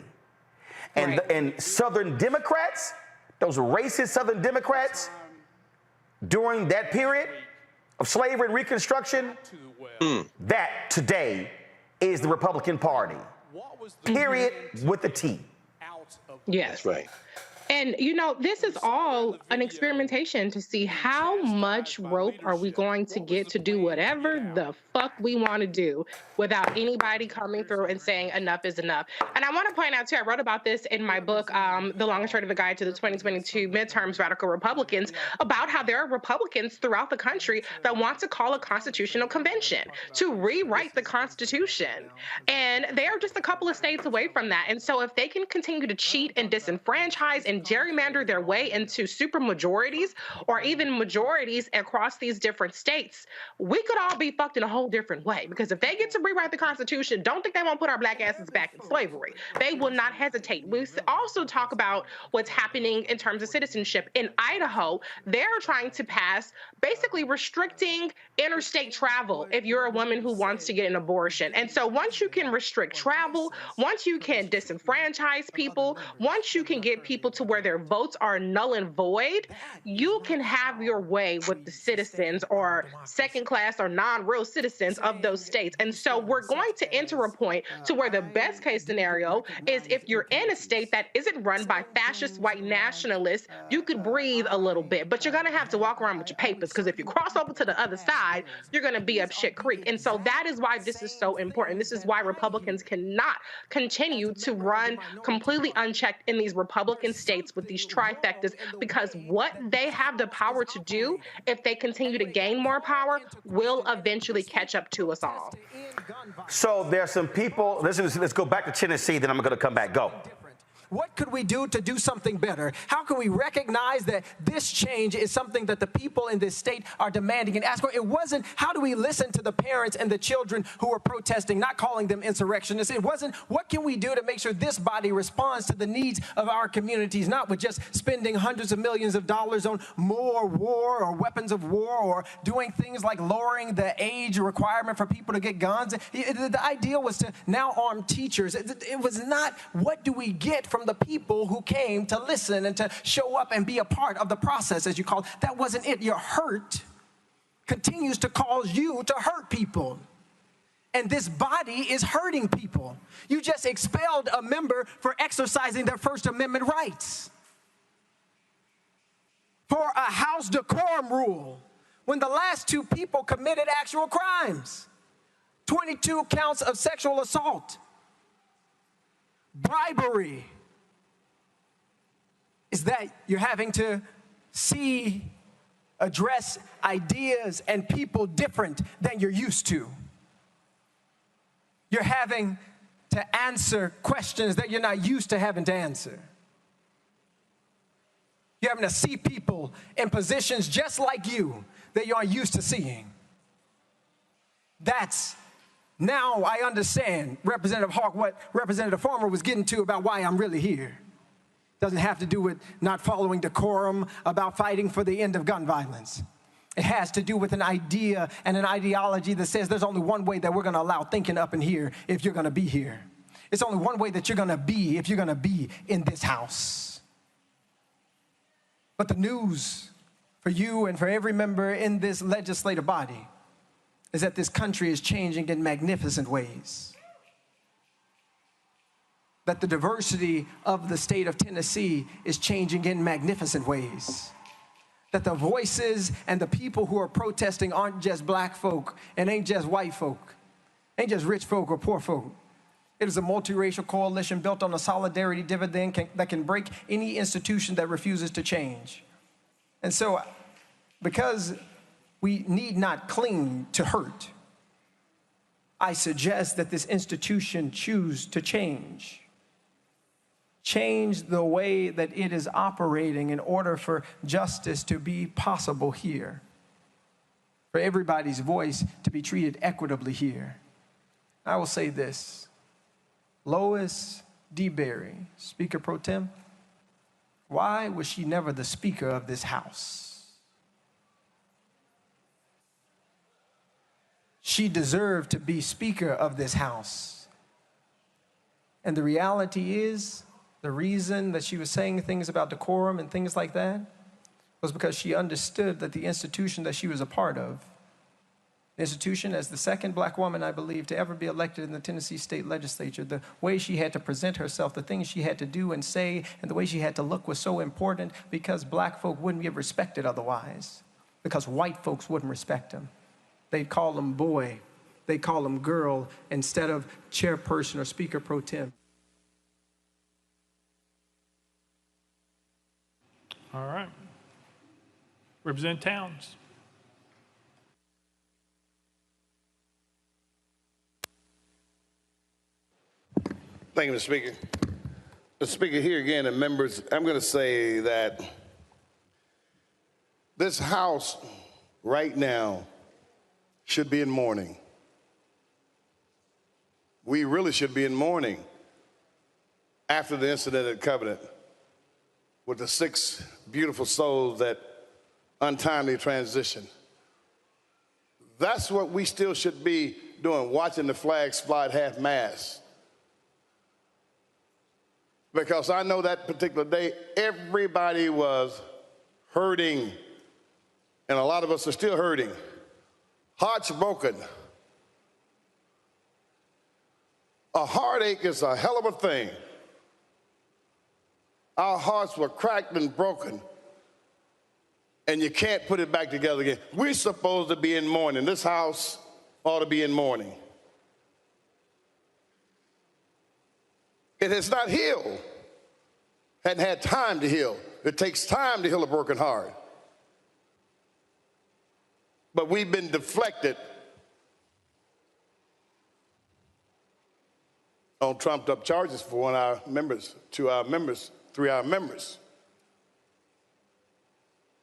And Southern Democrats, those racist Southern Democrats, during that period of slavery and Reconstruction, that today is the Republican Party. Period, with a T. Yes. That's right. And, you know, this is all an experimentation to see how much rope are we going to get to do whatever the fuck we want to do without anybody coming through and saying enough is enough. And I want to point out, too, I wrote about this in my book, The Long and Short of the Guide to the 2022 Midterms Radical Republicans, about how there are Republicans throughout the country that want to call a constitutional convention to rewrite the Constitution. And they are just a couple of states away from that. And so if they can continue to cheat and disenfranchise and gerrymander their way into super majorities or even majorities across these different states, we could all be fucked in a whole different way. Because if they get to rewrite the Constitution, don't think they won't put our black asses back in slavery. They will not hesitate. We also talk about what's happening in terms of citizenship. In Idaho, they're trying to pass basically restricting interstate travel if you're a woman who wants to get an abortion. And so once you can restrict travel, once you can disenfranchise people, once you can get people to where their votes are null and void, you can have your way with the citizens or second class or non-real citizens of those states. And so we're going to enter a point to where the best case scenario is if you're in a state that isn't run by fascist white nationalists, you could breathe a little bit, but you're going to have to walk around with your papers, because if you cross over to the other side, you're going to be up shit creek. And so that is why this is so important. This is why Republicans cannot continue to run completely unchecked in these Republican states with these trifectas, because what they have the power to do, if they continue to gain more power, will eventually catch up to us all. So there's some people, let's go back to Tennessee, then I'm going to come back. Go. What could we do to do something better? How can we recognize that this change is something that the people in this state are demanding and asking for? It wasn't, how do we listen to the parents and the children who are protesting, not calling them insurrectionists? It wasn't, what can we do to make sure this body responds to the needs of our communities, not with just spending hundreds of millions of dollars on more war or weapons of war or doing things like lowering the age requirement for people to get guns. The idea was to now arm teachers. It was not, what do we get from the people who came to listen and to show up and be a part of the process, as you call it. That wasn't it. Your hurt continues to cause you to hurt people. And this body is hurting people. You just expelled a member for exercising their First Amendment rights. for a house decorum rule when the last two people committed actual crimes. 22 counts of sexual assault, bribery. Is that you're having to address ideas and people different than you're used to. You're having to answer questions that you're not used to having to answer. You're having to see people in positions just like you that you aren't used to seeing. Now I understand, Representative Hawk, what Representative Farmer was getting to about why I'm really here. Doesn't have to do with not following decorum, about fighting for the end of gun violence. It has to do with an idea and an ideology that says there's only one way that we're going to allow thinking up in here if you're going to be here. It's only one way that you're going to be if you're going to be in this house. But the news for you and for every member in this legislative body is that this country is changing in magnificent ways. That the diversity of the state of Tennessee is changing in magnificent ways. That the voices and the people who are protesting aren't just black folk and ain't just white folk, ain't just rich folk or poor folk. It is a multiracial coalition built on a solidarity dividend that can break any institution that refuses to change. And so, because we need not cling to hurt, I suggest that this institution choose to change. Change the way that it is operating in order for justice to be possible here, for everybody's voice to be treated equitably here. I will say this. Lois DeBerry, Speaker Pro Tem, why was she never the Speaker of this House? She deserved to be Speaker of this House. And the reality is, the reason that she was saying things about decorum and things like that was because she understood that the institution that she was a part of, the institution as the second black woman, I believe, to ever be elected in the Tennessee State Legislature, the way she had to present herself, the things she had to do and say, and the way she had to look was so important because black folk wouldn't get respected otherwise, because white folks wouldn't respect them. They'd call them boy, they'd call them girl instead of chairperson or Speaker Pro Tem. All right. Representative Towns. Thank you, Mr. Speaker. Mr. Speaker, here again, and members, I'm going to say that this House right now should be in mourning. We really should be in mourning after the incident at Covenant with the 6 beautiful souls that untimely transitioned. That's what we still should be doing, watching the flags fly at half-mast. Because I know that particular day, everybody was hurting, and a lot of us are still hurting. Hearts broken. A heartache is a hell of a thing. Our hearts were cracked and broken, and you can't put it back together again. We're supposed to be in mourning. This house ought to be in mourning. It has not healed, hadn't had time to heal. It takes time to heal a broken heart. But we've been deflected on trumped up charges for one of our members, 2 of our members, 3 of our members,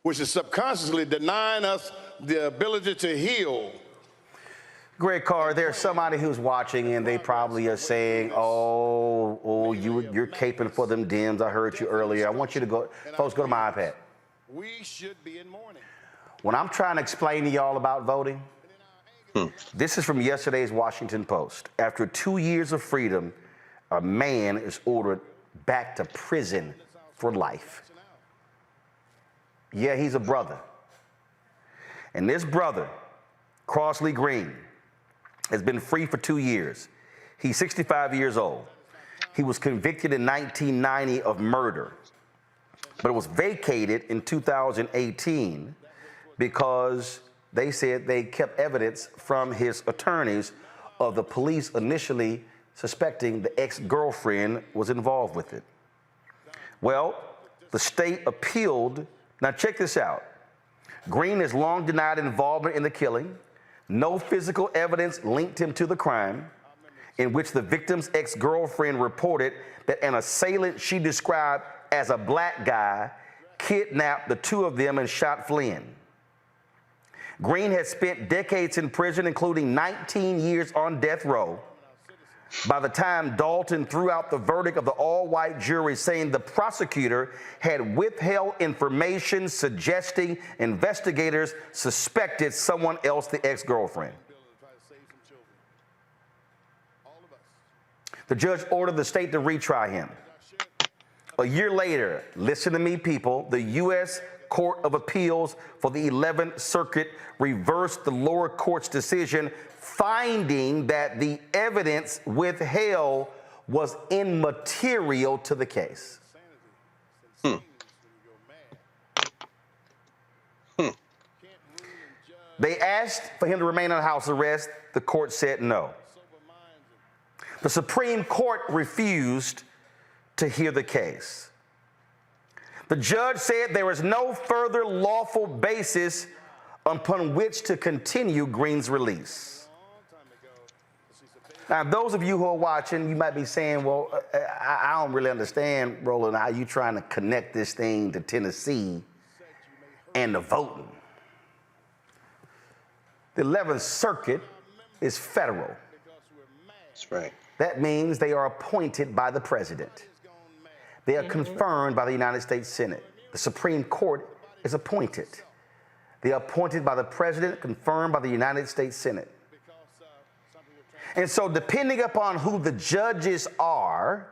which is subconsciously denying us the ability to heal. Greg Carr, there's somebody who's watching and they probably are saying, you're caping for them Dems. I heard you earlier. I want you to go, folks, go to my iPad. We should be in mourning. When I'm trying to explain to y'all about voting, this is from yesterday's Washington Post. After 2 years of freedom, a man is ordered back to prison for life. Yeah, he's a brother. And this brother, Crossley Green, has been free for 2 years. He's 65 years old. He was convicted in 1990 of murder. but it was vacated in 2018 because they said they kept evidence from his attorneys of the police initially suspecting the ex-girlfriend was involved with it. Well, the state appealed. Now check this out. Green has long denied involvement in the killing. No physical evidence linked him to the crime, in which the victim's ex-girlfriend reported that an assailant she described as a black guy kidnapped the two of them and shot Flynn. Green has spent decades in prison, including 19 years on death row. By the time Dalton threw out the verdict of the all-white jury saying the prosecutor had withheld information suggesting investigators suspected someone else, the ex-girlfriend. The judge ordered the state to retry him. A year later, listen to me, people, the U.S. Court of Appeals for the 11th Circuit reversed the lower court's decision, finding that the evidence withheld was immaterial to the case. They asked for him to remain on house arrest. The court said no. The Supreme Court refused to hear the case. The judge said there is no further lawful basis upon which to continue Green's release. Now, those of you who are watching, you might be saying, well, I don't really understand, Roland, how you trying to connect this thing to Tennessee and the voting. The 11th Circuit is federal. That's right. That means they are appointed by the president. They are confirmed by the United States Senate. The Supreme Court is appointed. They are appointed by the president, confirmed by the United States Senate. And so depending upon who the judges are,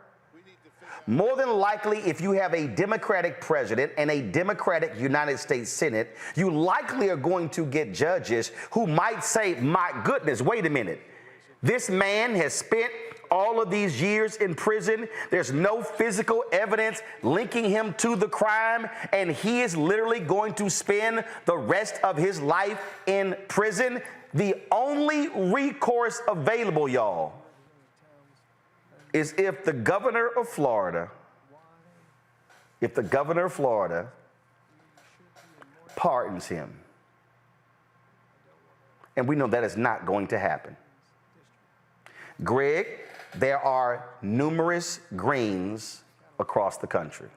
more than likely, if you have a Democratic president and a Democratic United States Senate, you likely are going to get judges who might say, my goodness, wait a minute. This man has spent all of these years in prison. There's no physical evidence linking him to the crime, and he is literally going to spend the rest of his life in prison. The only recourse available, y'all, is if the governor of Florida, pardons him. And we know that is not going to happen. Greg, there are numerous Greens across the country.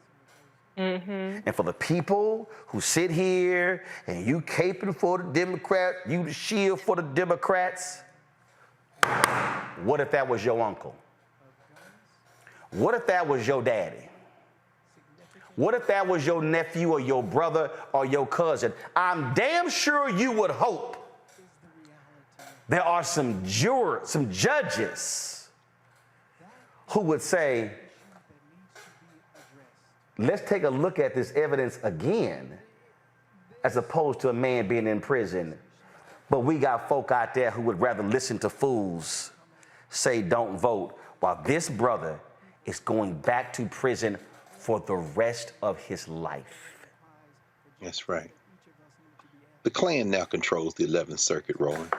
And for the people who sit here and you caping for the Democrat, you the shield for the Democrats, what if that was your uncle? What if that was your daddy? What if that was your nephew or your brother or your cousin? I'm damn sure you would hope there are some judges who would say, let's take a look at this evidence again, as opposed to a man being in prison. But we got folk out there who would rather listen to fools say don't vote, while this brother is going back to prison for the rest of his life. That's right. The Klan now controls the 11th Circuit, Roland.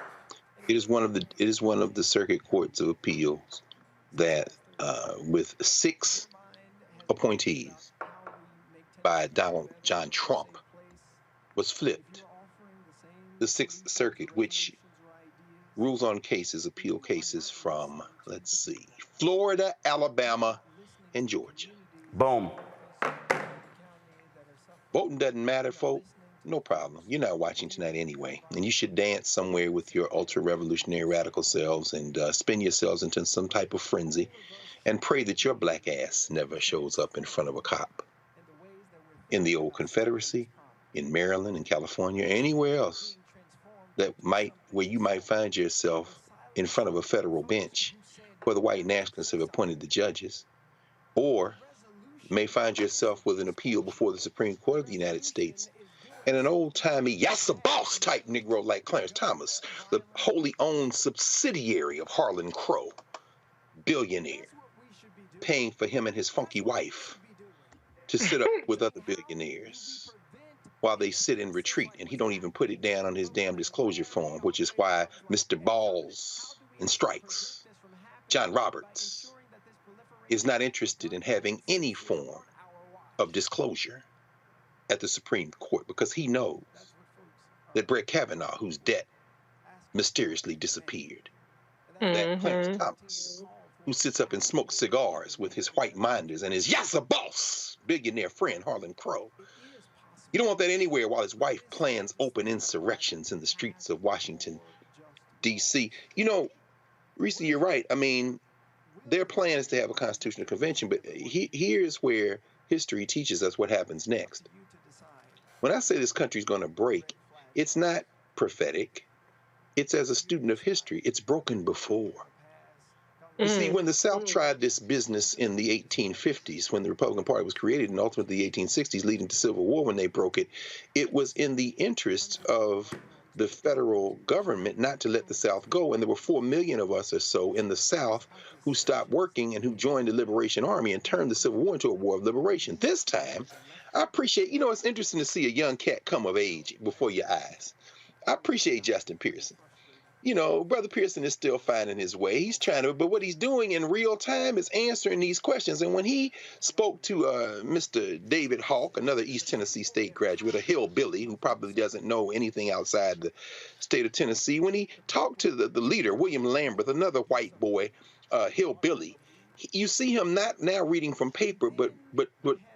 It is one of the circuit courts of appeals that, with 6 appointees by Donald John Trump, was flipped. The 6th Circuit, which rules on cases, appeal cases from, let's see, Florida, Alabama, and Georgia. Boom. Voting doesn't matter, folk. No problem. You're not watching tonight anyway, and you should dance somewhere with your ultra-revolutionary radical selves and spin yourselves into some type of frenzy and pray that your black ass never shows up in front of a cop. In the old Confederacy, in Maryland, in California, anywhere else where you might find yourself in front of a federal bench where the white nationalists have appointed the judges, or you may find yourself with an appeal before the Supreme Court of the United States, and an old-timey yassa boss type Negro like Clarence Thomas, the wholly owned subsidiary of Harlan Crow, billionaire, paying for him and his funky wife to sit up with other billionaires while they sit in retreat, and he don't even put it down on his damn disclosure form, which is why Mr. Balls and Strikes, John Roberts, is not interested in having any form of disclosure at the Supreme Court, because he knows that Brett Kavanaugh, whose debt mysteriously disappeared, that Clarence Thomas, who sits up and smokes cigars with his white minders and his yassa boss billionaire friend Harlan Crow. You don't want that anywhere while his wife plans open insurrections in the streets of Washington, D.C. You know, Reese, you're right. I mean, their plan is to have a constitutional convention, but here's where history teaches us what happens next. When I say this country's going to break, it's not prophetic. It's as a student of history. It's broken before. You see, when the South tried this business in the 1850s, when the Republican Party was created, and ultimately the 1860s, leading to civil war when they broke it, it was in the interest of the federal government not to let the South go. And there were 4 million of us or so in the South who stopped working and who joined the Liberation Army and turned the Civil War into a war of liberation. This time, I appreciate, you know, it's interesting to see a young cat come of age before your eyes. I appreciate Justin Pearson. You know, Brother Pearson is still finding his way. He's trying to, but what he's doing in real time is answering these questions. And when he spoke to Mr. David Hawk, another East Tennessee State graduate, a hillbilly who probably doesn't know anything outside the state of Tennessee, when he talked to the leader, William Lambert, another white boy, hillbilly, you see him not now reading from paper, but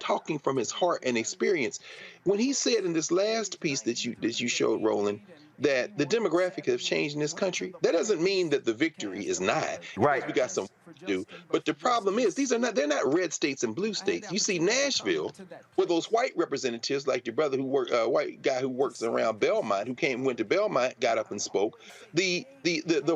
talking from his heart and experience. When he said in this last piece that you showed, Roland, that the demographic has changed in this country, that doesn't mean that the victory is nigh. Right. We got some work to do. But the problem is, they're not red states and blue states. You see Nashville, where those white representatives, like your brother white guy who works around Belmont, went to Belmont, got up and spoke. The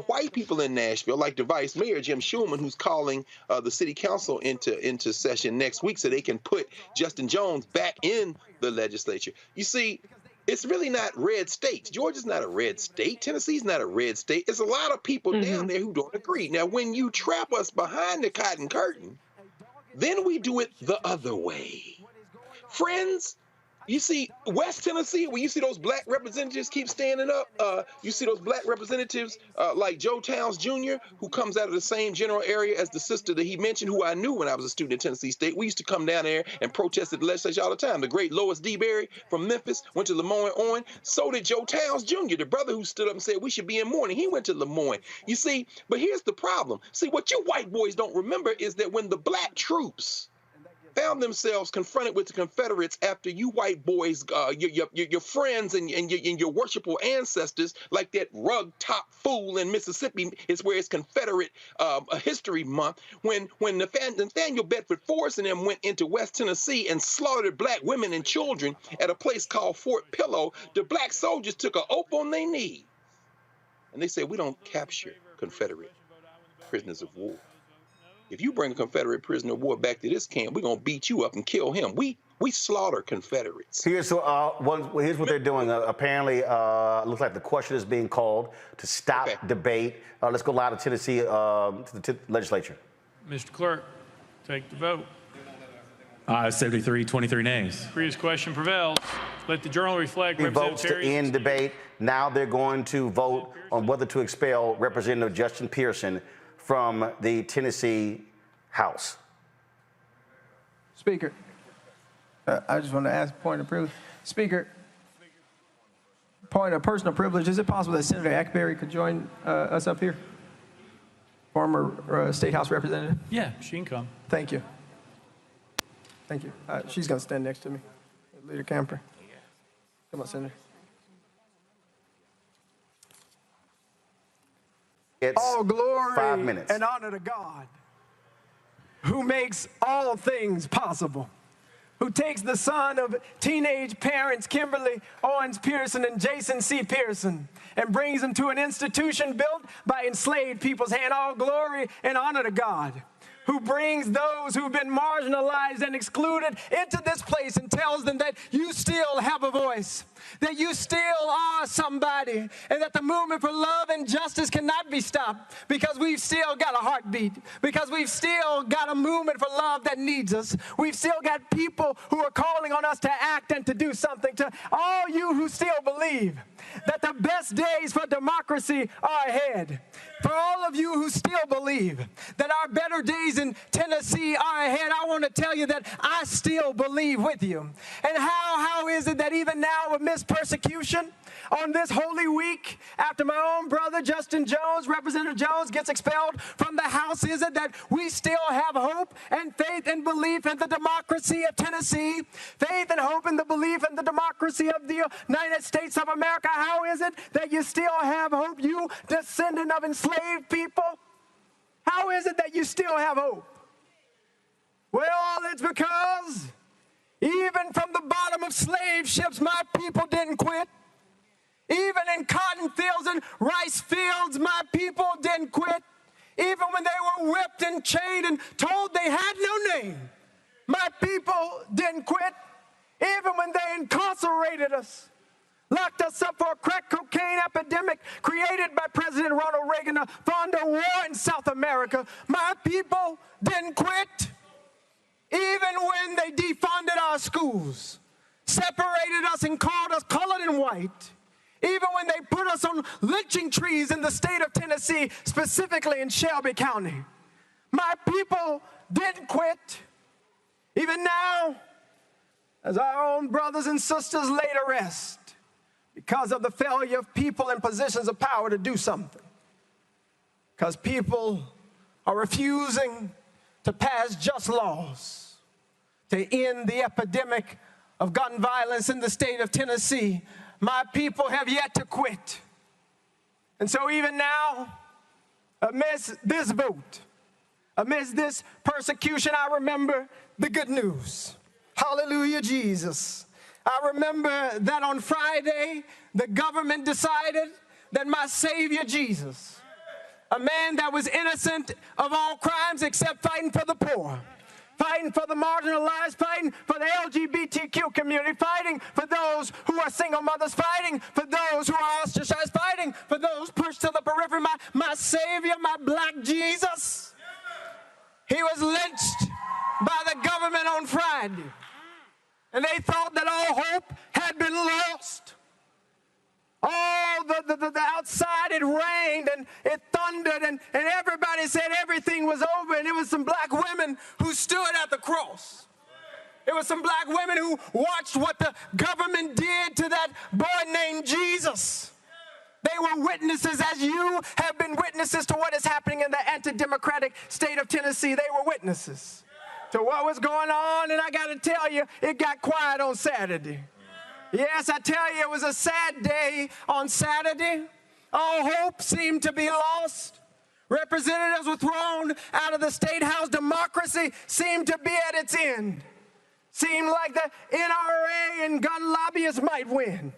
white people in Nashville, like the vice mayor, Jim Schulman, who's calling the city council into session next week so they can put Justin Jones back in the legislature. You see, it's really not red states. Georgia's not a red state. Tennessee's not a red state. There's a lot of people down there who don't agree. Now, when you trap us behind the cotton curtain, then we do it the other way. Friends, you see West Tennessee, where you see those black representatives keep standing up, you see those black representatives like Joe Towns Jr., who comes out of the same general area as the sister that he mentioned, who I knew when I was a student at Tennessee State. We used to come down there and protest at the legislature all the time. The great Lois D. Berry from Memphis went to Lemoyne-Owen. So did Joe Towns Jr., the brother who stood up and said we should be in mourning. He went to Lemoyne. You see, but here's the problem. See, what you white boys don't remember is that when the black troops found themselves confronted with the Confederates after you white boys, your friends and your worshipful ancestors, like that rug top fool in Mississippi, is where it's Confederate History Month. When Nathaniel Bedford Forrest and them went into West Tennessee and slaughtered black women and children at a place called Fort Pillow, the black soldiers took an oath on their knee, and they said, "We don't capture Confederate prisoners of war. If you bring a Confederate prisoner of war back to this camp, we're going to beat you up and kill him. We slaughter Confederates." Here's what they're doing. Apparently, looks like the question is being called to stop debate. Let's go live to Tennessee, to the legislature. Mr. Clerk, take the vote. Ayes 73, 23 nays. Previous question prevails. Let the journal reflect. Votes to end debate. Now they're going to vote on whether to expel Representative Justin Pearson from the Tennessee House. Speaker, I just want to ask a point of privilege. Speaker, point of personal privilege. Is it possible that Senator Ackberry could join us up here? Former State House Representative? Yeah, she can come. Thank you. Thank you. She's going to stand next to me. Leader Camper. Come on, Senator. It's all glory 5 minutes. and honor to God, who makes all things possible, who takes the son of teenage parents Kimberly Owens Pearson and Jason C. Pearson and brings them to an institution built by enslaved people's hand. All glory and honor to God, who brings those who've been marginalized and excluded into this place and tells them that you still have a voice, that you still are somebody, and that the movement for love and justice cannot be stopped because we've still got a heartbeat, because we've still got a movement for love that needs us. We've still got people who are calling on us to act and to do something. To all you who still believe that the best days for democracy are ahead, for all of you who still believe that our better days in Tennessee are ahead, I want to tell you that I still believe with you. And how is it that even now amidst persecution, on this Holy Week, after my own brother Justin Jones, Representative Jones, gets expelled from the House, is it that we still have hope and faith and belief in the democracy of Tennessee, faith and hope in the belief in the democracy of the United States of America? How is it that you still have hope, you descendant of enslaved people? How is it that you still have hope? Well, it's because even from the bottom of slave ships, my people didn't quit. Even in cotton fields and rice fields, my people didn't quit. Even when they were whipped and chained and told they had no name, my people didn't quit. Even when they incarcerated us, locked us up for a crack cocaine epidemic created by President Ronald Reagan to fund a war in South America, my people didn't quit. Even when they defunded our schools, separated us and called us colored and white, even when they put us on lynching trees in the state of Tennessee, specifically in Shelby County, my people didn't quit. Even now, as our own brothers and sisters lay to rest because of the failure of people in positions of power to do something, because people are refusing to pass just laws to end the epidemic of gun violence in the state of Tennessee, my people have yet to quit. And so even now, amidst this vote, amidst this persecution, I remember the good news. Hallelujah, Jesus. I remember that on Friday, the government decided that my Savior Jesus, a man that was innocent of all crimes except fighting for the poor, fighting for the marginalized, fighting for the LGBTQ community, fighting for those who are single mothers, fighting for those who are ostracized, fighting for those pushed to the periphery. My Savior, my black Jesus, he was lynched by the government on Friday. And they thought that all hope had been lost. All the outside, it rained and it thundered and everybody said everything was over, and it was some black women who stood at the cross. It was some black women who watched what the government did to that boy named Jesus. They were witnesses, as you have been witnesses to what is happening in the anti-democratic state of Tennessee. They were witnesses to what was going on, and I got to tell you, it got quiet on Saturday. Yes, I tell you, it was a sad day on Saturday. All hope seemed to be lost. Representatives were thrown out of the State House. Democracy seemed to be at its end. Seemed like the NRA and gun lobbyists might win.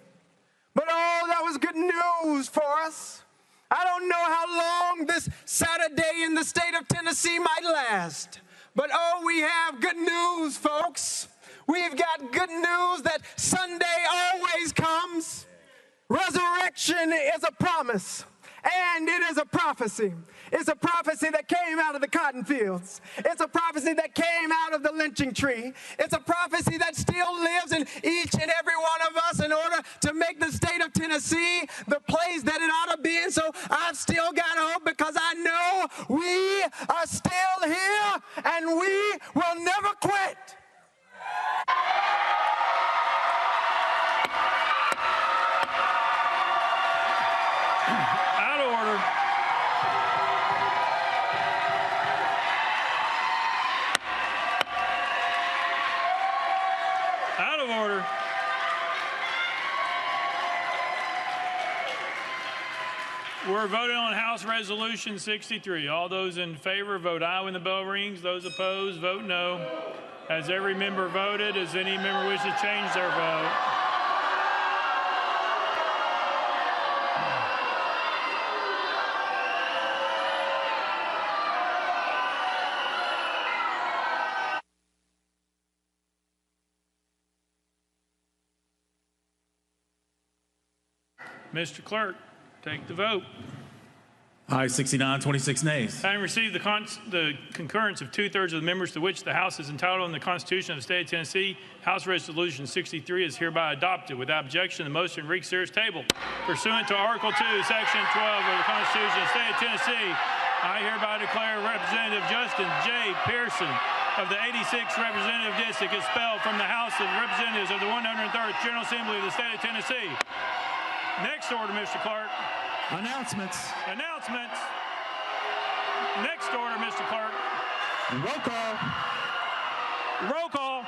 But oh, that was good news for us. I don't know how long this Saturday in the state of Tennessee might last. But oh, we have good news, folks. We've got good news that Sunday always comes. Resurrection is a promise, and it is a prophecy. It's a prophecy that came out of the cotton fields. It's a prophecy that came out of the lynching tree. It's a prophecy that still lives in each and every one of us in order to make the state of Tennessee the place that it ought to be. And so I've still got hope because I know we are still here and we will never quit. Out of order. Out of order. We're voting on House Resolution 63. All those in favor vote aye when the bell rings. Those opposed vote no. Has every member voted? Does any member wish to change their vote? Mr. Clerk, take the vote. Aye, 69, 26 nays. Having received the concurrence of 2/3 of the members to which the House is entitled in the Constitution of the State of Tennessee, House Resolution 63 is hereby adopted. Without objection, the motion reconsider is tabled. Pursuant to Article 2, Section 12 of the Constitution of the State of Tennessee, I hereby declare Representative Justin J. Pearson of the 86th Representative District expelled from the House of Representatives of the 103rd General Assembly of the State of Tennessee. Next order, Mr. Clerk. Announcements. Announcements. Next order, Mr. Clerk. Roll call. Roll call.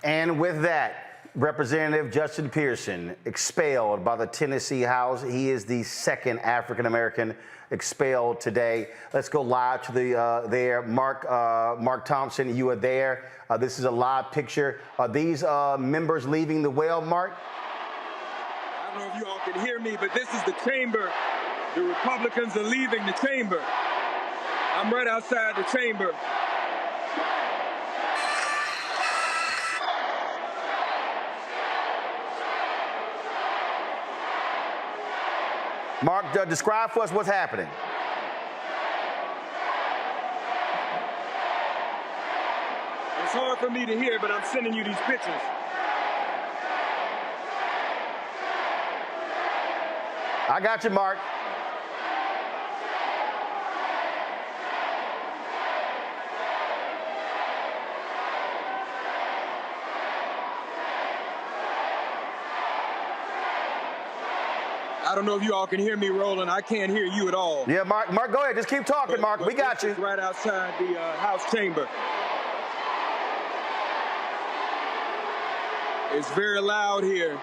And with that, Representative Justin Pearson expelled by the Tennessee House. He is the second African American expelled today. Let's go live to the there. Mark Thompson, you are there. This is a live picture. Are these members leaving the well, Mark? I don't know if you all can hear me, but this is the chamber. The Republicans are leaving the chamber. I'm right outside the chamber. Mark, describe for us what's happening. It's hard for me to hear, but I'm sending you these pictures. I got you, Mark. I don't know if you all can hear me, Roland. I can't hear you at all. Yeah, Mark, go ahead. Just keep talking, Mark. We got you. Right outside the House chamber. It's very loud here.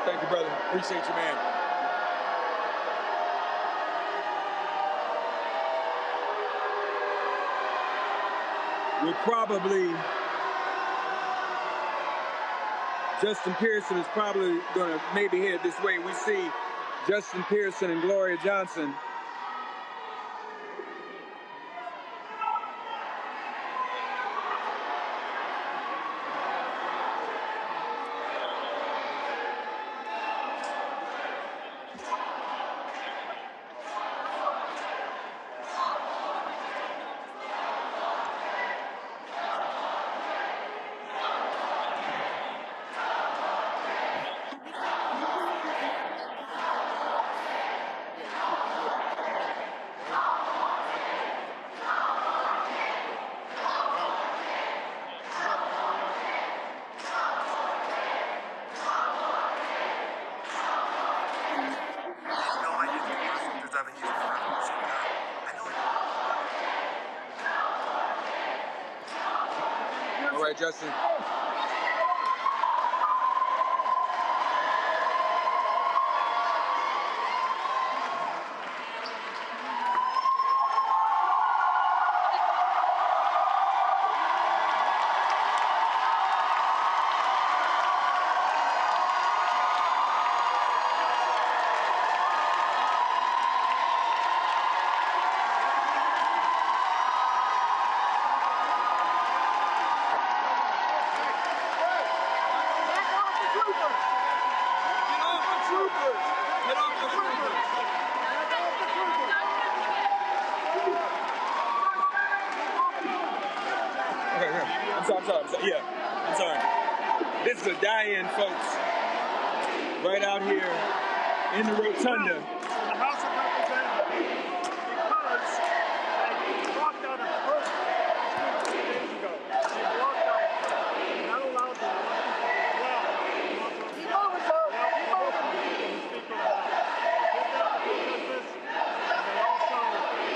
Thank you, brother. Appreciate you, man. We're probably, Justin Pearson is probably going to maybe head this way. We see Justin Pearson and Gloria Johnson. All right, Justin. I'm sorry. This is the die-in, folks. Right out here in the rotunda. The House of Representatives, because they walked out of the first 2 days ago. They walked out and not allowed the Keep moving, sir. Keep moving. Speaker of the House. They did that business, and they also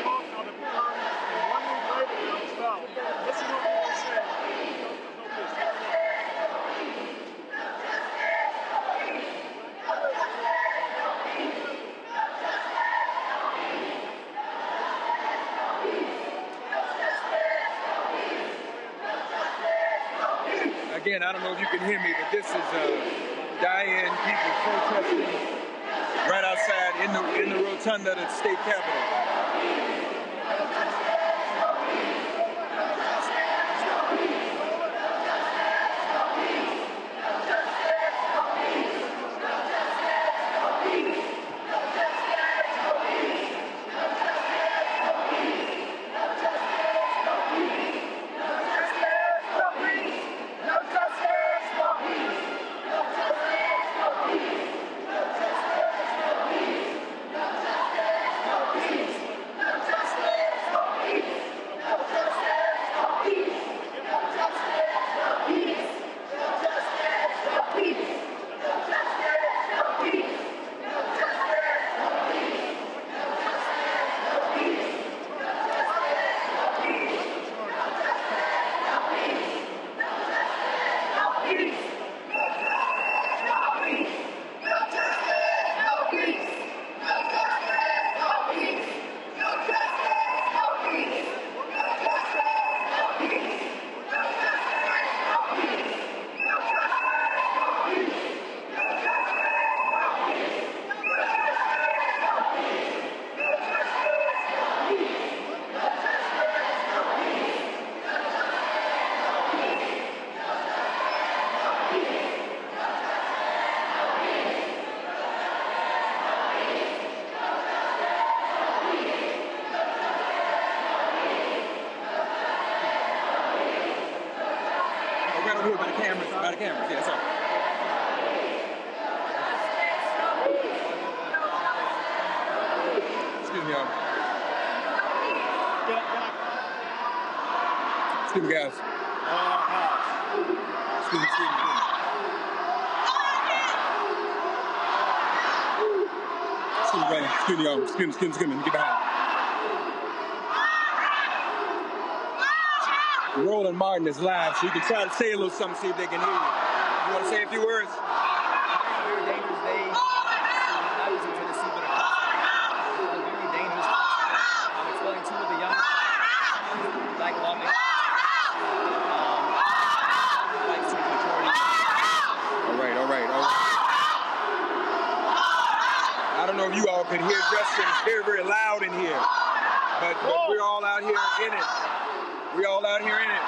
walked out of the first, and 1 week later they were expelled. This is what we were saying. Again, I don't know if you can hear me, but this is Diane people protesting right outside in the rotunda of the state capitol. By the cameras, yeah, that's all. Excuse me, y'all. Excuse me, guys. Excuse me. Excuse me, Brandon. Excuse me, y'all. Excuse me. Get behind. Roland Martin is live, so you can try to say a little something, see if they can hear you. You want to say a few words? Very dangerous day, not just in Tennessee, but across the country. A very dangerous place. I'm expelling two of the young black lawmakers. White supermajority. All right. I don't know if you all can hear Justin. It's very, very loud in here. But we're all out here in it. We all out here in it.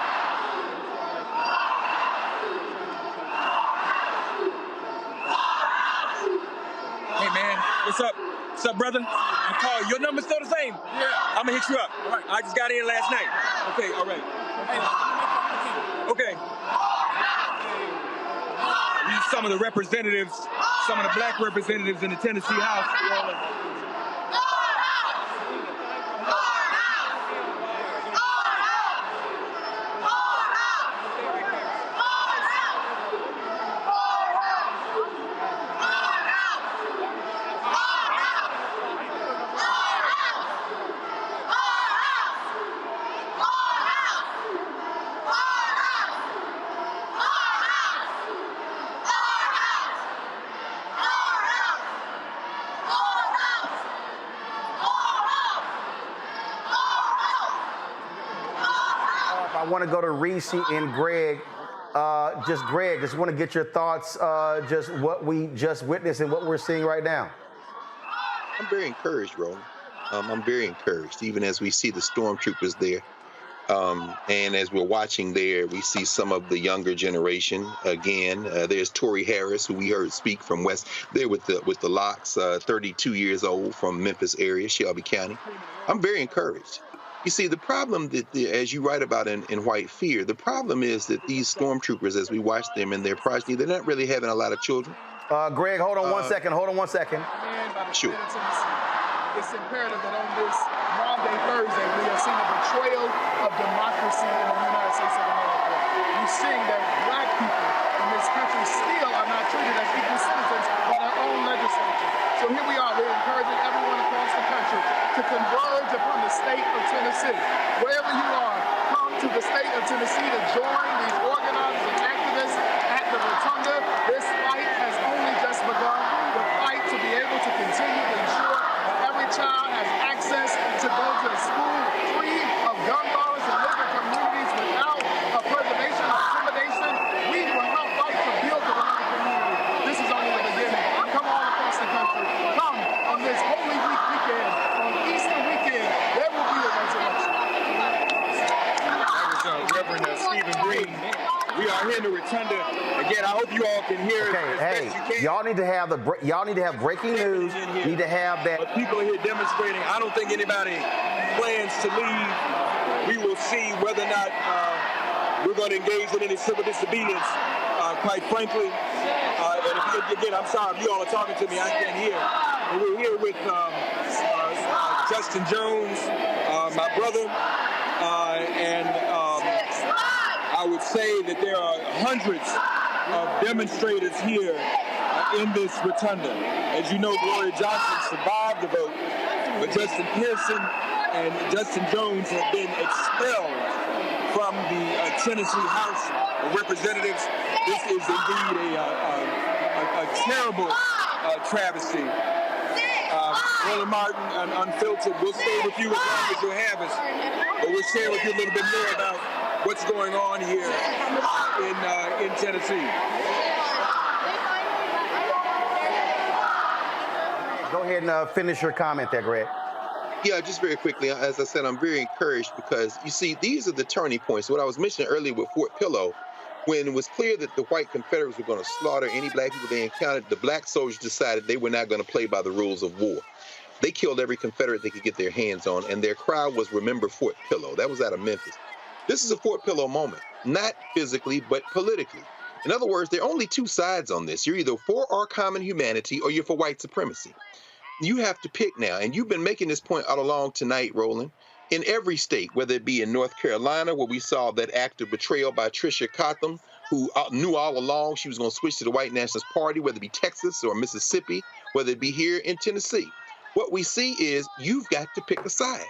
Hey man, what's up? What's up, brother? I'm calling. Your number's still the same? Yeah. I'm gonna hit you up. All right. I just got in last night. Okay, all right. Okay. These are some of the representatives, some of the black representatives in the Tennessee House. I want to go to Reese and Greg. Greg, just want to get your thoughts, just what we just witnessed and what we're seeing right now. I'm very encouraged, Roland. I'm very encouraged, even as we see the stormtroopers there. And as we're watching there, we see some of the younger generation again. There's Tori Harris, who we heard speak from West, there with the locks, 32 years old from Memphis area, Shelby County. I'm very encouraged. You see, the problem that, as you write about in White Fear, the problem is that these stormtroopers, as we watch them and their progeny, they're not really having a lot of children. Greg, hold on 1 second. Sure. It's imperative that on this Monday, Thursday, we have seen a betrayal of democracy in the United States of America. We're seeing that black people in this country still are not treated as equal citizens by their own legislature. So here we are, we're encouraging everyone across the country to converge upon the state of Tennessee. Wherever you are, come to the state of Tennessee to join these organizers and activists at the Rotunda. This fight has only just begun. The fight to be able to continue to ensure that every child has access to go to a school free of gun violence and live in communities without a preservation of intimidation. We We are here in the rotunda. Again, I hope you all can hear it as best you can. Y'all need to have breaking news. You need to have that. But people are here demonstrating. I don't think anybody plans to leave. We will see whether or not we're going to engage in any civil disobedience, quite frankly. And again, I'm sorry if you all are talking to me, I can't hear. But we're here with Justin Jones, my brother, and I would say that there are hundreds of demonstrators here in this rotunda. As you know, Gloria Johnson survived the vote, but Justin Pearson and Justin Jones have been expelled from the Tennessee House of Representatives. This is indeed a terrible travesty. Roland Martin, Unfiltered, we'll stay with you as long as you have us, but we'll share with you a little bit more about what's going on here in Tennessee. Go ahead and finish your comment there, Greg. Yeah, just very quickly. As I said, I'm very encouraged because, you see, these are the turning points. What I was mentioning earlier with Fort Pillow, when it was clear that the white Confederates were going to slaughter any black people they encountered, the black soldiers decided they were not going to play by the rules of war. They killed every Confederate they could get their hands on, and their cry was, "Remember Fort Pillow." That was out of Memphis. This is a Fort Pillow moment, not physically, but politically. In other words, there are only two sides on this. You're either for our common humanity or you're for white supremacy. You have to pick now, and you've been making this point all along tonight, Roland. In every state, whether it be in North Carolina, where we saw that act of betrayal by Tricia Cotham, who knew all along she was going to switch to the white nationalist party, whether it be Texas or Mississippi, whether it be here in Tennessee. What we see is you've got to pick a side.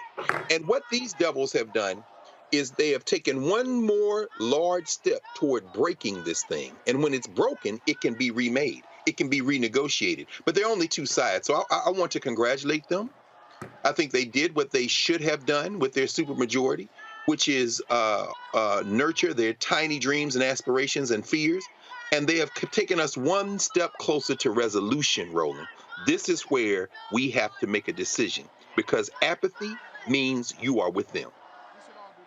And what these devils have done is they have taken one more large step toward breaking this thing. And when it's broken, it can be remade. It can be renegotiated. But there are only two sides. So I want to congratulate them. I think they did what they should have done with their supermajority, which is nurture their tiny dreams and aspirations and fears. And they have taken us one step closer to resolution, Roland. This is where we have to make a decision, because apathy means you are with them.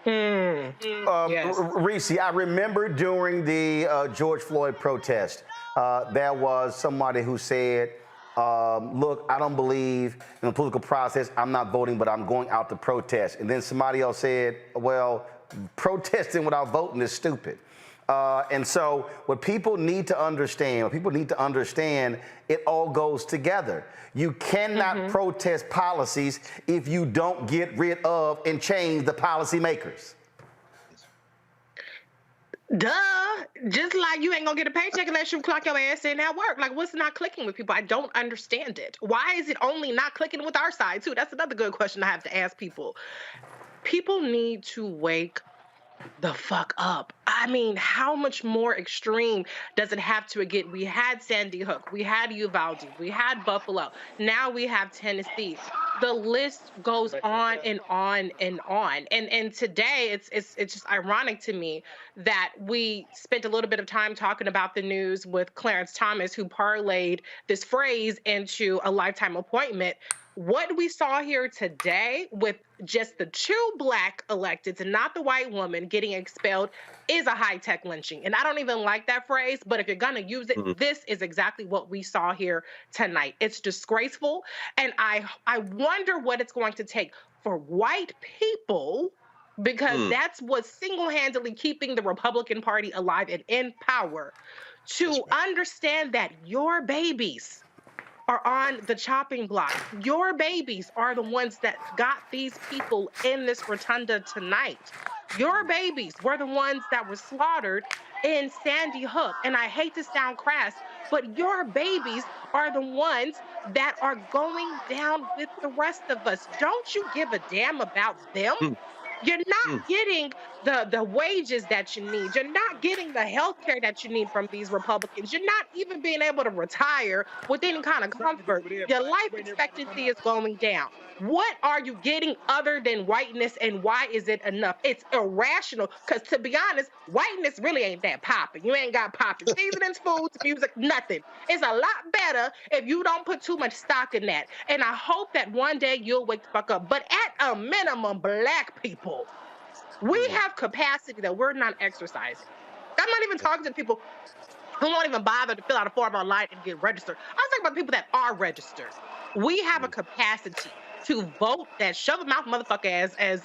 Yes. Reese, I remember during the George Floyd protest, there was somebody who said, look, I don't believe in the political process. I'm not voting, but I'm going out to protest. And then somebody else said, well, protesting without voting is stupid. And so what people need to understand, it all goes together. You cannot protest policies if you don't get rid of and change the policymakers. Duh. Just like you ain't gonna get a paycheck unless you clock your ass in at work. Like, what's not clicking with people? I don't understand it. Why is it only not clicking with our side, too? That's another good question I have to ask people. People need to wake the fuck up. I mean, how much more extreme does it have to get? We had Sandy Hook, we had Uvalde, we had Buffalo, now we have Tennessee. The list goes on and on and on. And today it's just ironic to me that we spent a little bit of time talking about the news with Clarence Thomas, who parlayed this phrase into a lifetime appointment. What we saw here today with just the two black electeds and not the white woman getting expelled is a high-tech lynching. And I don't even like that phrase, but if you're going to use it, this is exactly what we saw here tonight. It's disgraceful. And I wonder what it's going to take for white people, because that's what's single-handedly keeping the Republican Party alive and in power, to understand that your babies are on the chopping block. Your babies are the ones that got these people in this rotunda tonight. Your babies were the ones that were slaughtered in Sandy Hook. And I hate to sound crass, but your babies are the ones that are going down with the rest of us. Don't you give a damn about them? You're not getting the wages that you need. You're not getting the health care that you need from these Republicans. You're not even being able to retire with any kind of comfort. Your life expectancy is going down. What are you getting other than whiteness, and why is it enough? It's irrational, because to be honest, whiteness really ain't that popping. You ain't got popping seasonings, foods, music, nothing. It's a lot better if you don't put too much stock in that. And I hope that one day you'll wake the fuck up. But at a minimum, black people, we have capacity that we're not exercising. I'm not not even talking to the people who won't even bother to fill out a form online and get registered. I'm talking about people that are registered. We have a capacity to vote that shove a mouth motherfucker, as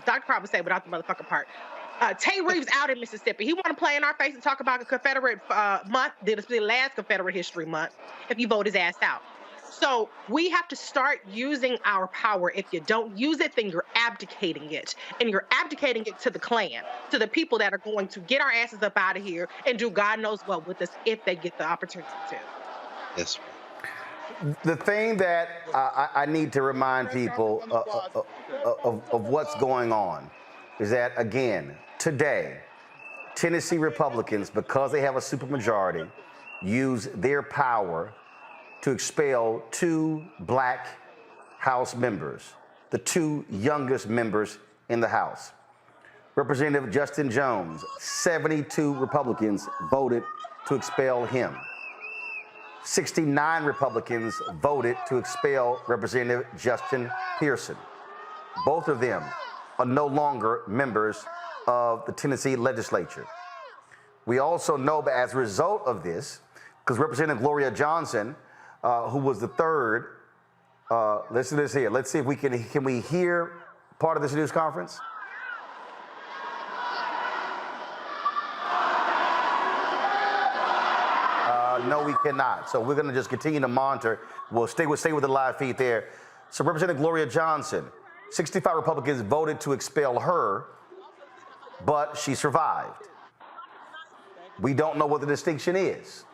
Dr. Crowd would say without the motherfucker part. Tay Reeves out in Mississippi. He want to play in our face and talk about a Confederate month. This be the last Confederate History Month if you vote his ass out. So we have to start using our power. If you don't use it, then you're abdicating it. And you're abdicating it to the Klan, to the people that are going to get our asses up out of here and do God knows what with us if they get the opportunity to. Yes. The thing that I need to remind people of what's going on is that, again, today, Tennessee Republicans, because they have a supermajority, use their power to expel 2 black House members, the 2 youngest members in the House. Representative Justin Jones, 72 Republicans voted to expel him. 69 Republicans voted to expel Representative Justin Pearson. Both of them are no longer members of the Tennessee legislature. We also know that as a result of this, because Representative Gloria Johnson, who was the third, listen to this here. Let's see if we can we hear part of this news conference? No, we cannot. So we're going to just continue to monitor. We'll stay with the live feed there. So Representative Gloria Johnson, 65 Republicans voted to expel her, but she survived. We don't know what the distinction is.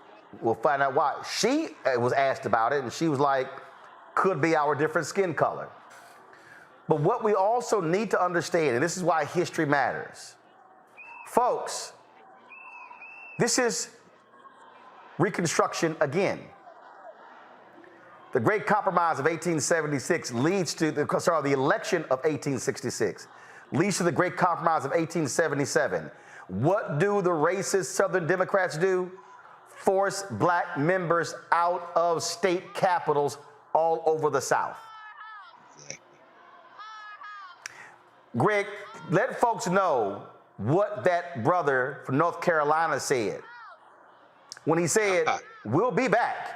We'll find out why. She was asked about it, and she was like, could be our different skin color. But what we also need to understand, and this is why history matters. Folks, this is Reconstruction again. The Great Compromise of 1876 leads to the election of 1866 leads to the Great Compromise of 1877. What do the racist Southern Democrats do? Force black members out of state capitals all over the South. Greg, let folks know what that brother from North Carolina said when he said, we'll be back.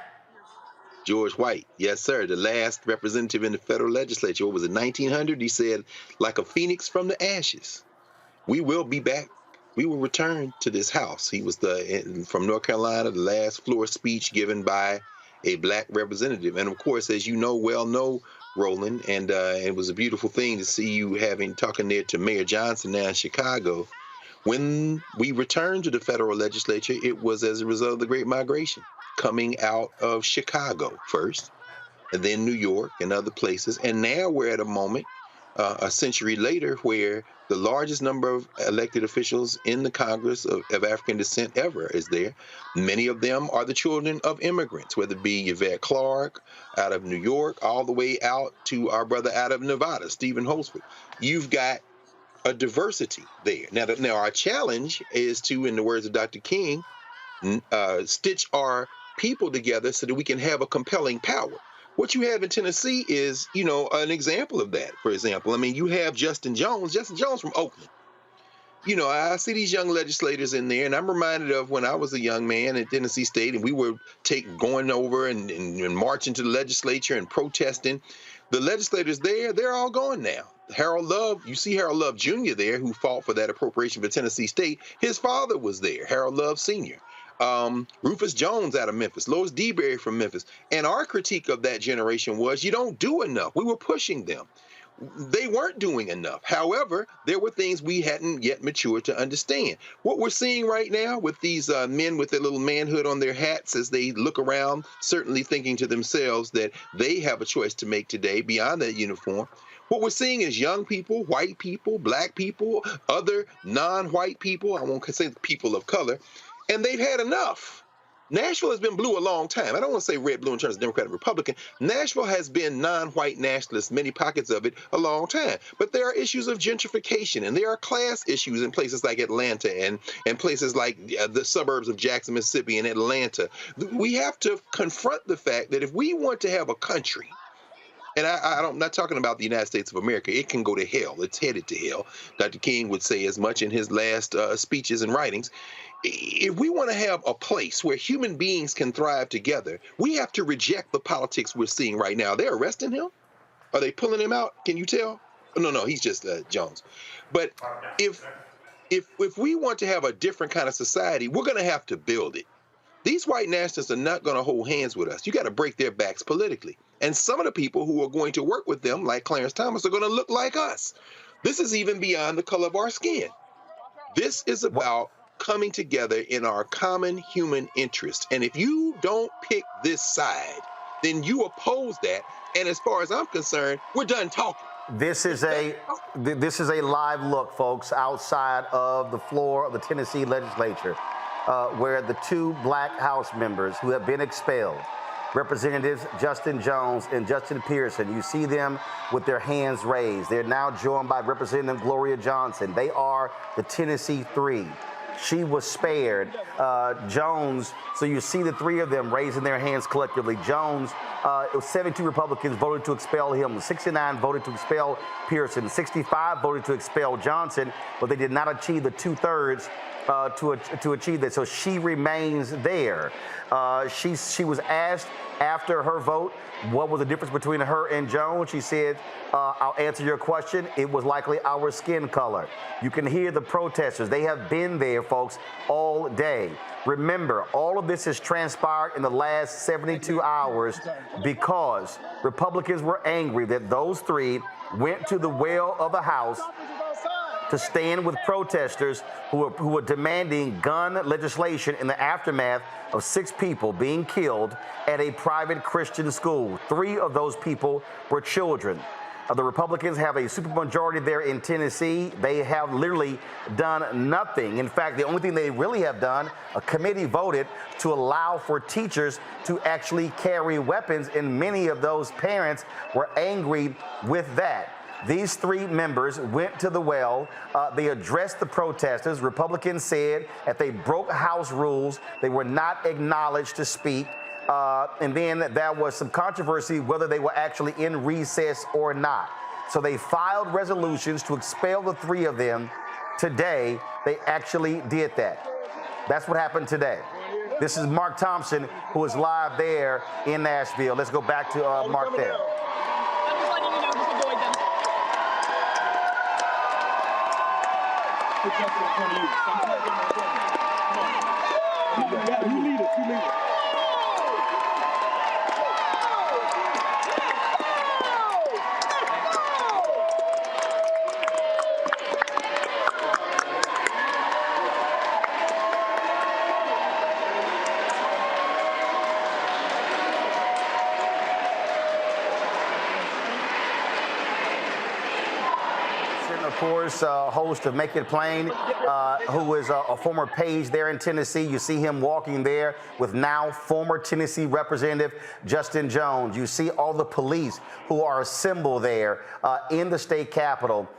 George White, yes, sir, the last representative in the federal legislature. What was it, 1900? He said, like a phoenix from the ashes, we will be back. We will return to this house. He was from North Carolina, the last floor speech given by a black representative. And of course, as you know, Roland, and it was a beautiful thing to see you talking there to Mayor Johnson now in Chicago. When we returned to the federal legislature, it was as a result of the Great Migration, coming out of Chicago first, and then New York and other places. And now we're at a moment, a century later, where the largest number of elected officials in the Congress of African descent ever is there. Many of them are the children of immigrants, whether it be Yvette Clarke out of New York, all the way out to our brother out of Nevada, Stephen Holsford. You've got a diversity there. Now our challenge is to, in the words of Dr. King, stitch our people together so that we can have a compelling power. What you have in Tennessee is, an example of that. For example, I mean, you have Justin Jones from Oakland. I see these young legislators in there, and I'm reminded of when I was a young man at Tennessee State, and we were going over and marching to the legislature and protesting. The legislators there, they're all gone now. Harold Love, you see Harold Love Jr. there, who fought for that appropriation for Tennessee State. His father was there, Harold Love Sr. Rufus Jones out of Memphis, Lois DeBerry from Memphis. And our critique of that generation was, you don't do enough. We were pushing them. They weren't doing enough. However, there were things we hadn't yet matured to understand. What we're seeing right now with these men with their little manhood on their hats as they look around, certainly thinking to themselves that they have a choice to make today beyond that uniform. What we're seeing is young people, white people, black people, other non-white people, I won't say people of color, and they've had enough. Nashville has been blue a long time. I don't want to say red, blue in terms of Democrat and Republican. Nashville has been non-white nationalist, many pockets of it, a long time. But there are issues of gentrification, and there are class issues in places like Atlanta and places like the suburbs of Jackson, Mississippi, and Atlanta. We have to confront the fact that if we want to have a country, And I'm not talking about the United States of America. It can go to hell. It's headed to hell. Dr. King would say as much in his last speeches and writings. If we want to have a place where human beings can thrive together, we have to reject the politics we're seeing right now. They're arresting him. Are they pulling him out? Can you tell? No, he's just Jones. But if we want to have a different kind of society, we're going to have to build it. These white nationalists are not going to hold hands with us. You got to break their backs politically. And some of the people who are going to work with them, like Clarence Thomas, are going to look like us. This is even beyond the color of our skin. This is about coming together in our common human interest. And if you don't pick this side, then you oppose that. And as far as I'm concerned, we're done talking. This is a live look, folks, outside of the floor of the Tennessee legislature, where the two black House members who have been expelled, Representatives Justin Jones and Justin Pearson, you see them with their hands raised. They're now joined by Representative Gloria Johnson. They are the Tennessee Three. She was spared. Jones, so you see the three of them raising their hands collectively. Jones, it was 72 Republicans voted to expel him. 69 voted to expel Pearson. 65 voted to expel Johnson, but they did not achieve the 2/3 to achieve that. So she remains there. She was asked after her vote what was the difference between her and Jones. She said, I'll answer your question. It was likely our skin color. You can hear the protesters. They have been there, folks, all day. Remember, all of this has transpired in the last 72 hours because Republicans were angry that those three went to the well of the House to stand with protesters who were demanding gun legislation in the aftermath of 6 people being killed at a private Christian school. 3 of those people were children. The Republicans have a supermajority there in Tennessee. They have literally done nothing. In fact, the only thing they really have done, a committee voted to allow for teachers to actually carry weapons, and many of those parents were angry with that. These 3 members went to the well. They addressed the protesters. Republicans said that they broke House rules. They were not acknowledged to speak. And then there was some controversy whether they were actually in recess or not. So they filed resolutions to expel the 3 of them. Today, they actually did that. That's what happened today. This is Mark Thompson, who is live there in Nashville. Let's go back to Mark there. You lead it. Of course, host of Make It Plain, who is a former page there in Tennessee. You see him walking there with now former Tennessee Representative Justin Jones. You see all the police who are assembled there in the state capitol.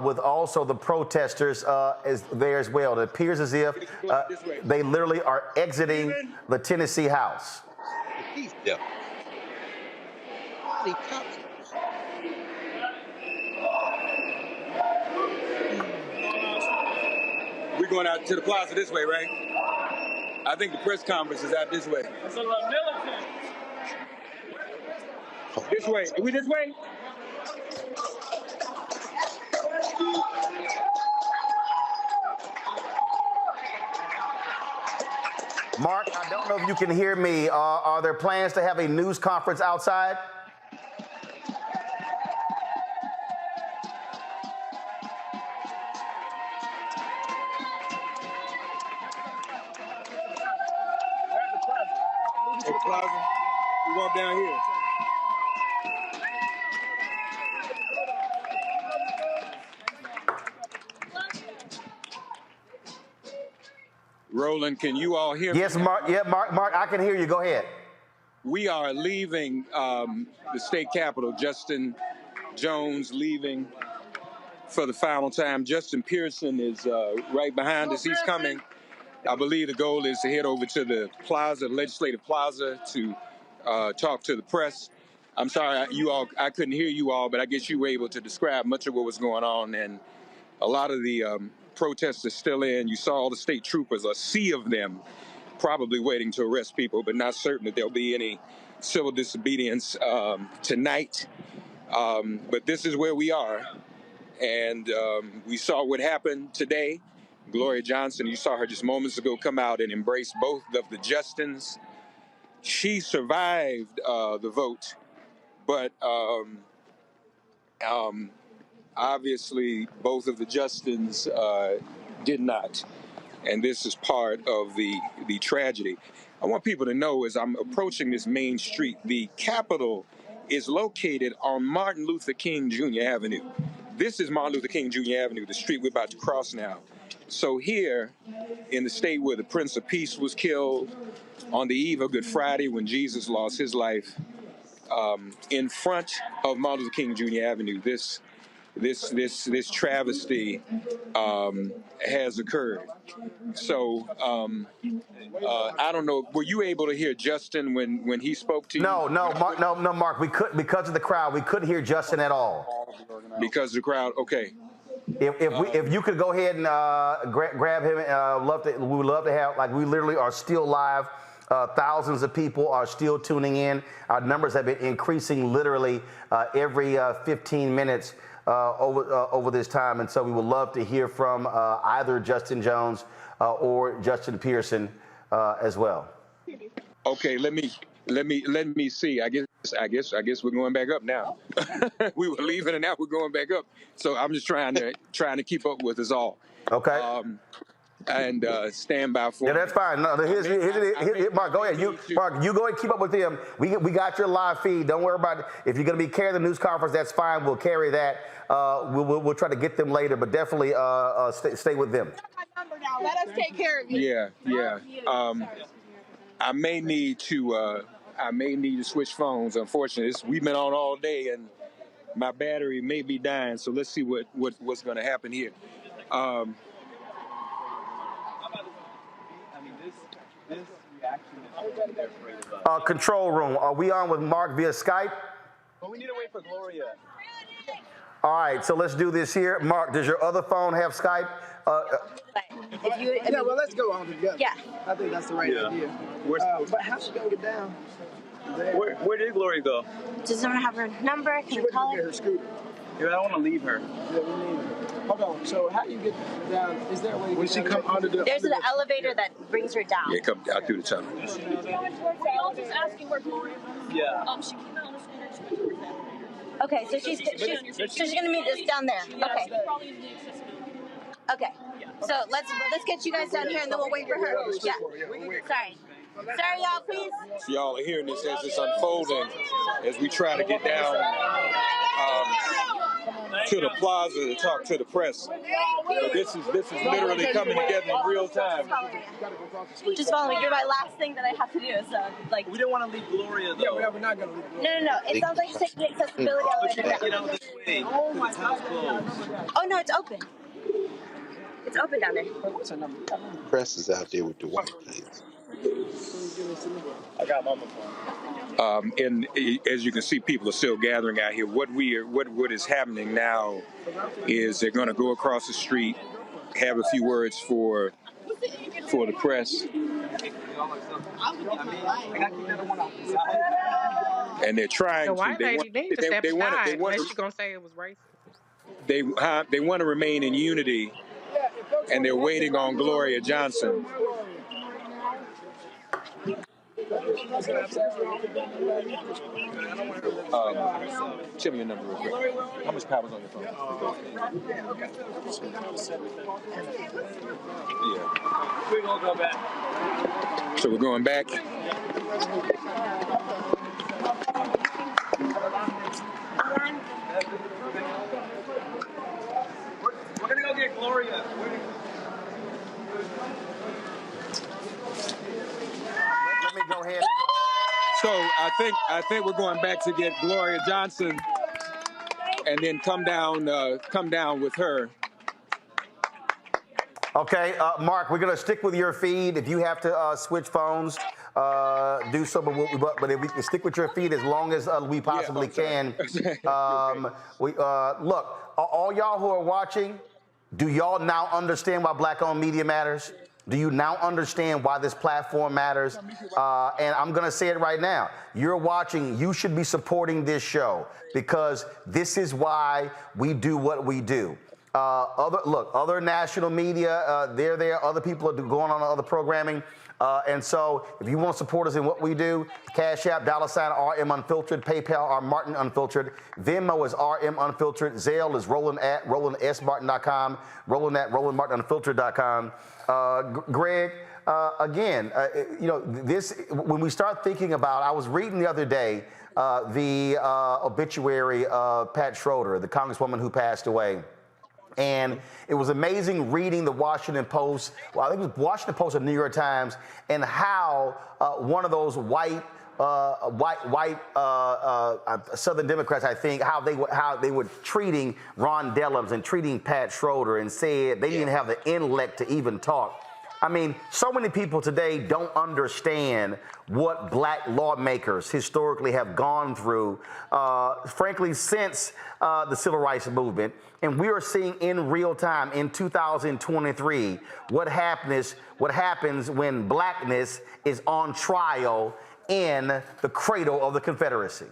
With also the protesters is there as well. It appears as if they literally are exiting the Tennessee House. We're going out to the plaza this way, right? I think the press conference is out this way. This way. Are we this way? Mark, I don't know if you can hear me. Are there plans to have a news conference outside? The plaza. We walk down here. Roland, can you all hear me? Yes, Mark. Yeah, Mark, I can hear you. Go ahead. We are leaving the state capitol. Justin Jones leaving for the final time. Justin Pearson is right behind us. He's coming. I believe the goal is to head over to the plaza, the legislative plaza, to talk to the press. I'm sorry, you all. I couldn't hear you all, but I guess you were able to describe much of what was going on, and a lot of the protests are still in. You saw all the state troopers, a sea of them, probably waiting to arrest people, but not certain that there'll be any civil disobedience tonight. But this is where we are, and we saw what happened today. Gloria Johnson, you saw her just moments ago come out and embrace both of the Justins. She survived the vote, but obviously both of the Justins did not. And this is part of the tragedy. I want people to know as I'm approaching this main street, the Capitol is located on Martin Luther King Jr. Avenue. This is Martin Luther King Jr. Avenue, the street we're about to cross now. So here in the state where the Prince of Peace was killed, on the eve of Good Friday when Jesus lost his life, in front of Martin Luther King Jr. Avenue, this travesty has occurred. So I don't know. Were you able to hear Justin when he spoke to you? No, Mark. We couldn't because of the crowd. We couldn't hear Justin at all. Because of the crowd. Okay. If you could go ahead and grab him, we would love to have. Like, we literally are still live. Thousands of people are still tuning in. Our numbers have been increasing literally every 15 minutes over this time, and so we would love to hear from either Justin Jones or Justin Pearson as well. Okay, let me see. I guess we're going back up now. We were leaving and now we're going back up. So I'm just trying to keep up with us all. Okay. And stand by for. Yeah, that's fine. No, Mark, go ahead. Mark, you go ahead and keep up with them. We got your live feed. Don't worry about it. If you're going to be carrying the news conference, that's fine. We'll carry that. We'll try to get them later, but definitely stay with them. Let us take care of you. Yeah. I may need to switch phones. Unfortunately, we've been on all day, and my battery may be dying. So let's see what's going to happen here. This reaction is Control room. Are we on with Mark via Skype? But we need to wait for Gloria. All right, so let's do this here. Mark, does your other phone have Skype? Well, let's go on together. Yeah. I think that's the right idea. But how's she gonna get down? Where did Gloria go? Does someone have her number? Can we call her? Her scooter. Yeah, I don't want to leave her. Yeah, we need her. Hold on. So how do you get down? Is there a way? When she come under the? There's an elevator that brings her down. Yeah, come out through the tunnel. We're all just asking where Gloria is. Yeah. She came out on the scooter and she went towards that elevator. Okay, so she's gonna meet us down there. Okay. Probably in the accessibility. Okay. So let's get you guys down here and then we'll wait for her. Yeah. Sorry. Sorry, y'all, please. So y'all are hearing this as it's unfolding, as we try to get down to the plaza to talk to the press. But this is literally coming together in real time. Just follow me. You're my last thing that I have to do. So, like. We don't want to leave Gloria, though. Yeah, we're not going to leave Gloria. No. It sounds like taking the accessibility elevator down. Get out this way, because the tunnel's closed. Oh, no, it's open. It's open down there. What's her number? Press is out there with the white kids. I got my phone. And as you can see, people are still gathering out here. What is happening now is they're going to go across the street, have a few words for the press, and they're trying So why to. they need to step aside unless you're gonna say it was racist? They want to remain in unity, and they're waiting on Gloria Johnson. Tell me your number real quick. How much power's on your phone? Yeah. We're going to go back. So we're going back. We're going to go get Gloria. Let me go ahead. So I think we're going back to get Gloria Johnson, and then come down with her. Okay, Mark, we're going to stick with your feed. If you have to switch phones, do so. But if we can stick with your feed as long as we possibly can. Look, all y'all who are watching, do y'all now understand why Black-owned media matters? Do you now understand why this platform matters? And I'm going to say it right now. You're watching. You should be supporting this show because this is why we do what we do. Other national media, they're there. Other people are going on other programming. And so if you want to support us in what we do, Cash App, $RM Unfiltered, PayPal, R Martin Unfiltered, Venmo is RM Unfiltered, Zelle is Roland at RolandSMartin.com, Roland at RolandMartinUnfiltered.com. Greg, again, when we start thinking about, I was reading the other day the obituary of Pat Schroeder, the congresswoman who passed away. And it was amazing reading the Washington Post, well, I think it was Washington Post or New York Times, and how one of those white Southern Democrats, I think, how they were treating Ron Dellums and treating Pat Schroeder and said they didn't have the intellect to even talk. I mean, so many people today don't understand what black lawmakers historically have gone through, frankly, since the Civil Rights Movement. And we are seeing in real time in 2023 what happens when blackness is on trial in the cradle of the Confederacy.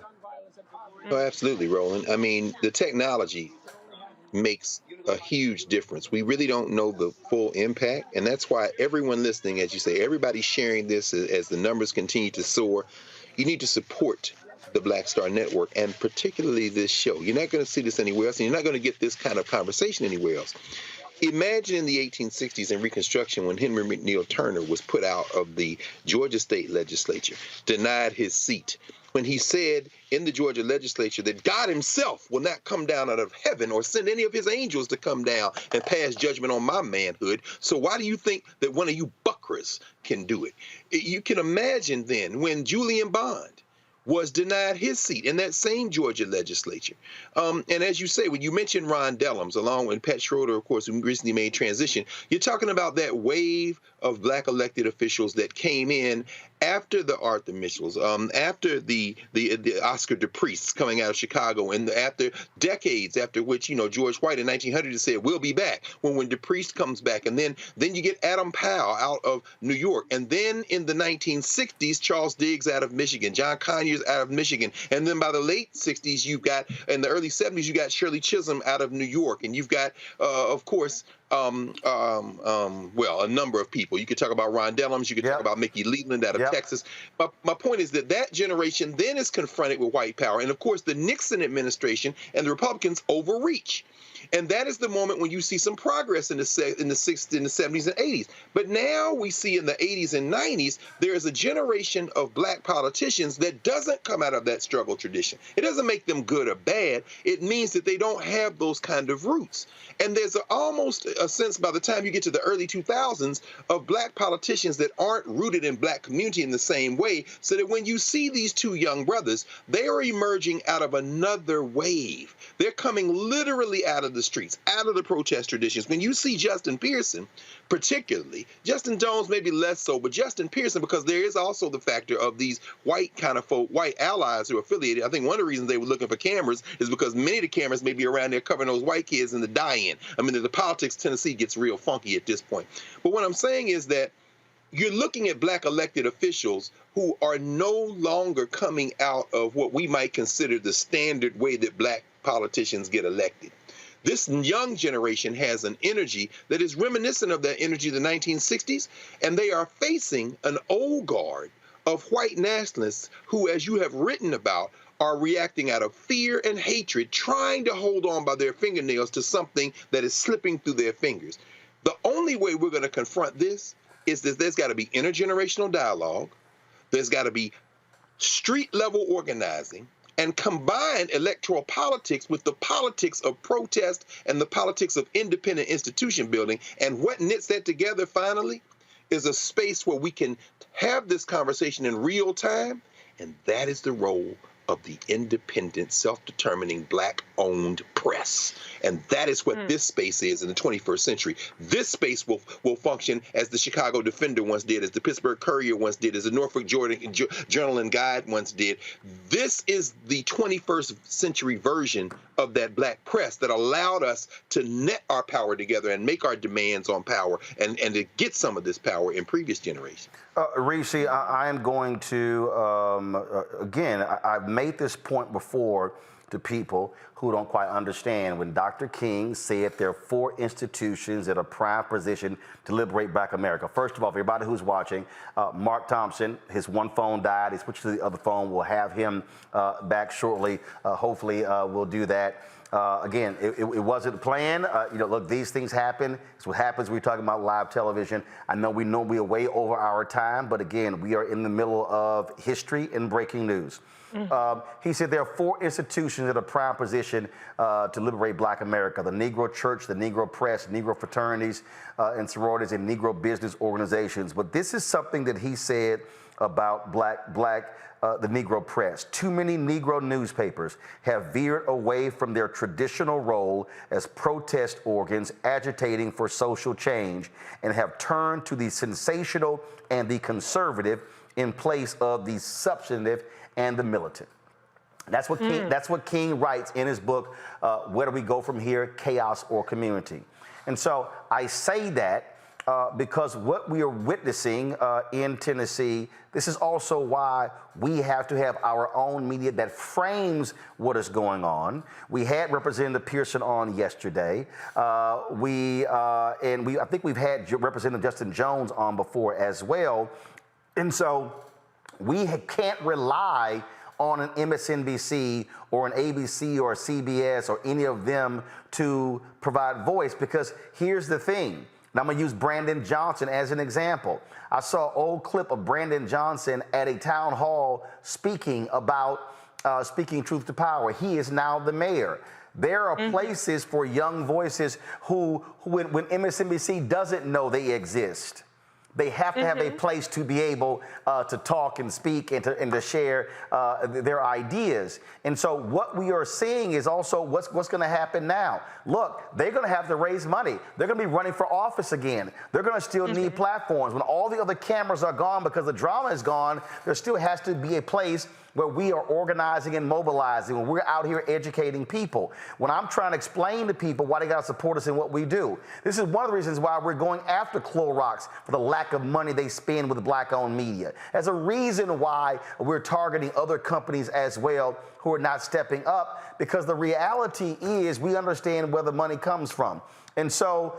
Oh, absolutely, Roland. I mean, the technology makes a huge difference. We really don't know the full impact, and that's why everyone listening, as you say, everybody's sharing this as the numbers continue to soar. You need to support the Black Star Network, and particularly this show. You're not going to see this anywhere else, and you're not going to get this kind of conversation anywhere else. Imagine in the 1860s in Reconstruction when Henry McNeil Turner was put out of the Georgia State Legislature, denied his seat, when he said in the Georgia legislature that God himself will not come down out of heaven or send any of his angels to come down and pass judgment on my manhood. So why do you think that one of you buckras can do it? You can imagine then when Julian Bond was denied his seat in that same Georgia legislature. And as you say, when you mentioned Ron Dellums, along with Pat Schroeder, of course, who recently made transition, you're talking about that wave of black elected officials that came in after the Arthur Mitchells, after the Oscar DePriest coming out of Chicago, and after decades after which, George White in 1900 said, we'll be back, when DePriest comes back. And then you get Adam Powell out of New York. And then in the 1960s, Charles Diggs out of Michigan, John Conyers out of Michigan. And then by the late 60s, in the early 70s, you got Shirley Chisholm out of New York. And you've got, of course, a number of people. You could talk about Ron Dellums. You could talk about Mickey Leland out of Texas. My point is that generation then is confronted with white power. And, of course, the Nixon administration and the Republicans overreach. And that is the moment when you see some progress in the 60s, in the 70s and 80s. But now we see in the 80s and 90s, there is a generation of black politicians that doesn't come out of that struggle tradition. It doesn't make them good or bad. It means that they don't have those kind of roots. And there's almost a sense by the time you get to the early 2000s of black politicians that aren't rooted in black community in the same way, so that when you see these two young brothers, they are emerging out of another wave. They're coming literally out of the streets, out of the protest traditions. When you see Justin Pearson, particularly, Justin Jones maybe less so, but Justin Pearson, because there is also the factor of these white kind of folk, white allies who are affiliated. I think one of the reasons they were looking for cameras is because many of the cameras may be around there covering those white kids in the die-in. I mean, the politics of Tennessee gets real funky at this point. But what I'm saying is that you're looking at black elected officials who are no longer coming out of what we might consider the standard way that black politicians get elected. This young generation has an energy that is reminiscent of that energy of the 1960s, and they are facing an old guard of white nationalists who, as you have written about, are reacting out of fear and hatred, trying to hold on by their fingernails to something that is slipping through their fingers. The only way we're going to confront this is that there's got to be intergenerational dialogue, there's got to be street-level organizing, and combine electoral politics with the politics of protest and the politics of independent institution building. And what knits that together finally is a space where we can have this conversation in real time, and that is the role of the independent, self-determining, black-owned press. press. And that is what this space is in the 21st century. This space will function as the Chicago Defender once did, as the Pittsburgh Courier once did, as the Norfolk Journal and Guide once did. This is the 21st century version of that black press that allowed us to net our power together and make our demands on power and to get some of this power in previous generations. Reese, I am going to, again, I've made this point before to people who don't quite understand. When Dr. King said there are 4 institutions that are prime position to liberate Black America. First of all, for everybody who's watching, Mark Thompson, his one phone died. He switched to the other phone. We'll have him back shortly. Hopefully we'll do that. Again, it wasn't planned. Look, these things happen. It's what happens when we're talking about live television. I know we are way over our time, but again, we are in the middle of history and breaking news. He said there are 4 institutions that are prime position to liberate Black America: the Negro Church, the Negro Press, Negro fraternities and sororities, and Negro business organizations. But this is something that he said about the Negro press. Too many Negro newspapers have veered away from their traditional role as protest organs agitating for social change and have turned to the sensational and the conservative in place of the substantive and the militant. That's what King writes in his book, Where Do We Go From Here, Chaos or Community? And so I say that because what we are witnessing in Tennessee, this is also why we have to have our own media that frames what is going on. We had Representative Pearson on yesterday. I think we've had Representative Justin Jones on before as well. And so we can't rely on an MSNBC or an ABC or a CBS or any of them to provide voice, because here's the thing. And I'm going to use Brandon Johnson as an example. I saw an old clip of Brandon Johnson at a town hall speaking about speaking truth to power. He is now the mayor. There are places for young voices who when MSNBC doesn't know they exist, they have to have a place to be able to talk and speak and to share their ideas. And so what we are seeing is also what's going to happen now. Look, they're going to have to raise money. They're going to be running for office again. They're going to still need platforms. When all the other cameras are gone because the drama is gone, there still has to be a place where we are organizing and mobilizing, when we're out here educating people, when I'm trying to explain to people why they got to support us in what we do. This is one of the reasons why we're going after Clorox for the lack of money they spend with Black-owned media. As a reason why we're targeting other companies as well who are not stepping up, because the reality is we understand where the money comes from. And so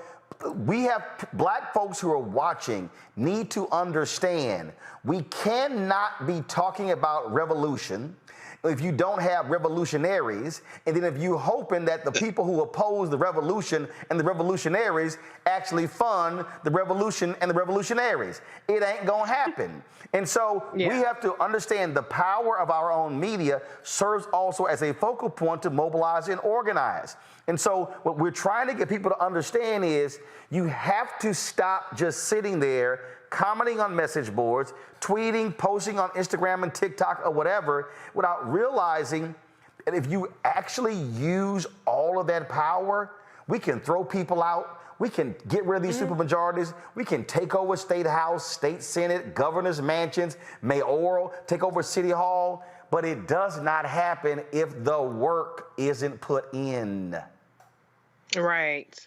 we have Black folks who are watching need to understand we cannot be talking about revolution if you don't have revolutionaries, and then if you're hoping that the people who oppose the revolution and the revolutionaries actually fund the revolution and the revolutionaries. It ain't gonna happen. And so we have to understand the power of our own media serves also as a focal point to mobilize and organize. And so what we're trying to get people to understand is you have to stop just sitting there commenting on message boards, tweeting, posting on Instagram and TikTok or whatever, without realizing that if you actually use all of that power, we can throw people out, we can get rid of these supermajorities, we can take over State House, State Senate, governor's mansions, mayoral, take over City Hall, but it does not happen if the work isn't put in. Right.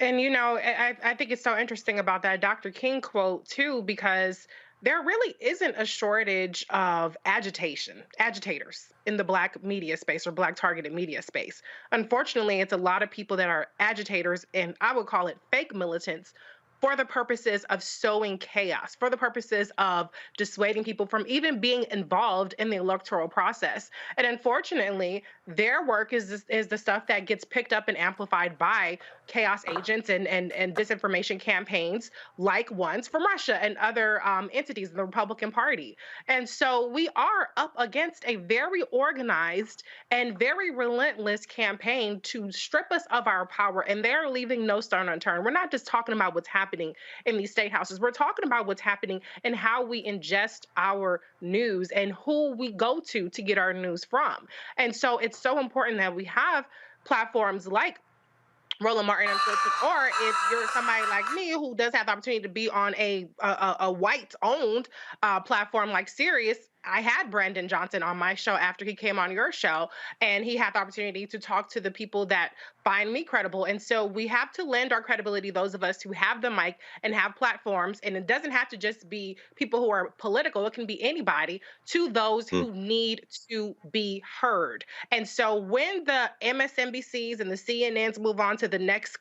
And, you know, I think it's so interesting about that Dr. King quote, too, because there really isn't a shortage of agitators in the Black media space or Black targeted media space. Unfortunately, it's a lot of people that are agitators, and I would call it fake militants, for the purposes of sowing chaos, for the purposes of dissuading people from even being involved in the electoral process. And unfortunately, their work is the stuff that gets picked up and amplified by chaos agents and disinformation campaigns like ones from Russia and other entities in the Republican Party. And so we are up against a very organized and very relentless campaign to strip us of our power, and they're leaving no stone unturned. We're not just talking about what's happening in these state houses. We're talking about what's happening and how we ingest our news and who we go to get our news from. And so it's so important that we have platforms like Roland Martin, or if you're somebody like me who does have the opportunity to be on a white-owned platform like Sirius. I had Brandon Johnson on my show after he came on your show, and he had the opportunity to talk to the people that find me credible. And so we have to lend our credibility, those of us who have the mic and have platforms, and it doesn't have to just be people who are political, it can be anybody, to those who need to be heard. And so when the MSNBCs and the CNNs move on to the next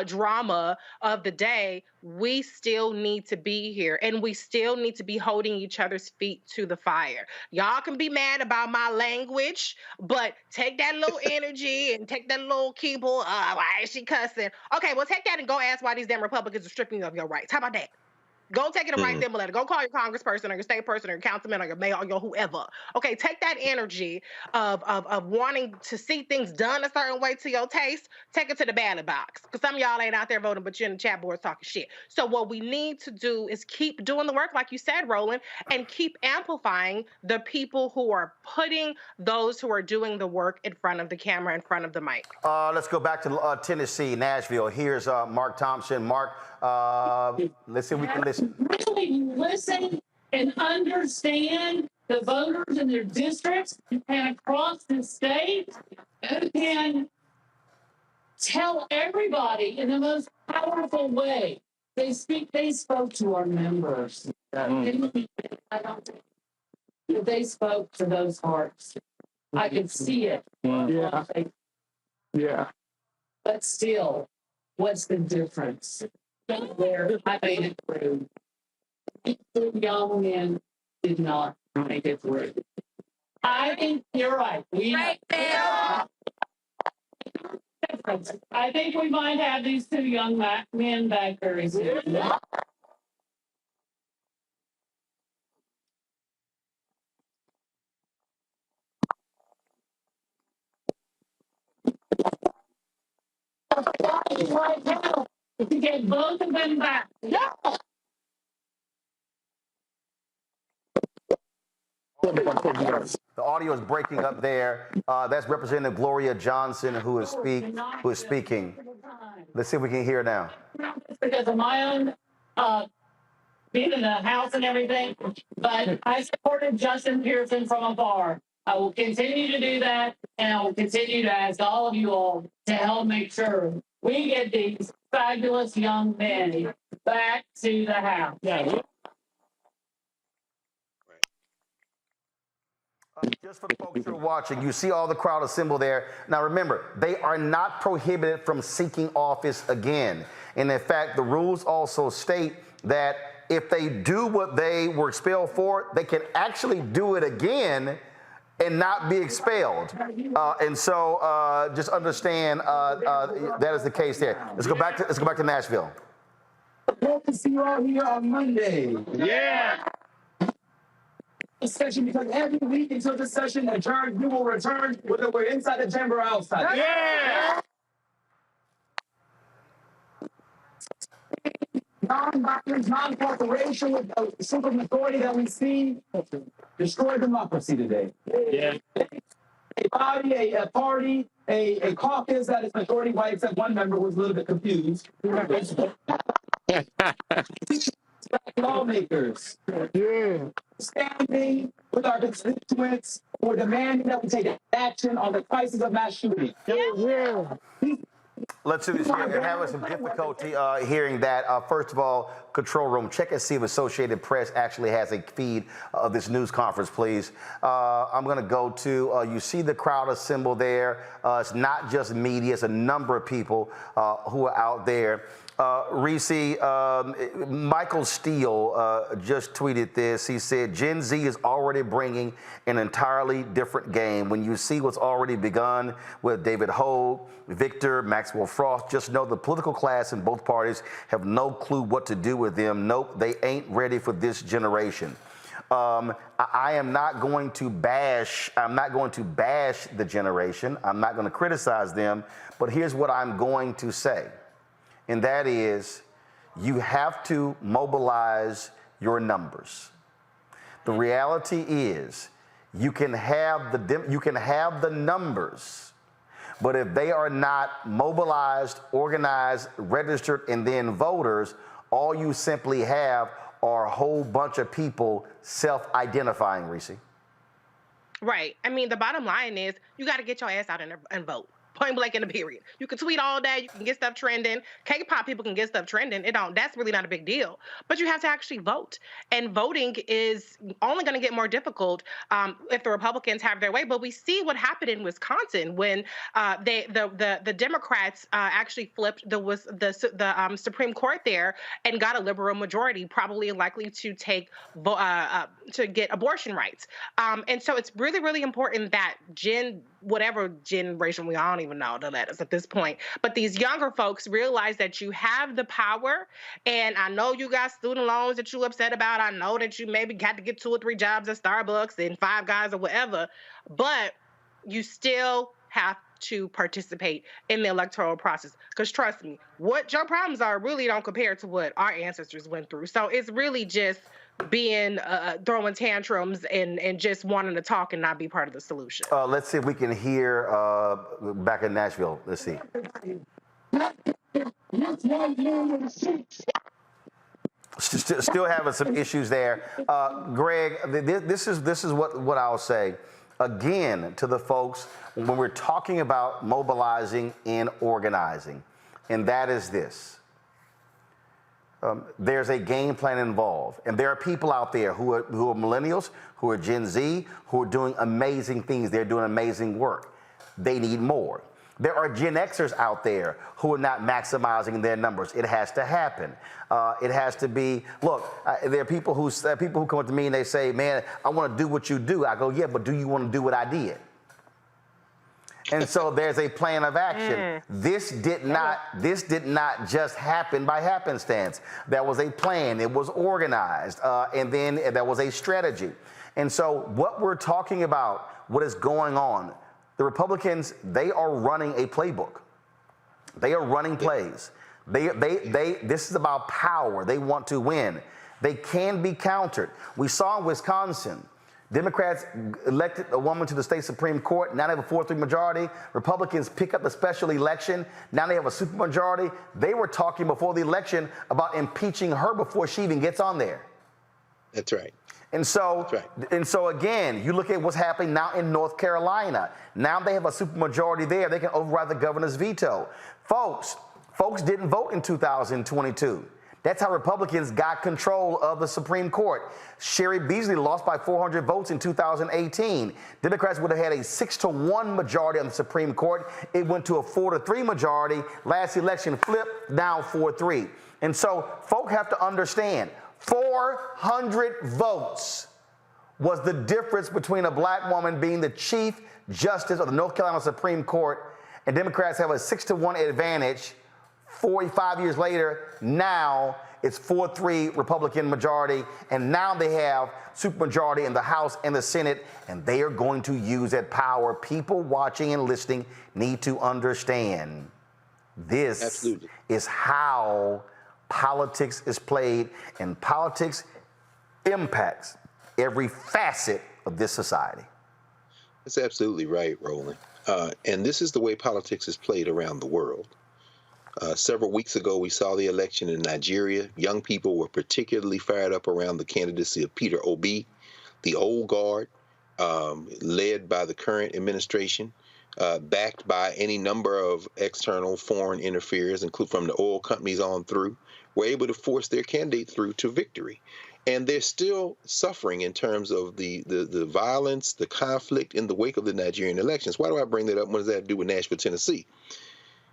drama of the day, we still need to be here, and we still need to be holding each other's feet to the fire. Y'all can be mad about my language, but take that little energy and take that little keyboard. Why is she cussing? Okay, well, take that and go ask why these damn Republicans are stripping you of your rights. How about that? Go take it and write them a letter. Go call your congressperson or your state person or your councilman or your mayor or your whoever. Okay, take that energy of wanting to see things done a certain way to your taste, take it to the ballot box. Because some of y'all ain't out there voting, but you're in the chat boards talking shit. So what we need to do is keep doing the work, like you said, Roland, and keep amplifying the people who are putting those who are doing the work in front of the camera, in front of the mic. Let's go back to Tennessee, Nashville. Here's Mark Thompson. Mark, let's see if we can listen. Really listen and understand the voters in their districts and across the state, who can tell everybody in the most powerful way. They spoke to our members. I don't think they spoke to those hearts. I could see it. Yeah. But still, what's the difference? There, I made it through. The young men did not make it through. I think you're right. I think we might have these two young men back very soon. Right now, to get both of them back. The audio is breaking up there. That's Representative Gloria Johnson who is speaking. Let's see if we can hear now. Because of my own being in the House and everything, but I supported Justin Pearson from afar. I will continue to do that, and I will continue to ask all of you all to help make sure we get these fabulous young men back to the House. Just for the folks who are watching, you see all the crowd assembled there. Now remember, they are not prohibited from seeking office again. And in fact, the rules also state that if they do what they were expelled for, they can actually do it again and not be expelled. And so just understand that is the case there. Let's go back to Nashville. Hope to see you all here on Monday. Yeah. Session, because every week until the session adjourns, we will return whether we're inside the chamber or outside. Yeah. Non-violence, non-cooperation with the simple majority that we see destroy democracy today. Yeah. A body, a party, a caucus that is majority white, except one member was a little bit confused. Lawmakers. Yeah. Standing with our constituents for demanding that we take action on the crisis of mass shooting. Yeah. Let's do this here. We're having some difficulty hearing that. First of all, control room, check and see if Associated Press actually has a feed of this news conference, please. I'm going to go to, you see the crowd assembled there. It's not just media, it's a number of people who are out there. Reese, Michael Steele just tweeted this. He said, Gen Z is already bringing an entirely different game. When you see what's already begun with David Hogue, Victor, Maxwell Frost, just know the political class in both parties have no clue what to do with them. Nope, they ain't ready for this generation. I am not going to bash the generation. I'm not going to criticize them, but here's what I'm going to say. And that is, you have to mobilize your numbers. The reality is, you can have the numbers, But if they are not mobilized, organized, registered, and then voters, all you simply have are a whole bunch of people self-identifying, Reese. Right. I mean, the bottom line is you got to get your ass out and vote. Point blank in the period. You can tweet all day. You can get stuff trending. K-pop people can get stuff trending. That's really not a big deal. But you have to actually vote. And voting is only going to get more difficult if the Republicans have their way. But we see what happened in Wisconsin when the Democrats actually flipped the Supreme Court there and got a liberal majority, probably likely to to get abortion rights. And so it's really, really important that whatever generation we all don't even know the letters at this point, but these younger folks realize that you have the power. And I know you got student loans that you're upset about. I know that you maybe got to get 2 or 3 jobs at Starbucks and 5 Guys or whatever, but you still have to participate in the electoral process. Because trust me, what your problems are really don't compare to what our ancestors went through. So it's really just being throwing tantrums and just wanting to talk and not be part of the solution. Let's see if we can hear back in Nashville. Let's see. Still having some issues there. Greg, this is what I'll say. Again, to the folks, when we're talking about mobilizing and organizing, and that is this. There's a game plan involved. And there are people out there who are millennials, who are Gen Z, who are doing amazing things. They're doing amazing work. They need more. There are Gen Xers out there who are not maximizing their numbers. It has to happen. It has to be, look, there are people who come up to me and they say, man, I want to do what you do. I go, yeah, but do you want to do what I did? And so there's a plan of action. This did not just happen by happenstance. There was a plan. It was organized, and then there was a strategy. And so what we're talking about, what is going on, the Republicans, they are running a playbook. They are running plays. This is about power. They want to win. They can be countered. We saw in Wisconsin, Democrats elected a woman to the state Supreme Court. Now they have a 4-3 majority. Republicans pick up the special election. Now they have a supermajority. They were talking before the election about impeaching her before she even gets on there. That's right. And so, again, you look at what's happening now in North Carolina. Now they have a supermajority there. They can override the governor's veto. Folks didn't vote in 2022. That's how Republicans got control of the Supreme Court. Sherry Beasley lost by 400 votes in 2018. Democrats would have had a 6-1 majority on the Supreme Court. It went to a 4-3 majority. Last election flipped, now 4-3. And so folk have to understand, 400 votes was the difference between a black woman being the Chief Justice of the North Carolina Supreme Court, and Democrats have a 6-1 advantage. 45 years later, now it's 4-3 Republican majority, and now they have supermajority in the House and the Senate, and they are going to use that power. People watching and listening need to understand this is how politics is played, and politics impacts every facet of this society. That's absolutely right, Roland. And this is the way politics is played around the world. Several weeks ago, we saw the election in Nigeria. Young people were particularly fired up around the candidacy of Peter Obi, the old guard, led by the current administration, backed by any number of external foreign interferers, including from the oil companies on through, were able to force their candidate through to victory. And they're still suffering in terms of the violence, the conflict in the wake of the Nigerian elections. Why do I bring that up? What does that have to do with Nashville, Tennessee?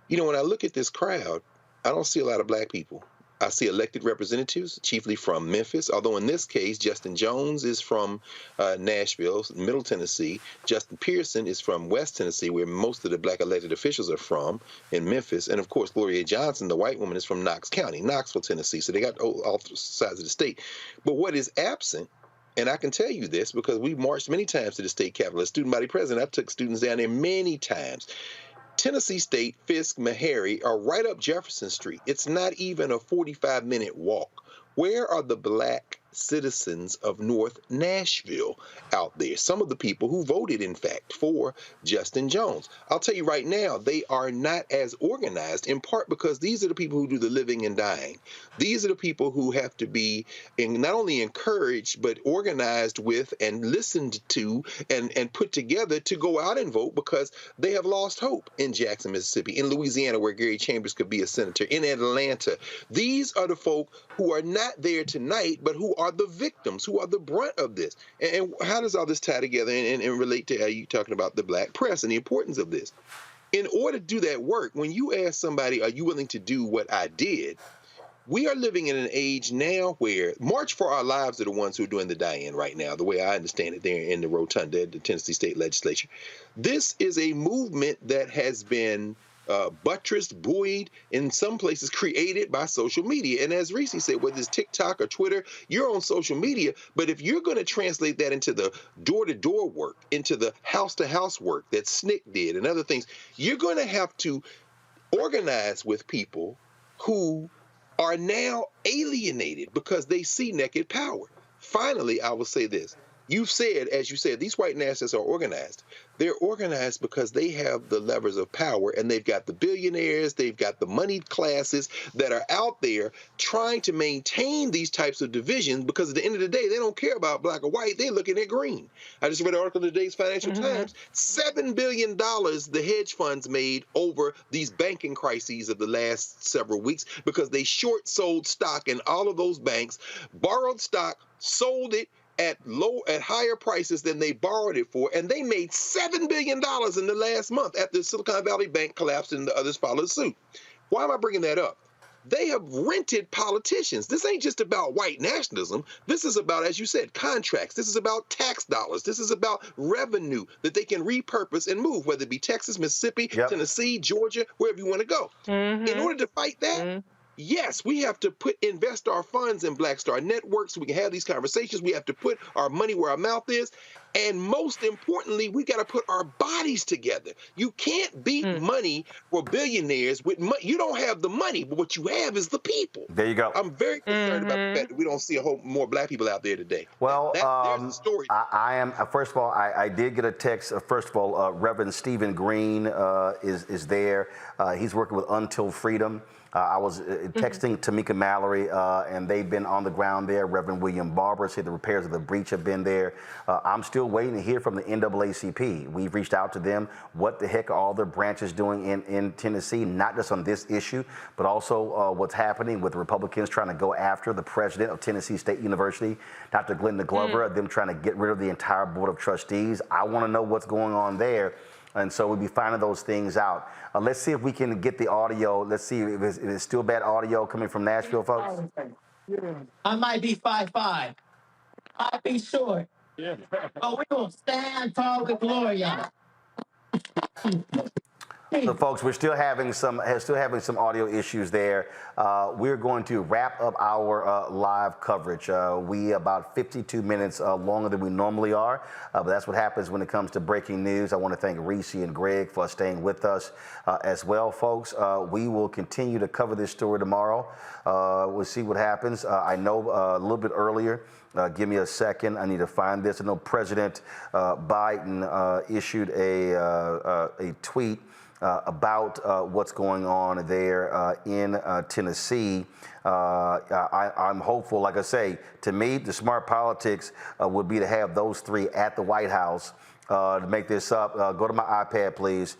You know, when I look at this crowd, I don't see a lot of black people. I see elected representatives, chiefly from Memphis, although in this case, Justin Jones is from Nashville, Middle Tennessee. Justin Pearson is from West Tennessee, where most of the black elected officials are from, in Memphis. And, of course, Gloria Johnson, the white woman, is from Knox County, Knoxville, Tennessee. So they got all sides of the state. But what is absent, and I can tell you this because we've marched many times to the state capitol as student body president. I took students down there many times. Tennessee State, Fisk, Meharry are right up Jefferson Street. It's not even a 45-minute walk. Where are the black citizens of North Nashville out there. Some of the people who voted, in fact, for Justin Jones. I'll tell you right now, they are not as organized, in part because these are the people who do the living and dying. These are the people who have to be not only encouraged, but organized with and listened to and put together to go out and vote, because they have lost hope in Jackson, Mississippi, in Louisiana, where Gary Chambers could be a senator, in Atlanta. These are the folk who are not there tonight, but who are the victims, who are the brunt of this. And how does all this tie together and relate to you talking about the black press and the importance of this? In order to do that work, when you ask somebody, are you willing to do what I did? We are living in an age now where March for Our Lives are the ones who are doing the die-in right now, the way I understand it, there in the rotunda at the Tennessee State Legislature. This is a movement that has been buttressed, buoyed, in some places created by social media. And as Reese said, whether it's TikTok or Twitter, you're on social media. But if you're going to translate that into the door-to-door work, into the house-to-house work that SNCC did and other things, you're going to have to organize with people who are now alienated because they see naked power. Finally, I will say this. You've said, as you said, these white nationalists are organized. They're organized because they have the levers of power, and they've got the billionaires, they've got the moneyed classes that are out there trying to maintain these types of divisions, because at the end of the day, they don't care about black or white. They're looking at green. I just read an article in today's Financial Times. $7 billion the hedge funds made over these banking crises of the last several weeks because they short sold stock, and all of those banks borrowed stock, sold it at higher prices than they borrowed it for, and they made $7 billion in the last month after the Silicon Valley Bank collapsed and the others followed suit. Why am I bringing that up? They have rented politicians. This ain't just about white nationalism. This is about, as you said, contracts. This is about tax dollars. This is about revenue that they can repurpose and move, whether it be Texas, Mississippi, Tennessee, Georgia, wherever you want to go. In order to fight that, yes, we have to invest our funds in Black Star Network so we can have these conversations. We have to put our money where our mouth is. And most importantly, we got to put our bodies together. You can't beat money for billionaires with money. You don't have the money, but what you have is the people. There you go. I'm very concerned about the fact that we don't see a whole more black people out there today. Well, there's the story. I am, first of all, I did get a text. First of all, Reverend Stephen Green is there. He's working with Until Freedom. I was texting Tamika Mallory, and they've been on the ground there. Reverend William Barber said the repairs of the breach have been there. I'm still waiting to hear from the NAACP. We've reached out to them. What the heck are all their branches doing in Tennessee, not just on this issue, but also what's happening with the Republicans trying to go after the president of Tennessee State University, Dr. Glenda Glover, them trying to get rid of the entire board of trustees. I want to know what's going on there. And so we'll be finding those things out. Let's see if we can get the audio. Let's see if it's still bad audio coming from Nashville, folks. I might be 5'5". I'll be short. But we're going to stand tall with Gloria. So, folks, we're still having some audio issues there. We're going to wrap up our live coverage. We about 52 minutes longer than we normally are, but that's what happens when it comes to breaking news. I want to thank Reese and Greg for staying with us as well, folks. We will continue to cover this story tomorrow. We'll see what happens. I know a little bit earlier. Give me a second. I need to find this. I know President Biden issued a tweet about what's going on there in Tennessee. I'm hopeful, like I say, to me, the smart politics would be to have those three at the White House. To make this up, go to my iPad, please.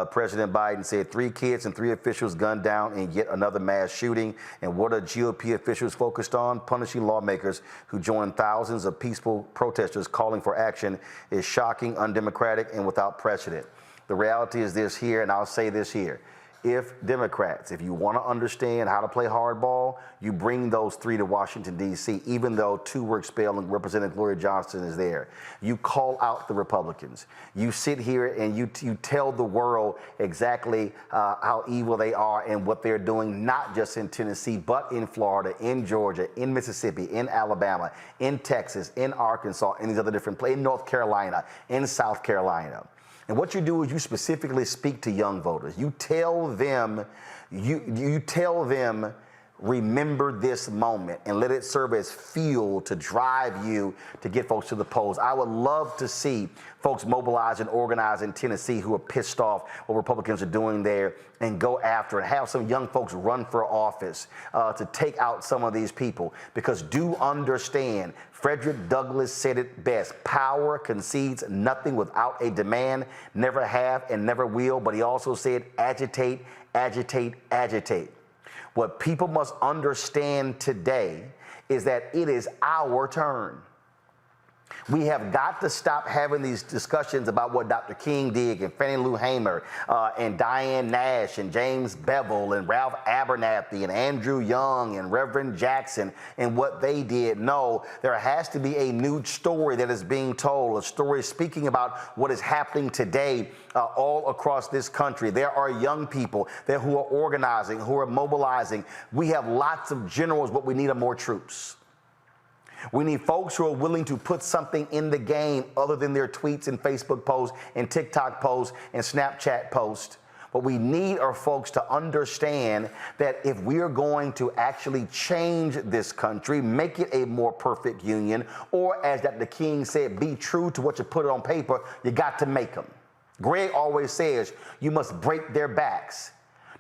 President Biden said 3 kids and 3 officials gunned down in yet another mass shooting. And what are GOP officials focused on? Punishing lawmakers who joined thousands of peaceful protesters calling for action is shocking, undemocratic, and without precedent. The reality is this here, and I'll say this here. If Democrats, if you want to understand how to play hardball, you bring those 3 to Washington, D.C., even though 2 were expelled and Representative Gloria Johnson is there. You call out the Republicans. You sit here and you tell the world exactly how evil they are and what they're doing, not just in Tennessee, but in Florida, in Georgia, in Mississippi, in Alabama, in Texas, in Arkansas, in these other different places, in North Carolina, in South Carolina. And what you do is you specifically speak to young voters. You tell them, you tell them remember this moment and let it serve as fuel to drive you to get folks to the polls. I would love to see folks mobilize and organize in Tennessee who are pissed off what Republicans are doing there and go after and have some young folks run for office to take out some of these people. Because do understand, Frederick Douglass said it best, power concedes nothing without a demand, never have and never will. But he also said agitate, agitate, agitate. What people must understand today is that it is our turn. We have got to stop having these discussions about what Dr. King did and Fannie Lou Hamer and Diane Nash and James Bevel and Ralph Abernathy and Andrew Young and Reverend Jackson and what they did. No, there has to be a new story that is being told, a story speaking about what is happening today all across this country. There are young people there who are organizing, who are mobilizing. We have lots of generals, but we need more troops. We need folks who are willing to put something in the game other than their tweets and Facebook posts and TikTok posts and Snapchat posts. What we need are folks to understand that if we are going to actually change this country, make it a more perfect union, or as Dr. King said, be true to what you put on paper, you got to make them. Greg always says you must break their backs.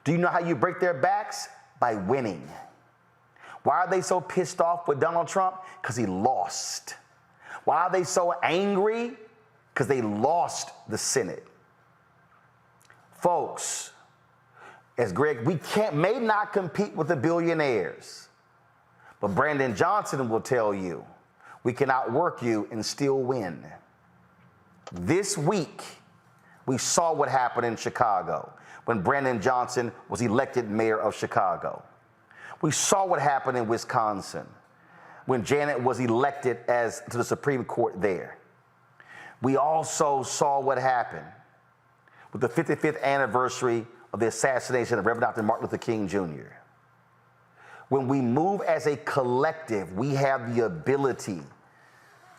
Do you know how you break their backs? By winning. Why are they so pissed off with Donald Trump? Because he lost. Why are they so angry? Because they lost the Senate. Folks, as Greg, we may not compete with the billionaires, but Brandon Johnson will tell you we can outwork you and still win. This week, we saw what happened in Chicago when Brandon Johnson was elected mayor of Chicago. We saw what happened in Wisconsin when Janet was elected to the Supreme Court there. We also saw what happened with the 55th anniversary of the assassination of Reverend Dr. Martin Luther King Jr. When we move as a collective, we have the ability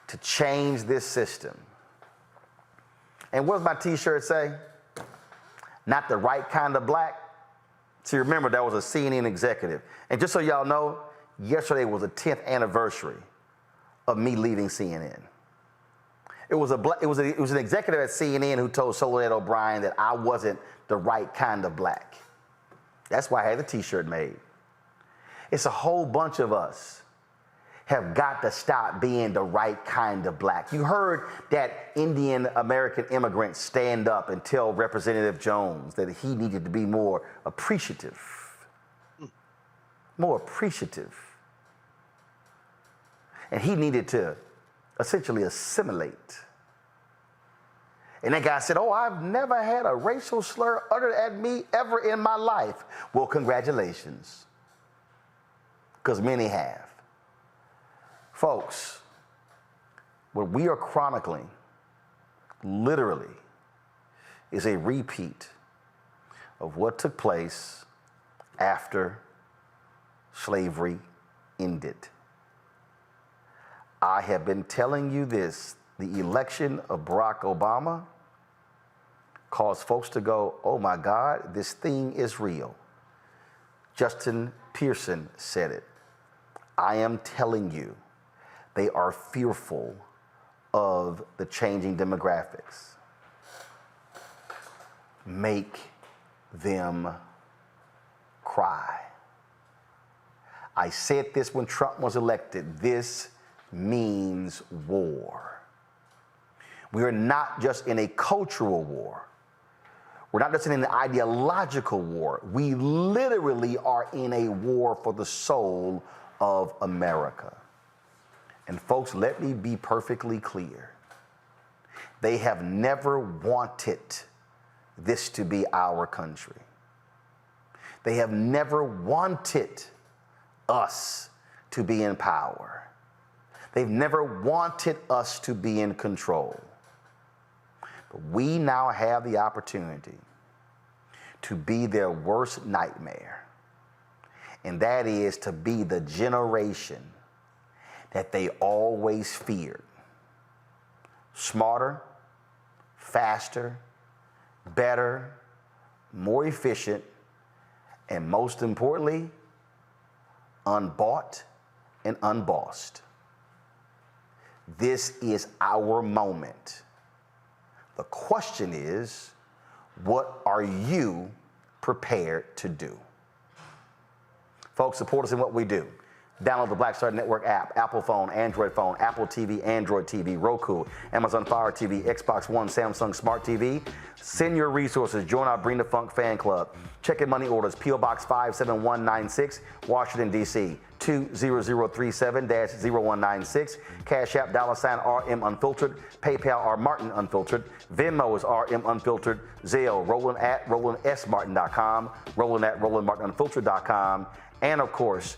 to change this system. And what does my t-shirt say? Not the right kind of black. See, remember, that was a CNN executive. And just so y'all know, yesterday was the 10th anniversary of me leaving CNN. It was an executive at CNN who told Soledad O'Brien that I wasn't the right kind of black. That's why I had the t-shirt made. It's a whole bunch of us have got to stop being the right kind of black. You heard that Indian American immigrant stand up and tell Representative Jones that he needed to be more appreciative. More appreciative. And he needed to essentially assimilate. And that guy said, oh, I've never had a racial slur uttered at me ever in my life. Well, congratulations. Because many have. Folks, what we are chronicling, literally, is a repeat of what took place after slavery ended. I have been telling you this. The election of Barack Obama caused folks to go, oh my God, this thing is real. Justin Pearson said it. I am telling you, they are fearful of the changing demographics. Make them cry. I said this when Trump was elected. This means war. We are not just in a cultural war. We're not just in an ideological war. We literally are in a war for the soul of America. And folks, let me be perfectly clear. They have never wanted this to be our country. They have never wanted us to be in power. They've never wanted us to be in control. But we now have the opportunity to be their worst nightmare. And that is to be the generation that they always feared. Smarter, faster, better, more efficient, and most importantly, unbought and unbossed. This is our moment. The question is, what are you prepared to do? Folks, support us in what we do. Download the Black Star Network app, Apple phone, Android phone, Apple TV, Android TV, Roku, Amazon Fire TV, Xbox One, Samsung Smart TV. Send your resources. Join our Bring the Funk fan club. Check in money orders. P.O. Box 57196, Washington, D.C. 20037-0196. Cash App, $RM Unfiltered. PayPal, R Martin Unfiltered. Venmo is RM Unfiltered. Zelle, Roland at RolandSMartin.com. Roland at RolandMartinUnfiltered.com. And of course,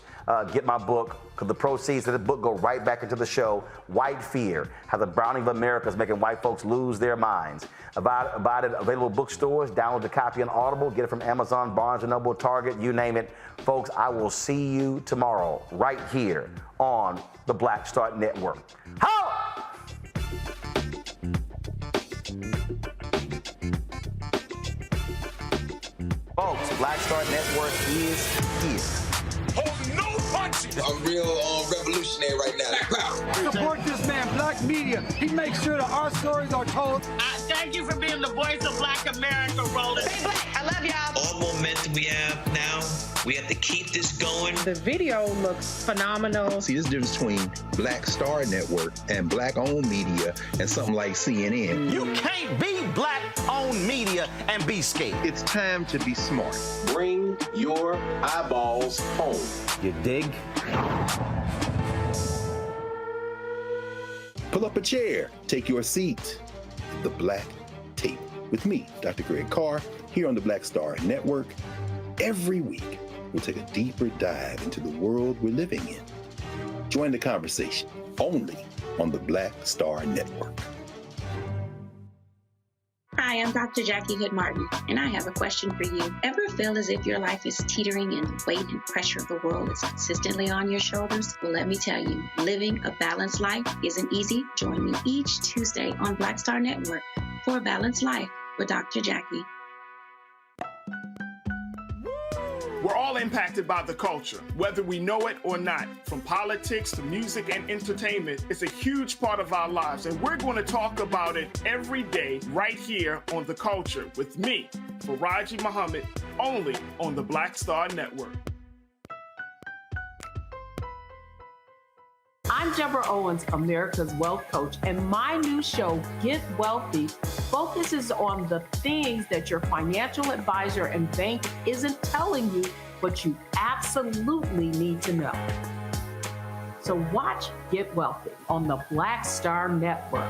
get my book, because the proceeds of the book go right back into the show, White Fear, How the Browning of America is Making White Folks Lose Their Minds. About it, available bookstores, download the copy on Audible, get it from Amazon, Barnes & Noble, Target, you name it. Folks, I will see you tomorrow right here on the Black Star Network. Ho! Folks, Black Star Network is here. Hold no punches. I'm real revolutionary right now. Support this man, Black Media. He makes sure that our stories are told. Thank you for being the voice of Black America, Roland. Stay black. I love y'all. All momentum we have now, we have to keep this going. The video looks phenomenal. See, this difference between Black Star Network and Black-owned media and something like CNN. You can't be Black-owned media and be scared. It's time to be smart. Bring your eyeballs home. You dig? Pull up a chair. Take your seat. The Black Tape with me, Dr. Greg Carr, here on the Black Star Network. Every week, we'll take a deeper dive into the world we're living in. Join the conversation only on the Black Star Network. Hi, I'm Dr. Jackie Hood Martin, and I have a question for you. Ever feel as if your life is teetering and the weight and pressure of the world is consistently on your shoulders? Well, let me tell you, living a balanced life isn't easy. Join me each Tuesday on Black Star Network for A Balanced Life with Dr. Jackie. We're all impacted by the culture, whether we know it or not. From politics to music and entertainment, it's a huge part of our lives, and we're going to talk about it every day right here on The Culture with me, Faraji Muhammad, only on the Black Star Network. I'm Deborah Owens, America's Wealth Coach, and my new show, Get Wealthy, focuses on the things that your financial advisor and bank isn't telling you, but you absolutely need to know. So watch Get Wealthy on the Black Star Network.